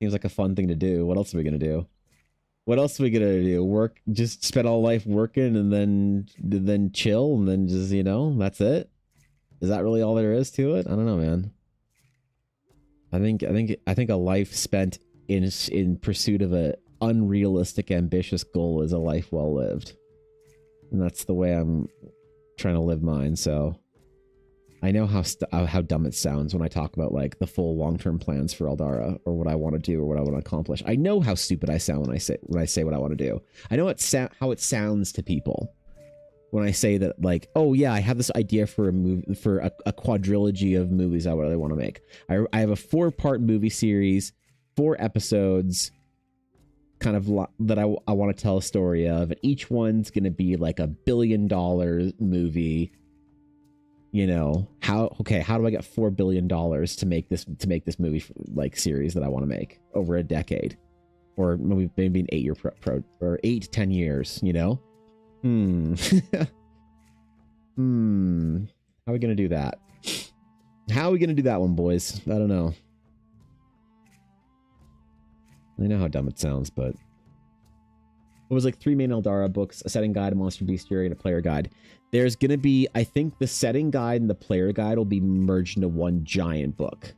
Seems like a fun thing to do. What else are we gonna do? Work, just spend all life working and then chill and then just, you know, that's it? Is that really all there is to it? I don't know, man. I think a life spent in pursuit of a unrealistic, ambitious goal is a life well lived, and that's the way I'm trying to live mine. So I know how dumb it sounds when I talk about like the full long-term plans for Eldara or what I want to do or what I want to accomplish. I know how stupid I sound when I say what I want to do. I know how it sounds to people when I say that, like, oh yeah, I have this idea for a movie, for a quadrilogy of movies I really want to make. I have a 4-part movie series, 4 episodes, kind of that I want to tell a story of, and each one's gonna be like $1 billion movie. You know, how do I get $4 billion to make this movie like series that I want to make over a decade, or maybe an 8-year pro or 8 to 10 years, you know? How are we gonna do that? How are we gonna do that one, boys? I don't know. I know how dumb it sounds, but it was like 3 main Eldara books, a setting guide, a monster bestiary, and a player guide. There's gonna be, I think the setting guide and the player guide will be merged into one giant book.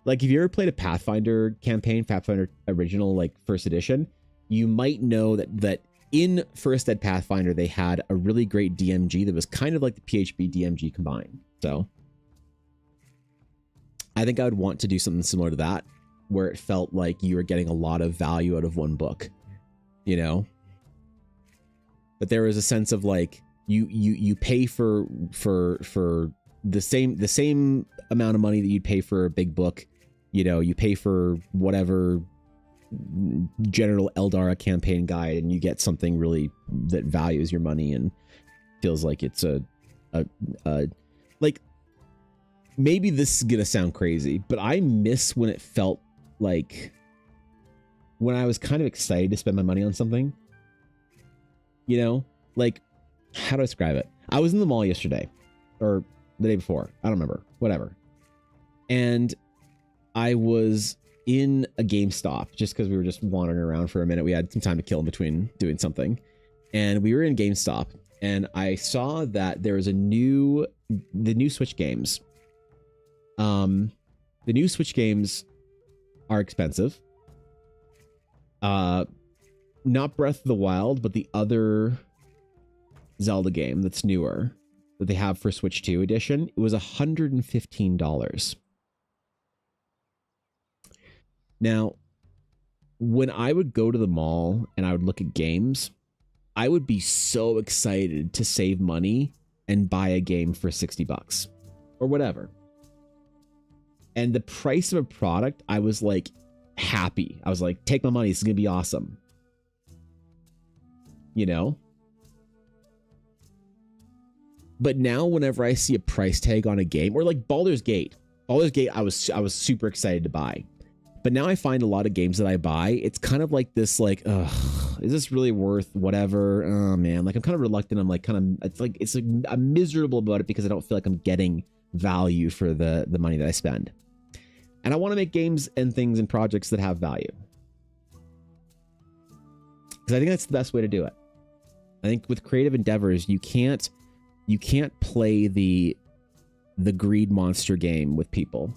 Like, if you ever played a Pathfinder campaign, Pathfinder original, like 1st edition, you might know that in First Ed Pathfinder, they had a really great DMG that was kind of like the PHB DMG combined. So I think I would want to do something similar to that, where it felt like you were getting a lot of value out of one book, you know? But there was a sense of like, you pay for the same amount of money that you'd pay for a big book, you know, you pay for whatever general Eldara campaign guide, and you get something really that values your money and feels like it's a like, maybe this is gonna sound crazy, but I miss when it felt like when I was kind of excited to spend my money on something, you know, like, how do I describe it? I was in the mall yesterday or the day before. I don't remember. Whatever. And I was in a GameStop just because we were just wandering around for a minute. We had some time to kill in between doing something. And we were in GameStop and I saw that there was the new Switch games. The new Switch games are expensive. Not Breath of the Wild, but the other Zelda game that's newer that they have for Switch 2 edition. It was $115. Now, when I would go to the mall and I would look at games, I would be so excited to save money and buy a game for $60 or whatever. And the price of a product, I was like happy. I was like, take my money. This is going to be awesome. You know? But now whenever I see a price tag on a game, or like Baldur's Gate, I was super excited to buy. But now I find a lot of games that I buy, it's kind of like this, like, ugh, is this really worth whatever? Oh man, like I'm kind of reluctant. I'm like I'm miserable about it because I don't feel like I'm getting value for the money that I spend. And I want to make games and things and projects that have value. Because I think that's the best way to do it. I think with creative endeavors, you can't play the greed monster game with people.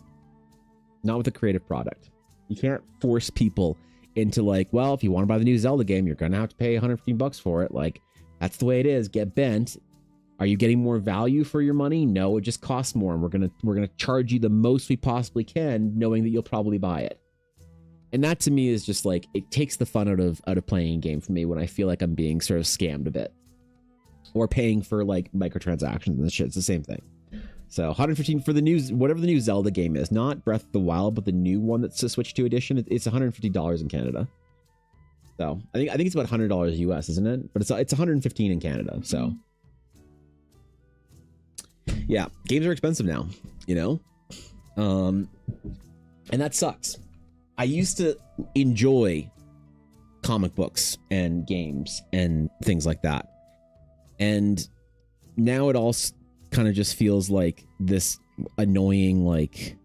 Not with a creative product. You can't force people into like, well, if you want to buy the new Zelda game, you're going to have to pay $115 for it. Like, that's the way it is. Get bent. Are you getting more value for your money? No, it just costs more. And we're going to charge you the most we possibly can, knowing that you'll probably buy it. And that to me is just like, it takes the fun out of playing a game for me when I feel like I'm being sort of scammed a bit. Or paying for like microtransactions and shit. It's the same thing. So 115 for the new, whatever the new Zelda game is, not Breath of the Wild, but the new one that's a Switch 2 edition. It's $150 in Canada. So I think it's about $100 US, isn't it? But it's 115 in Canada. So yeah, games are expensive now, you know? And that sucks. I used to enjoy comic books and games and things like that. And now it all kind of just feels like this annoying, like,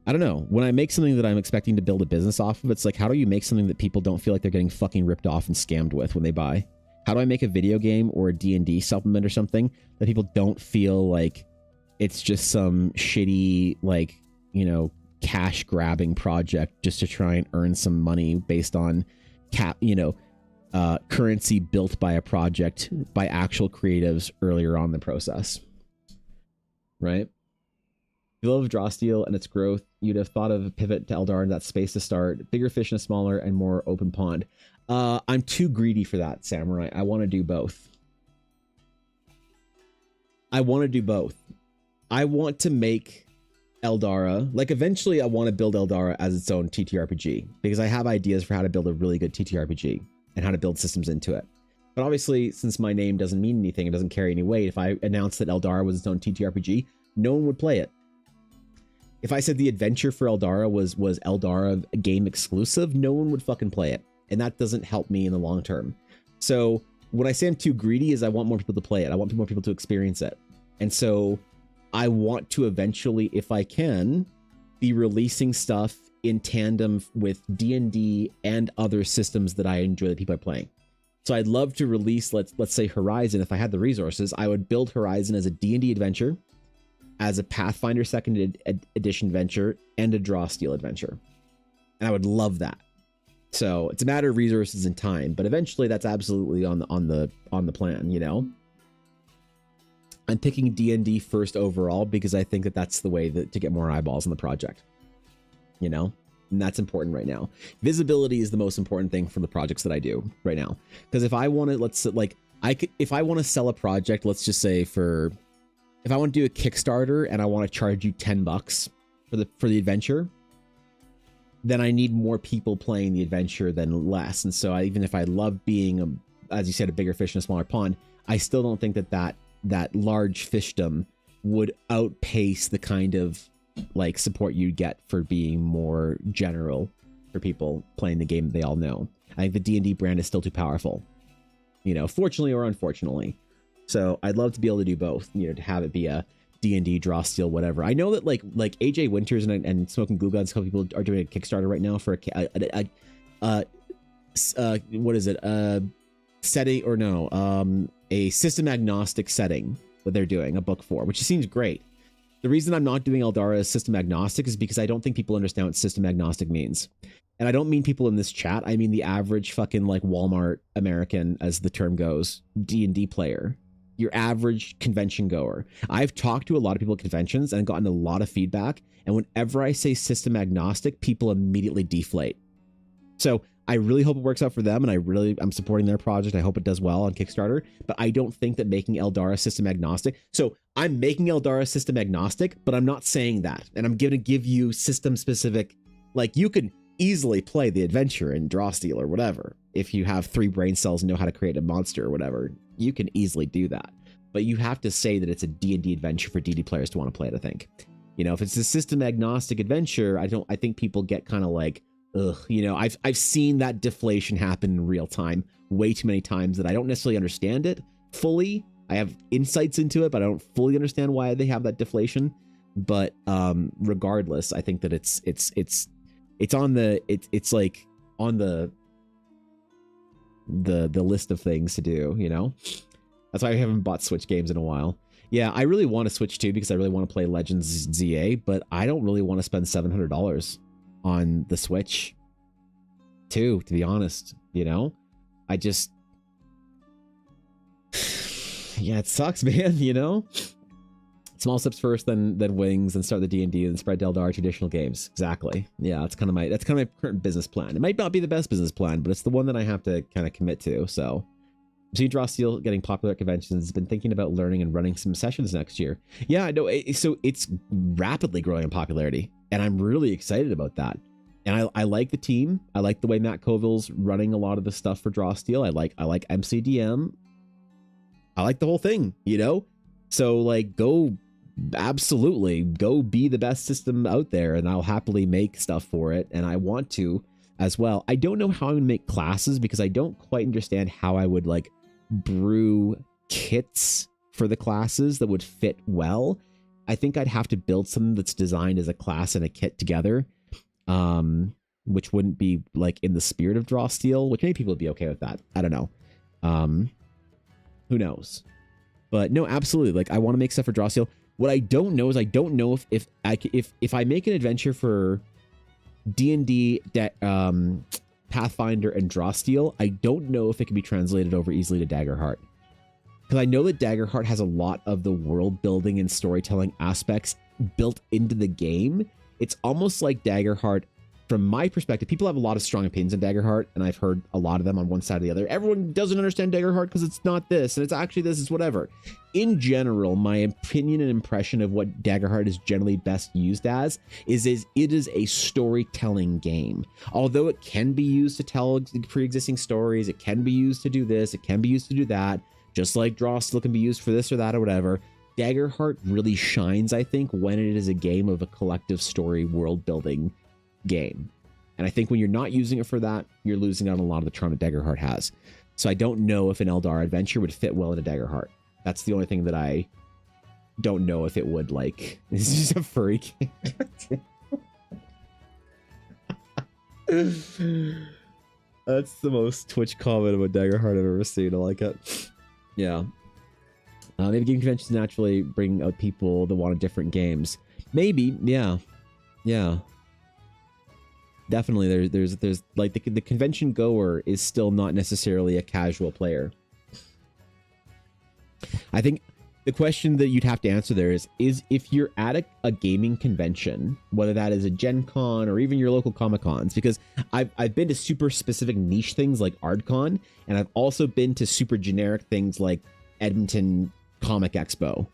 I don't know. When I make something that I'm expecting to build a business off of, it's like, how do you make something that people don't feel like they're getting fucking ripped off and scammed with when they buy? How do I make a video game or a D&D supplement or something that people don't feel like it's just some shitty, like, you know, cash grabbing project just to try and earn some money based on currency built by a project by actual creatives earlier on in the process, right? If you love Drawsteel and its growth, you'd have thought of a pivot to Eldar in that space to start. Bigger fish in a smaller and more open pond. I'm too greedy for that, Samurai. I want to do both. I want to make Eldara, like eventually I want to build Eldara as its own TTRPG because I have ideas for how to build a really good TTRPG and how to build systems into it. But obviously, since my name doesn't mean anything, it doesn't carry any weight, if I announced that Eldara was its own TTRPG, no one would play it. If I said the adventure for Eldara was Eldara game exclusive, no one would fucking play it. And that doesn't help me in the long term. So when I say I'm too greedy is I want more people to play it. I want more people to experience it. And so I want to eventually, if I can, be releasing stuff in tandem with D&D and other systems that I enjoy that people are playing. So I'd love to release, let's say Horizon. If I had the resources, I would build Horizon as a D&D adventure, as a Pathfinder 2nd edition adventure, and a Drawsteel adventure. And I would love that. So it's a matter of resources and time, but eventually that's absolutely on the plan, you know? I'm picking D&D first overall because I think that that's the way to get more eyeballs on the project, you know? And that's important right now. Visibility is the most important thing for the projects that I do right now. Because if I want to, if I want to sell a project, let's just say if I want to do a Kickstarter and I want to charge you $10 for the adventure, then I need more people playing the adventure than less. And so even if I love being, as you said, a bigger fish in a smaller pond, I still don't think that large fishdom would outpace the kind of like support you get for being more general for people playing the game that they all know. I think the D&D brand is still too powerful, you know, fortunately or unfortunately. So I'd love to be able to do both, you know, to have it be a D&D draw steel, whatever. I know that like AJ Winters and Smoking Glue Guns, a couple people are doing a Kickstarter right now for what is it? Setting or no, a system agnostic setting that they're doing a book for, which seems great. The reason I'm not doing Eldara as system agnostic is because I don't think people understand what system agnostic means. And I don't mean people in this chat. I mean the average fucking like Walmart American, as the term goes, D&D player. Your average convention goer. I've talked to a lot of people at conventions and gotten a lot of feedback. And whenever I say system agnostic, people immediately deflate. So I really hope it works out for them. And I'm supporting their project. I hope it does well on Kickstarter. But I don't think that making Eldara system agnostic. So I'm making Eldara system agnostic, but I'm not saying that. And I'm going to give you system specific, like you can easily play the adventure in draw steel or whatever. If you have 3 brain cells and know how to create a monster or whatever, you can easily do that. But you have to say that it's a D&D adventure for D&D players to want to play it, I think. You know, if it's a system agnostic adventure, I think people get kind of like, ugh, you know, I've seen that deflation happen in real time way too many times that I don't necessarily understand it fully. I have insights into it, but I don't fully understand why they have that deflation. But regardless, I think that it's on the list of things to do, you know. That's why I haven't bought Switch games in a while. Yeah, I really want to Switch too because I really want to play Legends ZA, but I don't really want to spend $700 on the Switch too, to be honest, you know. I just yeah, it sucks, man, you know. Small steps first, then wings, and start the D&D, and spread Eldar traditional games. Exactly. Yeah, that's kind of my current business plan. It might not be the best business plan, but it's the one that I have to kind of commit to. So, see Draw Steel getting popular at conventions. Been thinking about learning and running some sessions next year. Yeah, I know. So it's rapidly growing in popularity, and I'm really excited about that. And I like the team. I like the way Matt Colville's running a lot of the stuff for Draw Steel. I like MCDM. I like the whole thing, you know. So like, absolutely go be the best system out there, and I'll happily make stuff for it, and I want to as well. I don't know how I'm gonna make classes because I don't quite understand how I would like brew kits for the classes that would fit well. I think I'd have to build something that's designed as a class and a kit together, which wouldn't be like in the spirit of Draw Steel, which maybe people would be okay with that. I don't know. Who knows? But no, absolutely. Like, I want to make stuff for Draw Steel. What I don't know is I don't know if I make an adventure for D&D, Pathfinder, and Draw Steel, I don't know if it can be translated over easily to Daggerheart. Because I know that Daggerheart has a lot of the world building and storytelling aspects built into the game. It's almost like Daggerheart, from my perspective, people have a lot of strong opinions on Daggerheart, and I've heard a lot of them on one side or the other. Everyone doesn't understand Daggerheart because it's not this, and it's actually this, it's whatever. In general, my opinion and impression of what Daggerheart is generally best used as is it is a storytelling game. Although it can be used to tell pre-existing stories, it can be used to do this, it can be used to do that, just like Draw Steel can be used for this or that or whatever. Daggerheart really shines, I think, when it is a game of a collective story world building game. And I think when you're not using it for that, you're losing out on a lot of the charm that Daggerheart has. So I don't know if an Eldar adventure would fit well into Daggerheart. That's the only thing that I don't know if it would, like. This is just a freak. That's the most Twitch comment about Daggerheart I've ever seen. I like it. Yeah. Maybe game conventions naturally bring out people that want different games. Maybe, yeah. Yeah. Definitely, there's like the convention goer is still not necessarily a casual player. I think the question that you'd have to answer there is if you're at a gaming convention, whether that is a Gen Con or even your local Comic Cons, because I've been to super specific niche things like ArdCon, and I've also been to super generic things like Edmonton Comic Expo.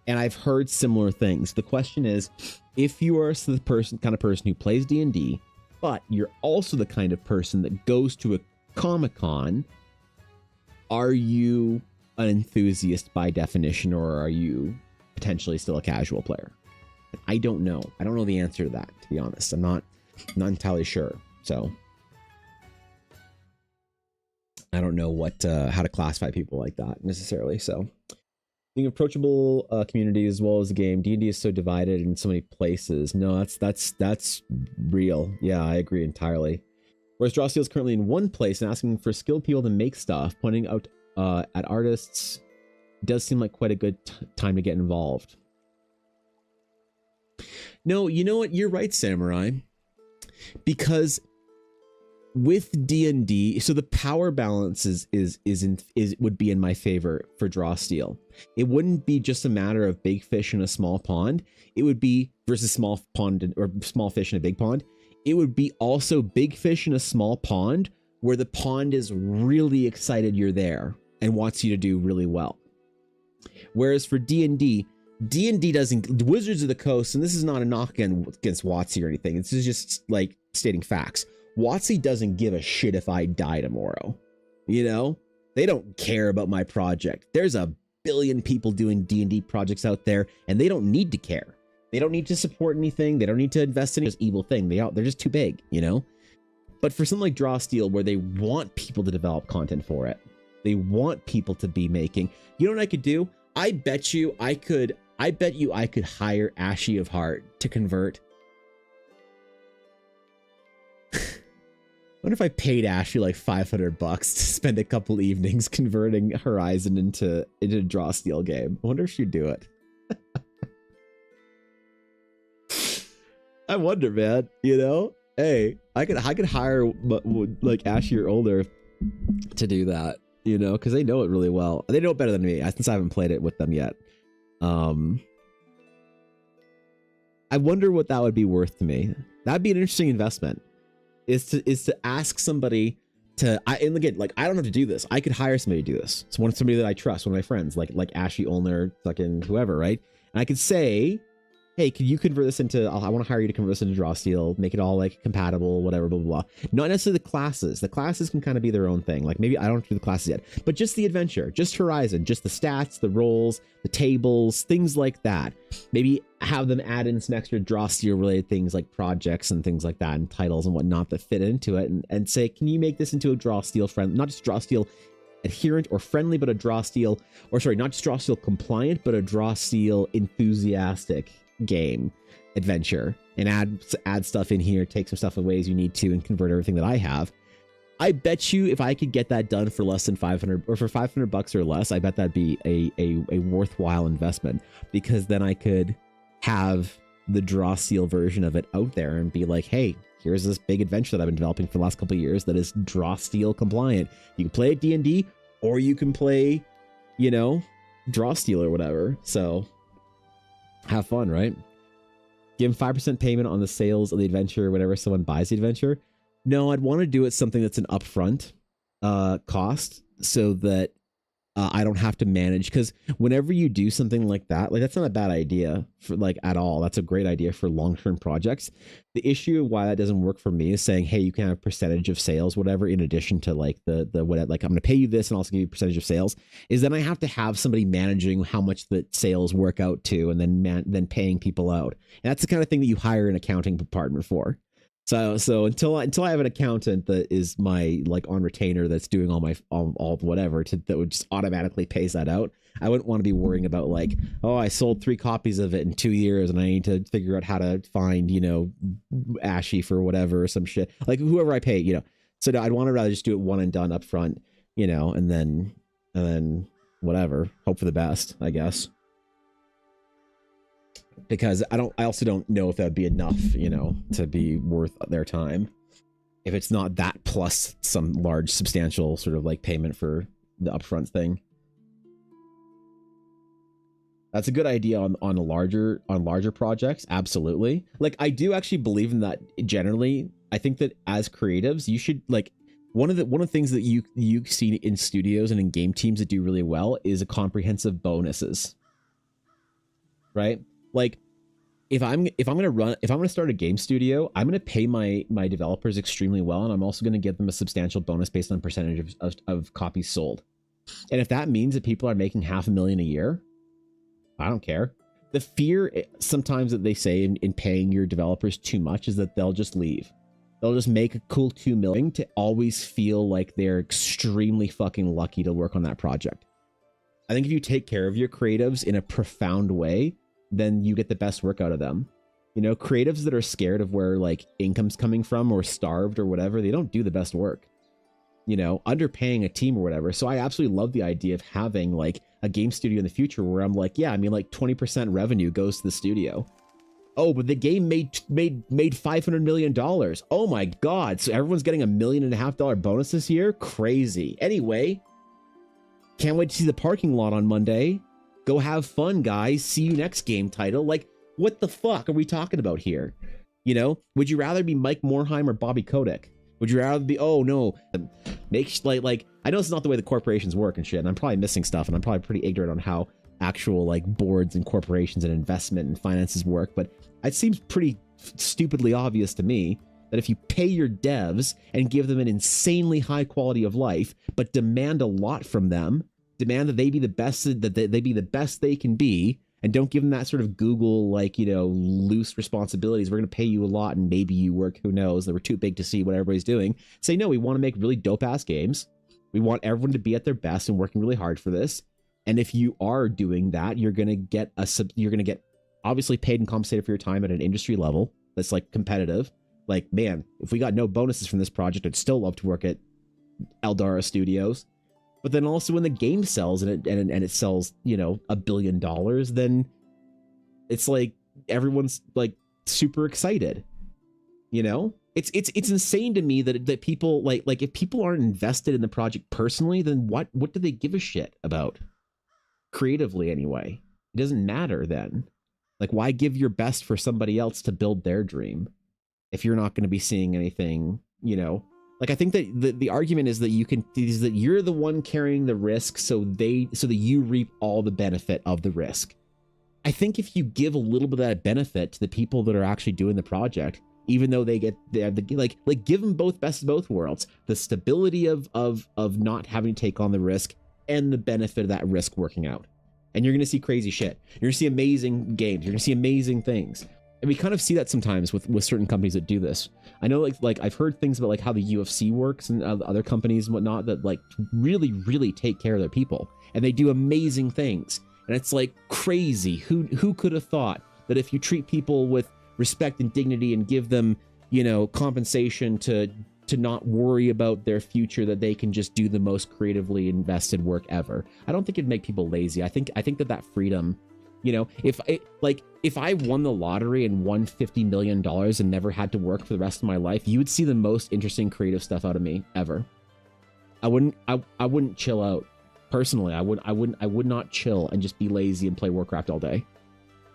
And I've heard similar things. The question is, if you are the kind of person who plays D&D, but you're also the kind of person that goes to a Comic-Con, are you an enthusiast by definition, or are you potentially still a casual player? I don't know. I don't know the answer to that, to be honest. I'm not entirely sure. So I don't know what how to classify people like that necessarily. So being approachable community as well as the game, D&D is so divided in so many places. No, that's real. Yeah, I agree entirely. Whereas Drawsteel is currently in one place and asking for skilled people to make stuff, pointing out at artists does seem like quite a good time to get involved. No, you know what? You're right, Samurai. Because with D&D, so the power balance is would be in my favor for Drawsteel. It wouldn't be just a matter of big fish in a small pond. It would be versus small pond or small fish in a big pond. It would be also big fish in a small pond where the pond is really excited you're there and wants you to do really well. Whereas for D&D doesn't, Wizards of the Coast, and this is not a knock against WotC or anything. This is just like stating facts. WotC doesn't give a shit if I die tomorrow. You know, they don't care about my project. There's a billion people doing D&D projects out there, and they don't need to care. They don't need to support anything. They don't need to invest in this evil thing. They're just too big, you know? But for something like Drawsteel, where they want people to develop content for it, they want people to be making, you know what I could do? I bet you I could hire Ashy of Heart to convert. What if I paid Ashley like $500 to spend a couple evenings converting Horizon into a Drawsteel game? I wonder if she'd do it. I wonder, man. You know, hey, I could hire like Ashley or older to do that. You know, because they know it really well. They know it better than me, since I haven't played it with them yet. I wonder what that would be worth to me. That'd be an interesting investment. Is to ask somebody to, and again, like, I don't have to do this. I could hire somebody to do this. It's somebody that I trust, one of my friends, like Ashley Olner, fucking whoever, right? And I could say, hey, can you convert this into, I want to hire you to convert this into Drawsteel, make it all like compatible, whatever, blah, blah, blah. Not necessarily the classes. The classes can kind of be their own thing. Like maybe I don't have to do the classes yet, but just the adventure, just Horizon, just the stats, the rolls, the tables, things like that. Maybe have them add in some extra Drawsteel related things like projects and things like that and titles and whatnot that fit into it, and say, can you make this into a Drawsteel friend, not just Drawsteel adherent or friendly, but a Drawsteel, or sorry, not just Drawsteel compliant, but a Drawsteel enthusiastic game adventure, and add stuff in here, take some stuff away as you need to, and convert everything that I have. I bet you if I could get that done for less than 500 or for $500 or less, I bet that'd be a worthwhile investment, because then I could have the Drawsteel version of it out there and be like, hey, here's this big adventure that I've been developing for the last couple of years that is Drawsteel compliant. You can play it D&D, or you can play, you know, Drawsteel or whatever. So have fun, right? Give them 5% payment on the sales of the adventure whenever someone buys the adventure. No, I'd want to do it something that's an upfront cost, so that I don't have to manage, because whenever you do something like that, like, that's not a bad idea for, like, at all. That's a great idea for long-term projects. The issue why that doesn't work for me is saying, hey, you can have a percentage of sales, whatever, in addition to like the what, like, I'm going to pay you this and also give you a percentage of sales, is then I have to have somebody managing how much the sales work out to, and then paying people out. And that's the kind of thing that you hire an accounting department for. So until I have an accountant that is my, like, on retainer, that's doing all whatever that would just automatically pays that out, I wouldn't want to be worrying about, like, oh, I sold 3 copies of it in 2 years and I need to figure out how to find, you know, Ashy for whatever or some shit, like whoever I pay, you know. So I'd want to rather just do it one and done up front, you know, and then whatever, hope for the best, I guess. Because I also don't know if that would be enough, you know, to be worth their time. If it's not that plus some large substantial sort of like payment for the upfront thing. That's a good idea on larger projects. Absolutely. Like, I do actually believe in that generally. I think that as creatives, you should, like, one of the things that you see in studios and in game teams that do really well is a comprehensive bonuses. Right? Like, if I'm going to start a game studio, I'm going to pay my developers extremely well, and I'm also going to give them a substantial bonus based on percentage of copies sold. And if that means that people are making $500,000 a year, I don't care. The fear sometimes that they say in paying your developers too much is that they'll just leave. They'll just make a cool 2 million to always feel like they're extremely fucking lucky to work on that project. I think if you take care of your creatives in a profound way, then you get the best work out of them. You know, creatives that are scared of where like income's coming from or starved or whatever, they don't do the best work. You know, underpaying a team or whatever. So I absolutely love the idea of having like a game studio in the future where I'm like, yeah, I mean, like 20% revenue goes to the studio. Oh, but the game made $500 million. Oh my God. So everyone's getting $1.5 million bonus this year? Crazy. Anyway, can't wait to see the parking lot on Monday. Go have fun, guys. See you next game title. Like, what the fuck are we talking about here? You know, would you rather be Mike Morheim or Bobby Kotick? Would you rather be, oh no, make like I know it's not the way the corporations work and shit, and I'm probably missing stuff, and I'm probably pretty ignorant on how actual like boards and corporations and investment and finances work, but it seems pretty stupidly obvious to me that if you pay your devs and give them an insanely high quality of life, but demand a lot from them, demand that they be the best, that they be the best they can be, and don't give them that sort of Google, like, you know, loose responsibilities. We're going to pay you a lot and maybe you work, who knows, that we're too big to see what everybody's doing. Say, no, we want to make really dope ass games. We want everyone to be at their best and working really hard for this. And if you are doing that, you're going to get obviously paid and compensated for your time at an industry level that's like competitive. Like, man, if we got no bonuses from this project, I'd still love to work at Eldara Studios. But then also when the game sells and it sells, you know, $1 billion, then it's like everyone's like super excited. You know, it's insane to me that people like if people aren't invested in the project personally, then what do they give a shit about? Creatively anyway, it doesn't matter then. Like, why give your best for somebody else to build their dream if you're not going to be seeing anything, you know? Like, I think that the argument is that you're the one carrying the risk, so that you reap all the benefit of the risk. I think if you give a little bit of that benefit to the people that are actually doing the project, even though they give them both best of both worlds, the stability of not having to take on the risk and the benefit of that risk working out. And you're going to see crazy shit. You're going to see amazing games. You're going to see amazing things. And we kind of see that sometimes with certain companies that do this. I know like I've heard things about like how the UFC works and other companies and whatnot that like really, really take care of their people. And they do amazing things. And it's like crazy. Who could have thought that if you treat people with respect and dignity and give them, you know, compensation to not worry about their future, that they can just do the most creatively invested work ever. I don't think it'd make people lazy. I think that freedom, you know, if I won the lottery and won $50 million and never had to work for the rest of my life, you would see the most interesting creative stuff out of me ever. I wouldn't chill out. Personally, I would not chill and just be lazy and play Warcraft all day.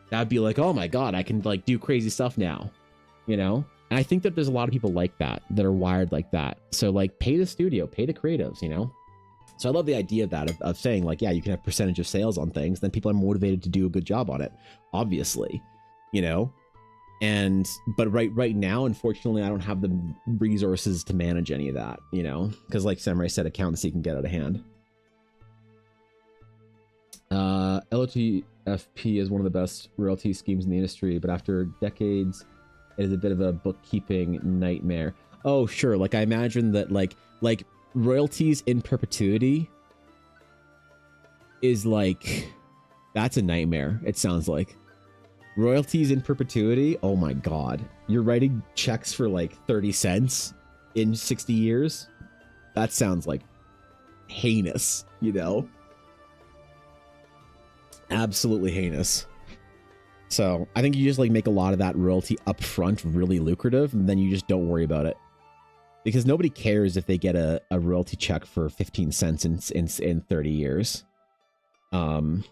That'd be like, oh my God, I can like do crazy stuff now, you know? And I think that there's a lot of people like that are wired like that. So like pay the studio, pay the creatives, you know? So I love the idea of that, of saying like, yeah, you can have percentage of sales on things, then people are motivated to do a good job on it, obviously, you know? But right now, unfortunately, I don't have the resources to manage any of that, you know? Because like Samurai said, accountancy can get out of hand. LOTFP is one of the best royalty schemes in the industry, but after decades, it is a bit of a bookkeeping nightmare. Oh, sure. Like I imagine that like royalties in perpetuity is like, that's a nightmare. It sounds like royalties in perpetuity. Oh my God. You're writing checks for like 30 cents in 60 years. That sounds like heinous, you know? Absolutely heinous. So I think you just like make a lot of that royalty up front really lucrative, and then you just don't worry about it, because nobody cares if they get a royalty check for 15 cents in 30 years. But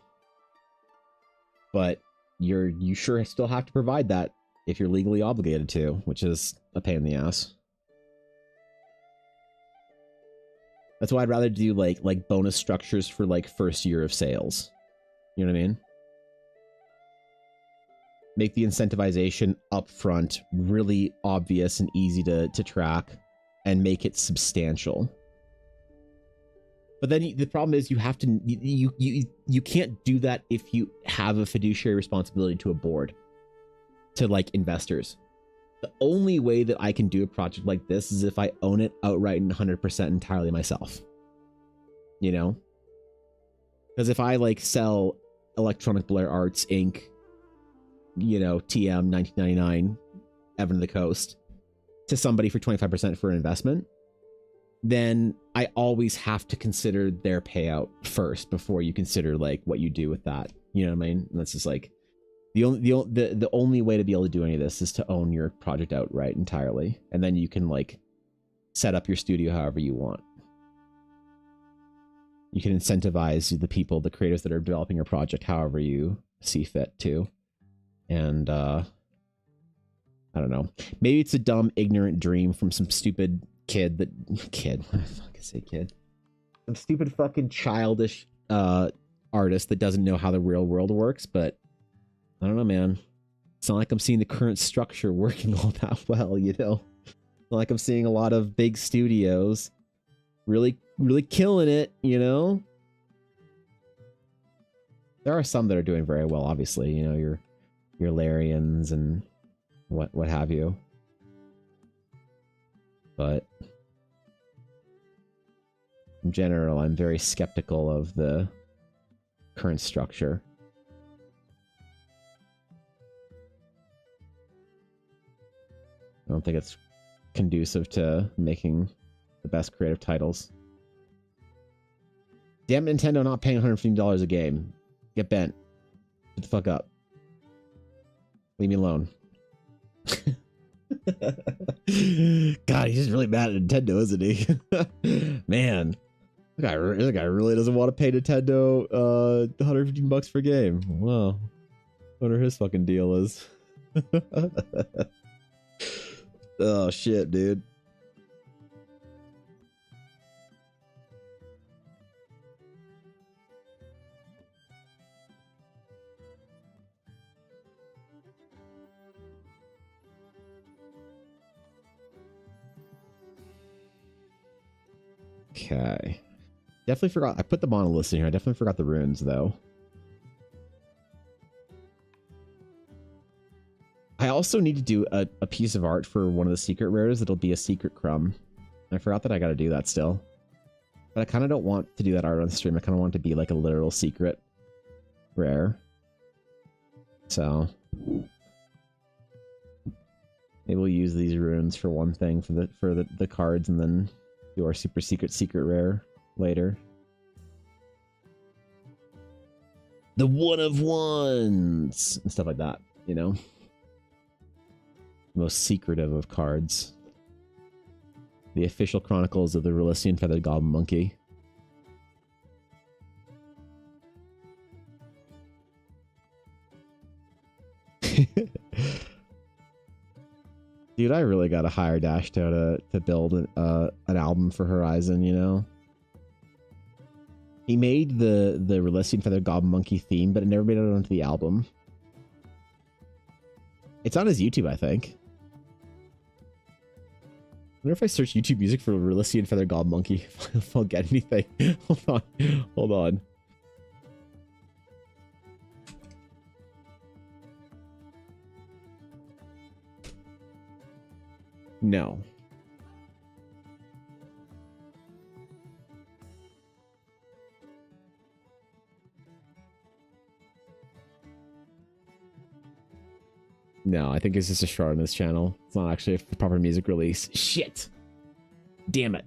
you sure still have to provide that if you're legally obligated to, which is a pain in the ass. That's why I'd rather do like bonus structures for like first year of sales. You know what I mean? Make the incentivization upfront really obvious and easy to track, and make it substantial. But then the problem is you have to you can't do that if you have a fiduciary responsibility to a board, to like investors. The only way that I can do a project like this is if I own it outright and 100% entirely myself. You know? Because if I like sell Electronic Blur Arts Inc., you know, TM 1999, Evan of the Coast, to somebody for 25% for an investment, then I always have to consider their payout first before you consider like what you do with that. You know what I mean? And that's just like the only way to be able to do any of this is to own your project outright entirely, and then you can like set up your studio however you want. You can incentivize the people, the creators that are developing your project, however you see fit too. And I don't know. Maybe it's a dumb, ignorant dream from some stupid kid. Some stupid fucking childish artist that doesn't know how the real world works, but I don't know, man. It's not like I'm seeing the current structure working all that well, you know? It's not like I'm seeing a lot of big studios really killing it, you know? There are some that are doing very well, obviously, you know, your Larians and what have you. But in general, I'm very skeptical of the current structure. I don't think it's conducive to making the best creative titles. Damn Nintendo not paying $150 a game. Get bent. Get the fuck up. Leave me alone. God, he's just really mad at Nintendo, isn't he? Man. This guy really doesn't want to pay Nintendo $115 per game. Well, wonder his fucking deal is. Oh shit, dude. Okay. Definitely forgot. I put them on a list in here. I definitely forgot the runes, though. I also need to do a piece of art for one of the secret rares that'll be a secret crumb. I forgot that I gotta do that still. But I kind of don't want to do that art on stream. I kind of want it to be like a literal secret rare. So maybe we'll use these runes for one thing for the cards, and then do our super secret rare later. The one of ones and stuff like that, you know. Most secretive of cards. The official chronicles of the Relician Feathered Goblin Monkey. Dude, I really gotta hire Dashto to build an album for Horizon, you know? He made the Relician Feathered Goblin Monkey theme, but it never made it onto the album. It's on his YouTube, I think. I wonder if I search YouTube music for Relician Feathered Goblin Monkey, if I'll get anything. Hold on. No. No, I think it's just a short on this channel. It's not actually a proper music release. Shit! Damn it.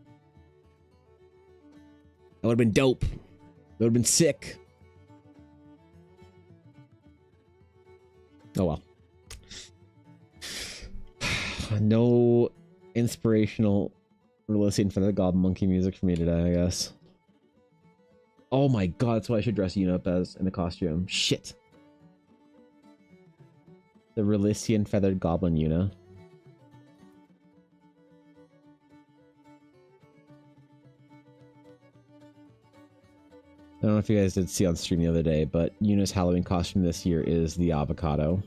That would have been dope. That would have been sick. Oh well. No inspirational Relician Feathered Goblin Monkey music for me today, I guess. Oh my god, that's what I should dress Yuna up as in the costume. Shit. The Relician Feathered Goblin Yuna. I don't know if you guys did see on stream the other day, but Yuna's Halloween costume this year is the avocado.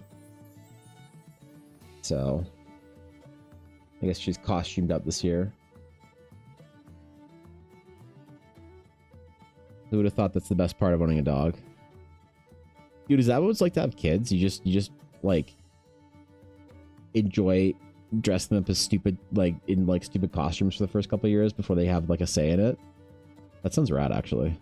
So, I guess she's costumed up this year. Who would have thought that's the best part of owning a dog? Dude, is that what it's like to have kids? You just like enjoy dress them up as stupid, like in like stupid costumes for the first couple of years before they have like a say in it. That sounds rad, actually.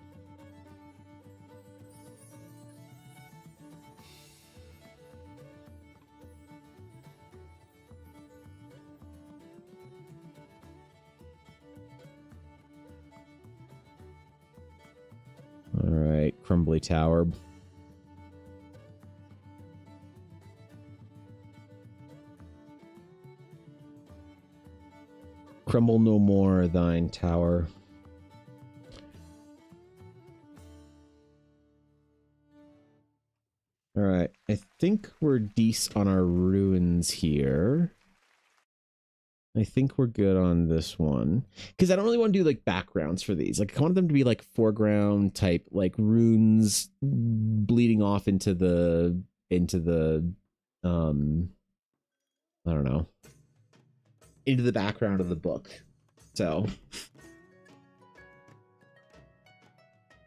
All right, Crumbly Tower. Crumble no more, thine tower. All right, I think we're decent on our ruins here. I think we're good on this one. Because I don't really want to do like backgrounds for these. Like I want them to be like foreground type, like runes bleeding off into the I don't know, into the background of the book. So,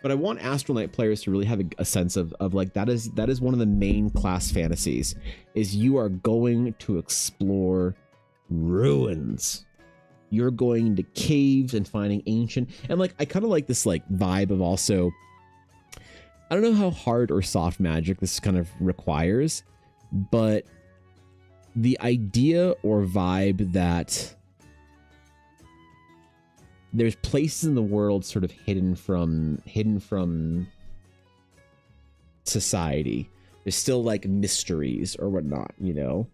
but I want Astral Knight players to really have a sense of like that is one of the main class fantasies, is you are going to explore ruins. You're going to caves and finding ancient, and like I kind of like this like vibe of also, I don't know how hard or soft magic this kind of requires, but the idea or vibe that there's places in the world sort of hidden from society. There's still like mysteries or whatnot, you know,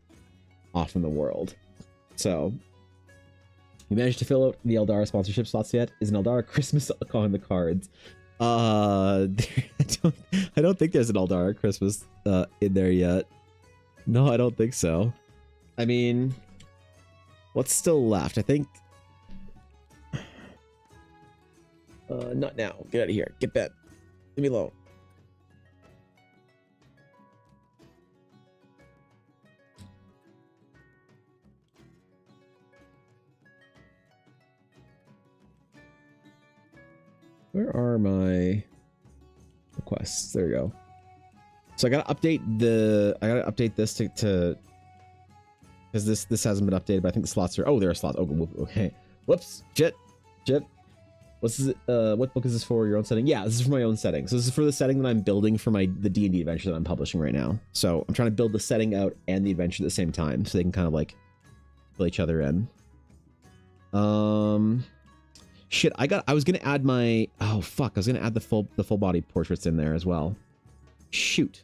off in the world. So you managed to fill out the Eldara sponsorship slots yet? Is an Eldara Christmas on the cards? I don't think there's an Eldara Christmas in there yet. No, I don't think so. I mean, what's still left? I think not now. Get out of here. Get back. Leave me alone. Where are my requests? There we go. So I gotta update this to because this hasn't been updated, but I think the slots are, oh, there are slots. Oh, okay. Whoops. Shit. What's this? What book is this for? Your own setting? Yeah, this is for my own setting. So this is for the setting that I'm building for the D&D adventure that I'm publishing right now. So I'm trying to build the setting out and the adventure at the same time, so they can kind of like fill each other in. Shit, I was gonna add my, oh fuck, I was gonna add the full body portraits in there as well. Shoot.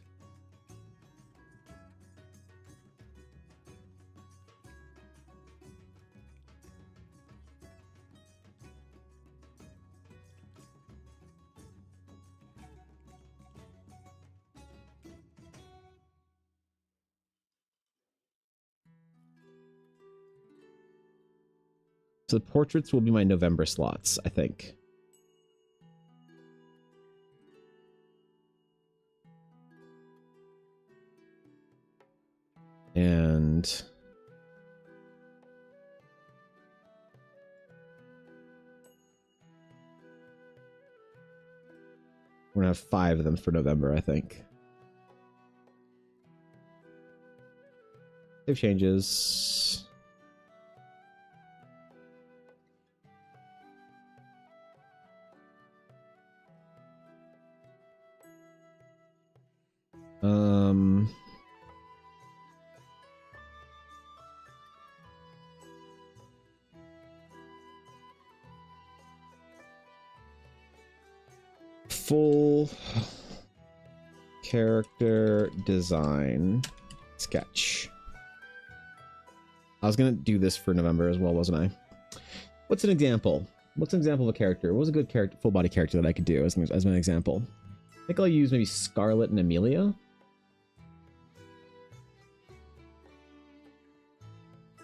So the portraits will be my November slots, I think. And we're gonna have 5 of them for November, I think. Save changes. Full character design sketch. I was gonna do this for November as well, wasn't I? What's an example? What's an example of a character? What was a good character, full body character that I could do as an example? I think I'll use maybe Scarlet and Amelia.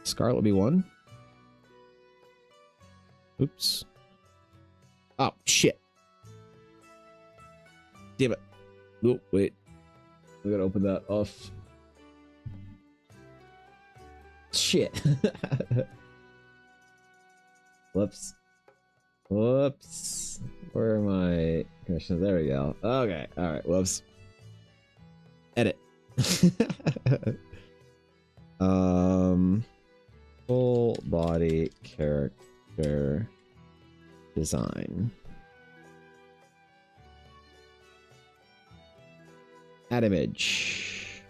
Scarlet will be one. Oops. Oh, shit. Damn it. Oh, wait. We gotta open that off. Shit. Whoops. Whoops. Where are my commissions? There we go. Okay. All right. Whoops. Edit. Full body character design. Add image.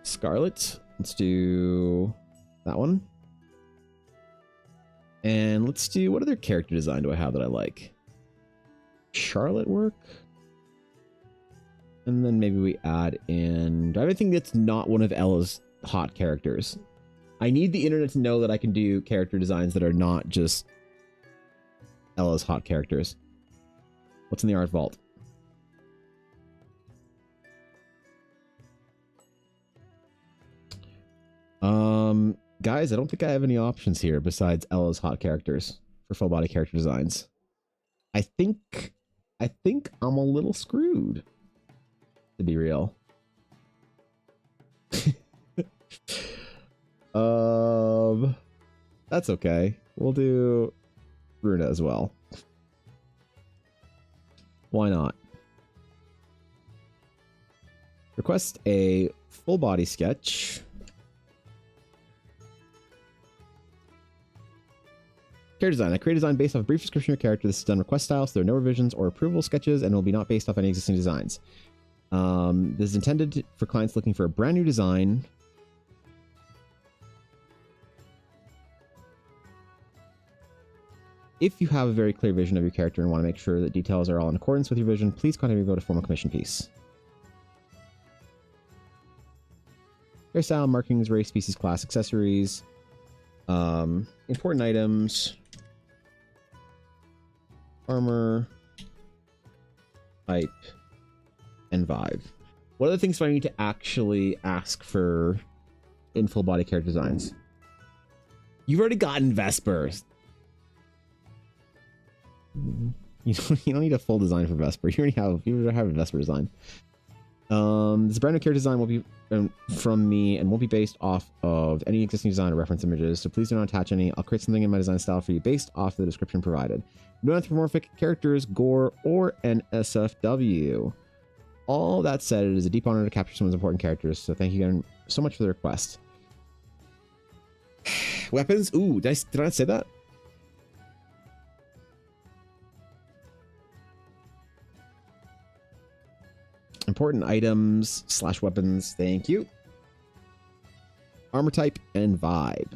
Scarlet. Let's do that one. And let's do, what other character design do I have that I like? Charlotte work. And then maybe we add in, do I have anything that's not one of Ella's hot characters? I need the internet to know that I can do character designs that are not just Ella's hot characters. What's in the art vault? Guys, I don't think I have any options here besides Ella's hot characters for full body character designs. I think I'm a little screwed, to be real. That's okay. We'll do Runa as well. Why not? Request a full body sketch. Character design. I create a design based off a brief description of your character. This is done request style, so there are no revisions or approval sketches, and will be not based off any existing designs. This is intended for clients looking for a brand new design. If you have a very clear vision of your character and want to make sure that details are all in accordance with your vision, please contact me about a formal commission piece. Hairstyle, markings, race, species, class, accessories, important items, armor, type, and vibe. What are the things do I need to actually ask for in full body character designs? You've already gotten Vespers. You don't need a full design for Vesper. You already have a Vesper design. This brand new character design will be from me and won't be based off of any existing design or reference images, so please do not attach any. I'll create something in my design style for you based off the description provided. No anthropomorphic characters, gore, or an SFW. All that said, it is a deep honor to capture someone's important characters, so thank you again so much for the request. Weapons? Ooh, did I not say that? Important items / weapons. Thank you. Armor type and vibe.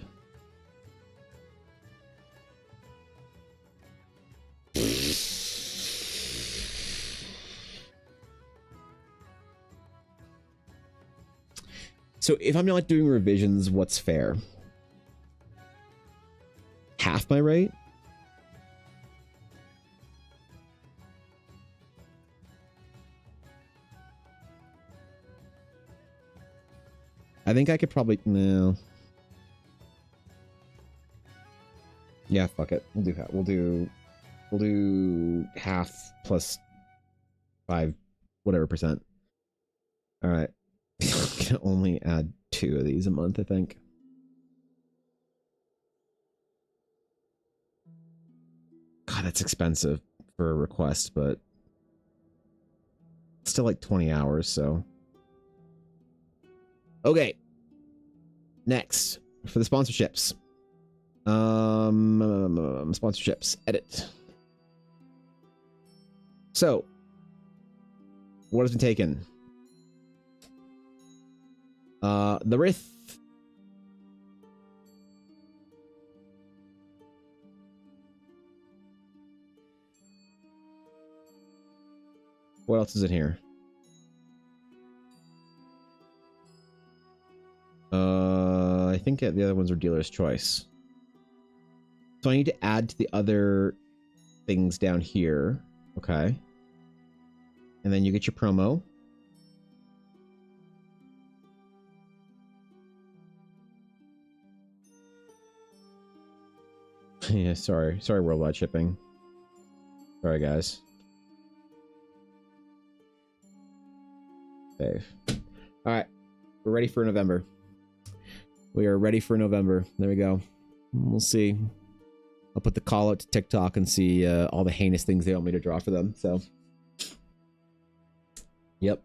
So if I'm not doing revisions, what's fair? Half my rate? I think I could probably... No. Yeah, fuck it. We'll do half. We'll do half plus 5 whatever percent. All right. I can only add 2 of these a month, I think. God, that's expensive for a request, but it's still like 20 hours, so... Okay. Next, for the sponsorships. Sponsorships. Edit. So, what has been taken? The Rith. What else is in here? I think the other ones are dealer's choice. So I need to add to the other things down here. Okay. And then you get your promo. Yeah, sorry. Sorry, worldwide shipping. Sorry, guys. Save. Alright. We're ready for November. We are ready for November. There we go. We'll see. I'll put the call out to TikTok and see all the heinous things they want me to draw for them. So, yep.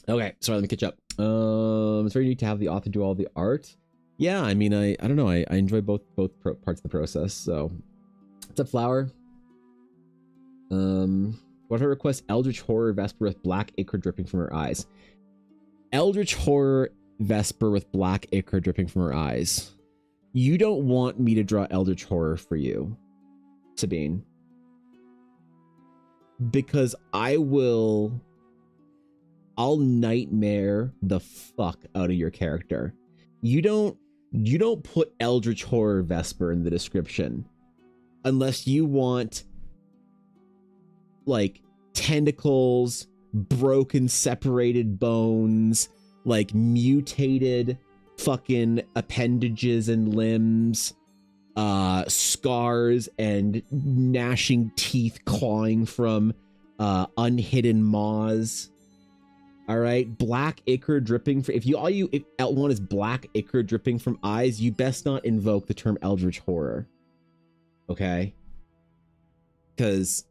Okay, sorry, let me catch up. It's very neat to have the author do all the art. Yeah, I mean, I don't know. I enjoy both parts of the process. So, what's up, Flower? What if I request Eldritch Horror Vesper with black ichor dripping from her eyes? Eldritch Horror Vesper with black ichor dripping from her eyes. You don't want me to draw Eldritch Horror for you, Sabine. Because I'll nightmare the fuck out of your character. You don't put Eldritch Horror Vesper in the description unless you want like tentacles, broken separated bones, like mutated fucking appendages and limbs, scars and gnashing teeth clawing from unhidden maws. All right, black ichor dripping. If one is black ichor dripping from eyes, you best not invoke the term Eldritch Horror. Okay, because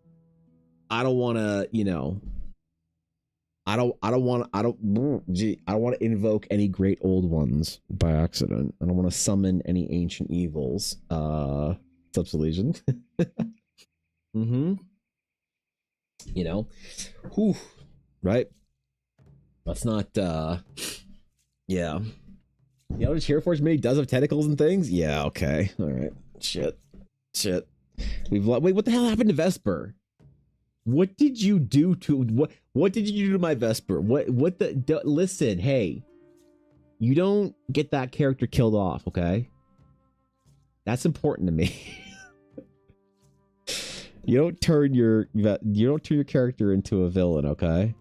I don't want to, I don't want to invoke any great old ones by accident. I don't want to summon any ancient evils. Subsolution. Whew. Right. Let's not, yeah. The Eldritch Hero Forge mini does have tentacles and things? Yeah, okay. All right. Shit. Wait, what the hell happened to Vesper? What did you do to, what did you do to my Vesper? Listen, hey. You don't get that character killed off, okay? That's important to me. You don't turn your character into a villain, okay?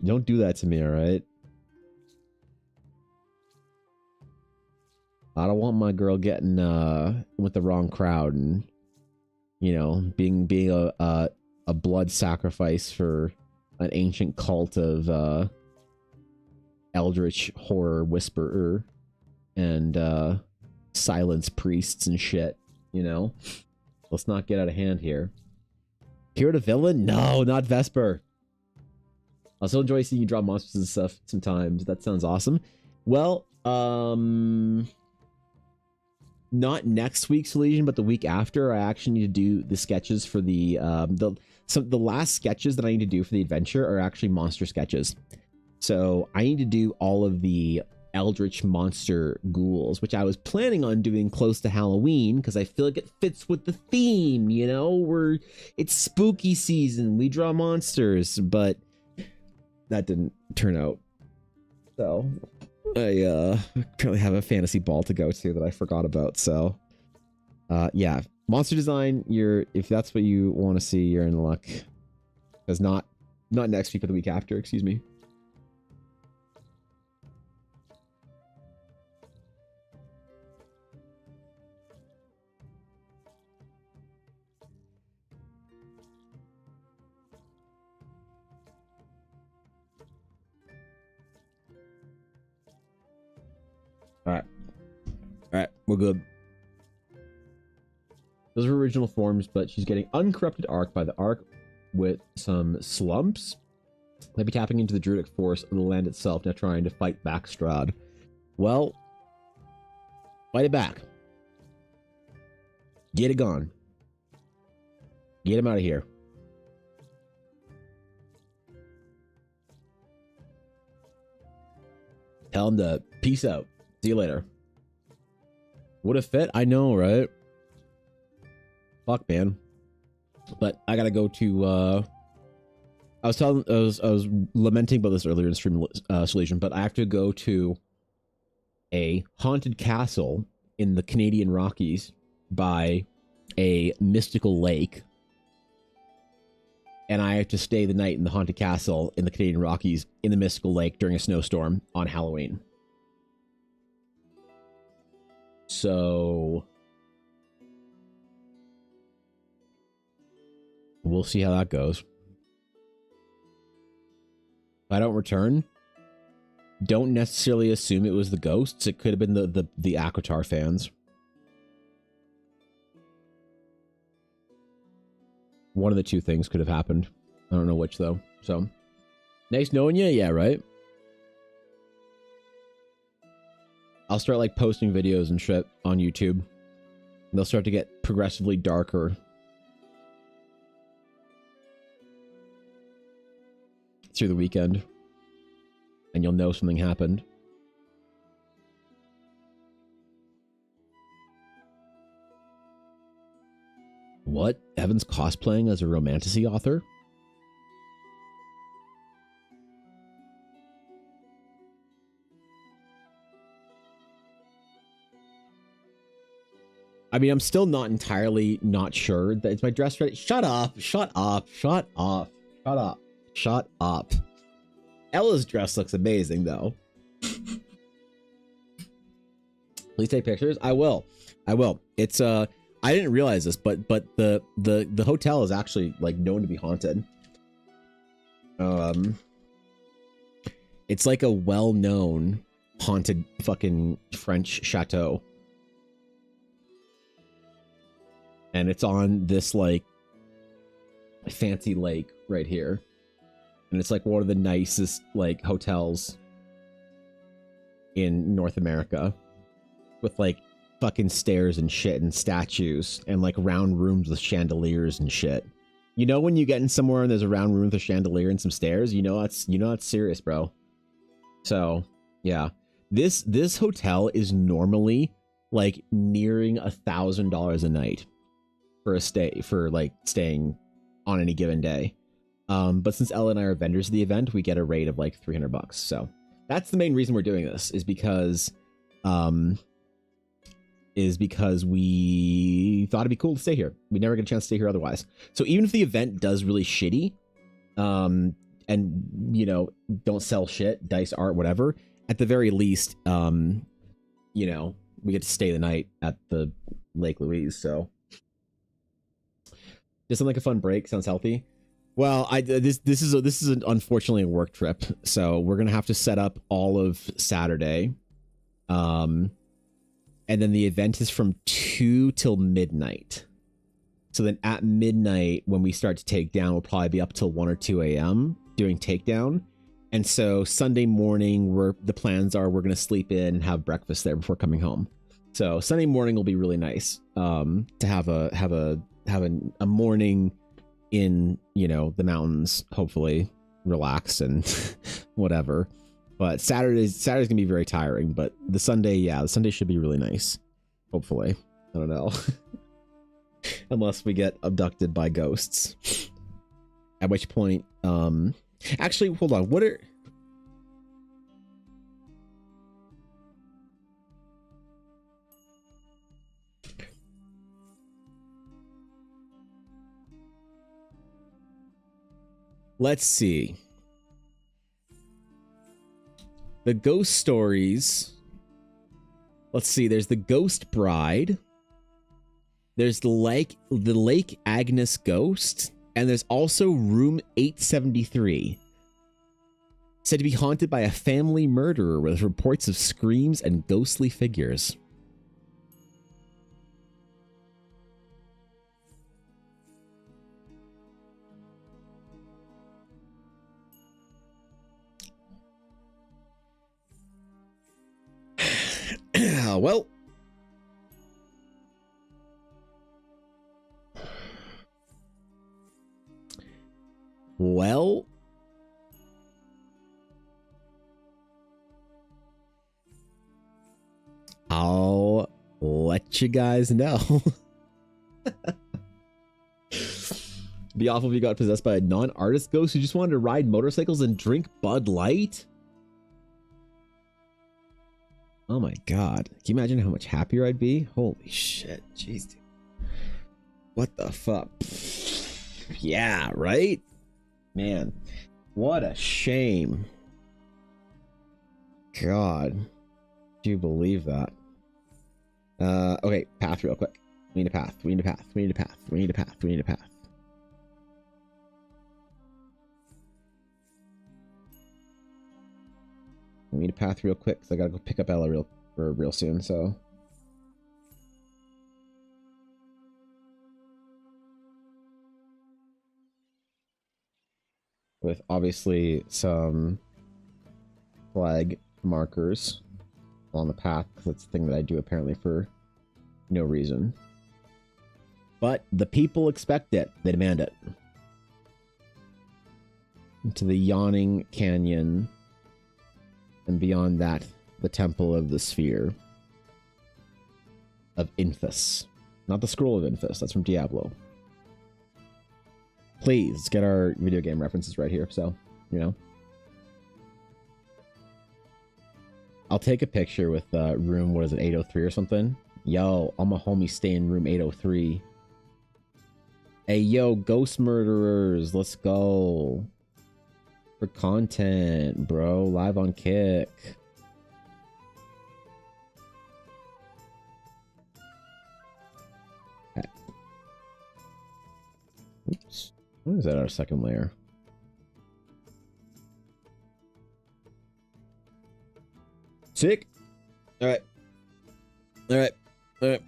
Don't do that to me, all right? I don't want my girl getting with the wrong crowd and being a blood sacrifice for an ancient cult of Eldritch Horror Whisperer and silence priests and shit. Let's not get out of hand here. Hero to villain? No, not Vesper. I still enjoy seeing you draw monsters and stuff sometimes. That sounds awesome. Well, not next week's Legion, but the week after, I actually need to do the sketches for the last sketches that I need to do for the adventure are actually monster sketches. So I need to do all of the Eldritch monster ghouls, which I was planning on doing close to Halloween because I feel like it fits with the theme. It's spooky season. We draw monsters, but that didn't turn out. So I currently have a fantasy ball to go to that I forgot about. So yeah, monster design, if that's what you want to see, you're in luck. Because not next week, but the week after, excuse me. All right, we're good. Those are original forms, but she's getting uncorrupted arc by the arc with some slumps. Maybe tapping into the druidic force of the land itself, now trying to fight back Strahd. Well, fight it back. Get it gone. Get him out of here. Tell him to peace out. See you later. Would have fit? I know, right? Fuck, man. But I gotta go to, I was lamenting about this earlier in stream solution, but I have to go to a haunted castle in the Canadian Rockies by a mystical lake. And I have to stay the night in the haunted castle in the Canadian Rockies in the mystical lake during a snowstorm on Halloween. So we'll see how that goes. If I don't return, don't necessarily assume it was the ghosts. It could have been the Aquitar fans. One of the two things could have happened. I don't know which though. So Nice knowing you. Yeah, right. I'll start like posting videos and shit on YouTube. They'll start to get progressively darker through the weekend, and you'll know something happened. What? Evan's cosplaying as a romantasy author? I mean, I'm still not sure that it's my dress ready. Shut up. Shut up. Shut up. Shut up. Shut up. Ella's dress looks amazing, though. Please take pictures. I will. I will. It's I didn't realize this, but the hotel is actually like known to be haunted. It's like a well-known haunted fucking French chateau. And it's on this like fancy lake right here. And it's like one of the nicest like hotels in North America, with like fucking stairs and shit and statues and like round rooms with chandeliers and shit. You know, when you get in somewhere and there's a round room with a chandelier and some stairs, you know that's serious, bro. So yeah, this hotel is normally like nearing $1,000 a night for staying on any given day. But since Ella and I are vendors of the event, we get a rate of like $300. So that's the main reason we're doing this, is because we thought it'd be cool to stay here. We never get a chance to stay here otherwise. So even if the event does really shitty, and you know, don't sell shit, dice, art, whatever, at the very least, you know, we get to stay the night at the Lake Louise. So just sound like a fun break. Sounds healthy. Well, this is unfortunately a work trip, so we're gonna have to set up all of Saturday, and then the event is from 2 till midnight. So then at midnight, when we start to take down, we'll probably be up till 1 or 2 a.m. doing takedown. And so Sunday morning, the plans are we're gonna sleep in and have breakfast there before coming home. So Sunday morning will be really nice to have a morning in, you know, the mountains, hopefully relax and whatever. But Saturday's gonna be very tiring, but the Sunday should be really nice, hopefully. I don't know. Unless we get abducted by ghosts, at which point actually, hold on, what are let's see. The ghost stories. Let's see. There's the Ghost Bride. There's the Lake Agnes Ghost. And there's also Room 873. Said to be haunted by a family murderer with reports of screams and ghostly figures. Well, I'll let you guys know. Be awful if you got possessed by a non-artist ghost who just wanted to ride motorcycles and drink Bud Light. Oh my god. Can you imagine how much happier I'd be? Holy shit. Jeez, dude. What the fuck? Yeah, right? Man, what a shame. God. Do you believe that? Okay, path real quick. We need a path. We need a path. We need a path. We need a path. We need a path. We need a path real quick because I gotta go pick up Ella real soon, so. with obviously some flag markers along the path, because that's the thing that I do apparently for no reason. But the people expect it. They demand it. Into the yawning canyon, and beyond that, the temple of the sphere of Infus. Not the scroll of Infus, that's from Diablo. Please get our video game references right here, so, you know. I'll take a picture with room, what is it, 803 or something? Yo, all my homies stay in room 803. Hey, yo, ghost murderers, let's go. For content, bro. Live on Kick. Okay. Oops. What is that, our second layer? Sick. Alright. Alright. Alright.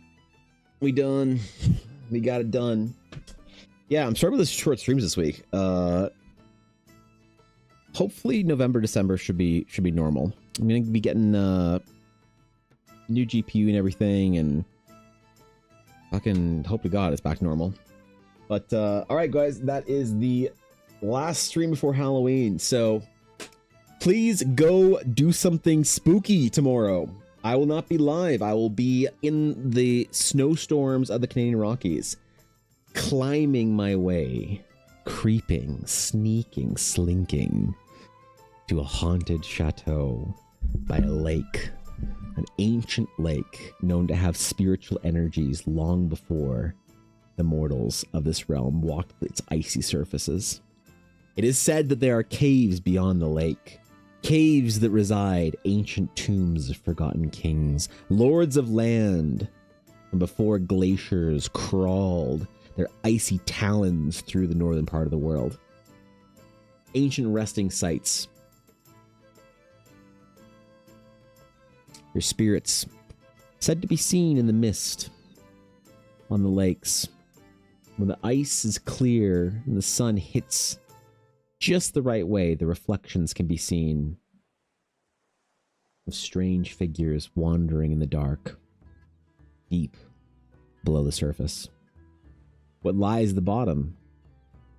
We done. We got it done. Yeah, I'm starting with the short streams this week. Hopefully November, December should be normal. I'm gonna be getting new GPU and everything, and fucking hope to God it's back to normal. But alright guys, that is the last stream before Halloween, so please go do something spooky tomorrow. I will not be live. I will be in the snowstorms of the Canadian Rockies, climbing my way, creeping, sneaking, slinking to a haunted chateau by a lake, an ancient lake known to have spiritual energies long before the mortals of this realm walked its icy surfaces. It is said that there are caves beyond the lake, caves that reside ancient tombs of forgotten kings, lords of land from before glaciers crawled their icy talons through the northern part of the world. Ancient resting sites. Their spirits said to be seen in the mist on the lakes. When the ice is clear and the sun hits just the right way, the reflections can be seen of strange figures wandering in the dark, deep below the surface. What lies at the bottom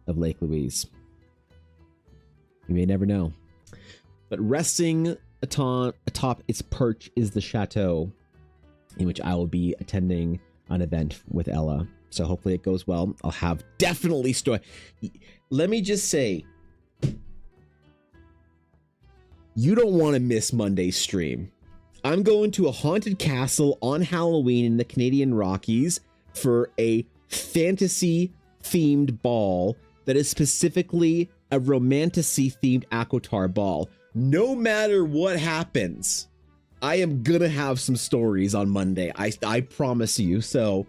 of Lake Louise? You may never know. But resting atop its perch is the chateau, in which I will be attending an event with Ella. So hopefully it goes well. I'll have definitely story. Let me just say, you don't want to miss Monday's stream. I'm going to a haunted castle on Halloween in the Canadian Rockies for a fantasy themed ball that is specifically a romantasy themed Aquatar ball. No matter what happens, I am gonna have some stories on Monday. I promise you. So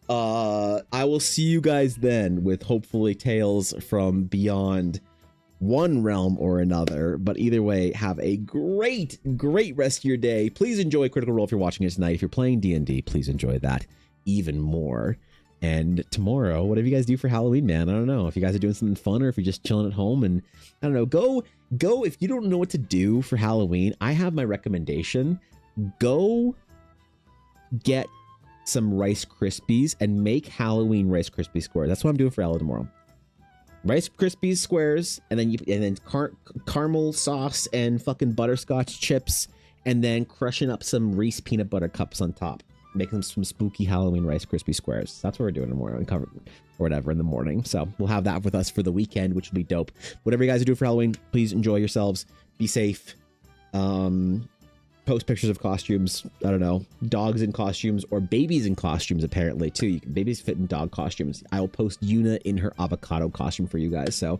I will see you guys then with hopefully tales from beyond one realm or another. But either way, have a great rest of your day. Please enjoy Critical Role if you're watching it tonight. If you're playing D&D, please enjoy that even more. And tomorrow, whatever you guys do for Halloween, man, I don't know if you guys are doing something fun or if you're just chilling at home, and I don't know, go if you don't know what to do for Halloween. I have my recommendation. Go get some Rice Krispies and make Halloween Rice Krispie squares. That's what I'm doing for Ella tomorrow. Rice Krispies squares, and then caramel sauce and fucking butterscotch chips, and then crushing up some Reese peanut butter cups on top. Making them some spooky Halloween Rice Krispie squares. That's what we're doing tomorrow, or whatever in the morning. So we'll have that with us for the weekend, which will be dope. Whatever you guys are doing for Halloween, please enjoy yourselves. Be safe. Post pictures of costumes. I don't know, dogs in costumes or babies in costumes. Apparently too. Babies fit in dog costumes. I will post Yuna in her avocado costume for you guys. So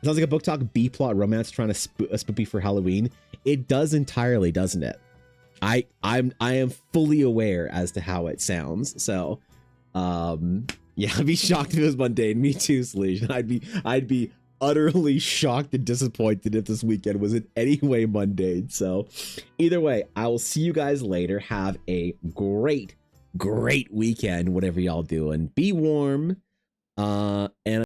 it sounds like a book talk B plot romance trying to spoopy for Halloween. It does entirely, doesn't it? I am fully aware as to how it sounds. So yeah, I'd be shocked if it was mundane. Me too, Sleege. I'd be utterly shocked and disappointed if this weekend was in any way mundane. So either way, I will see you guys later. Have a great weekend, whatever y'all doing. Be warm. And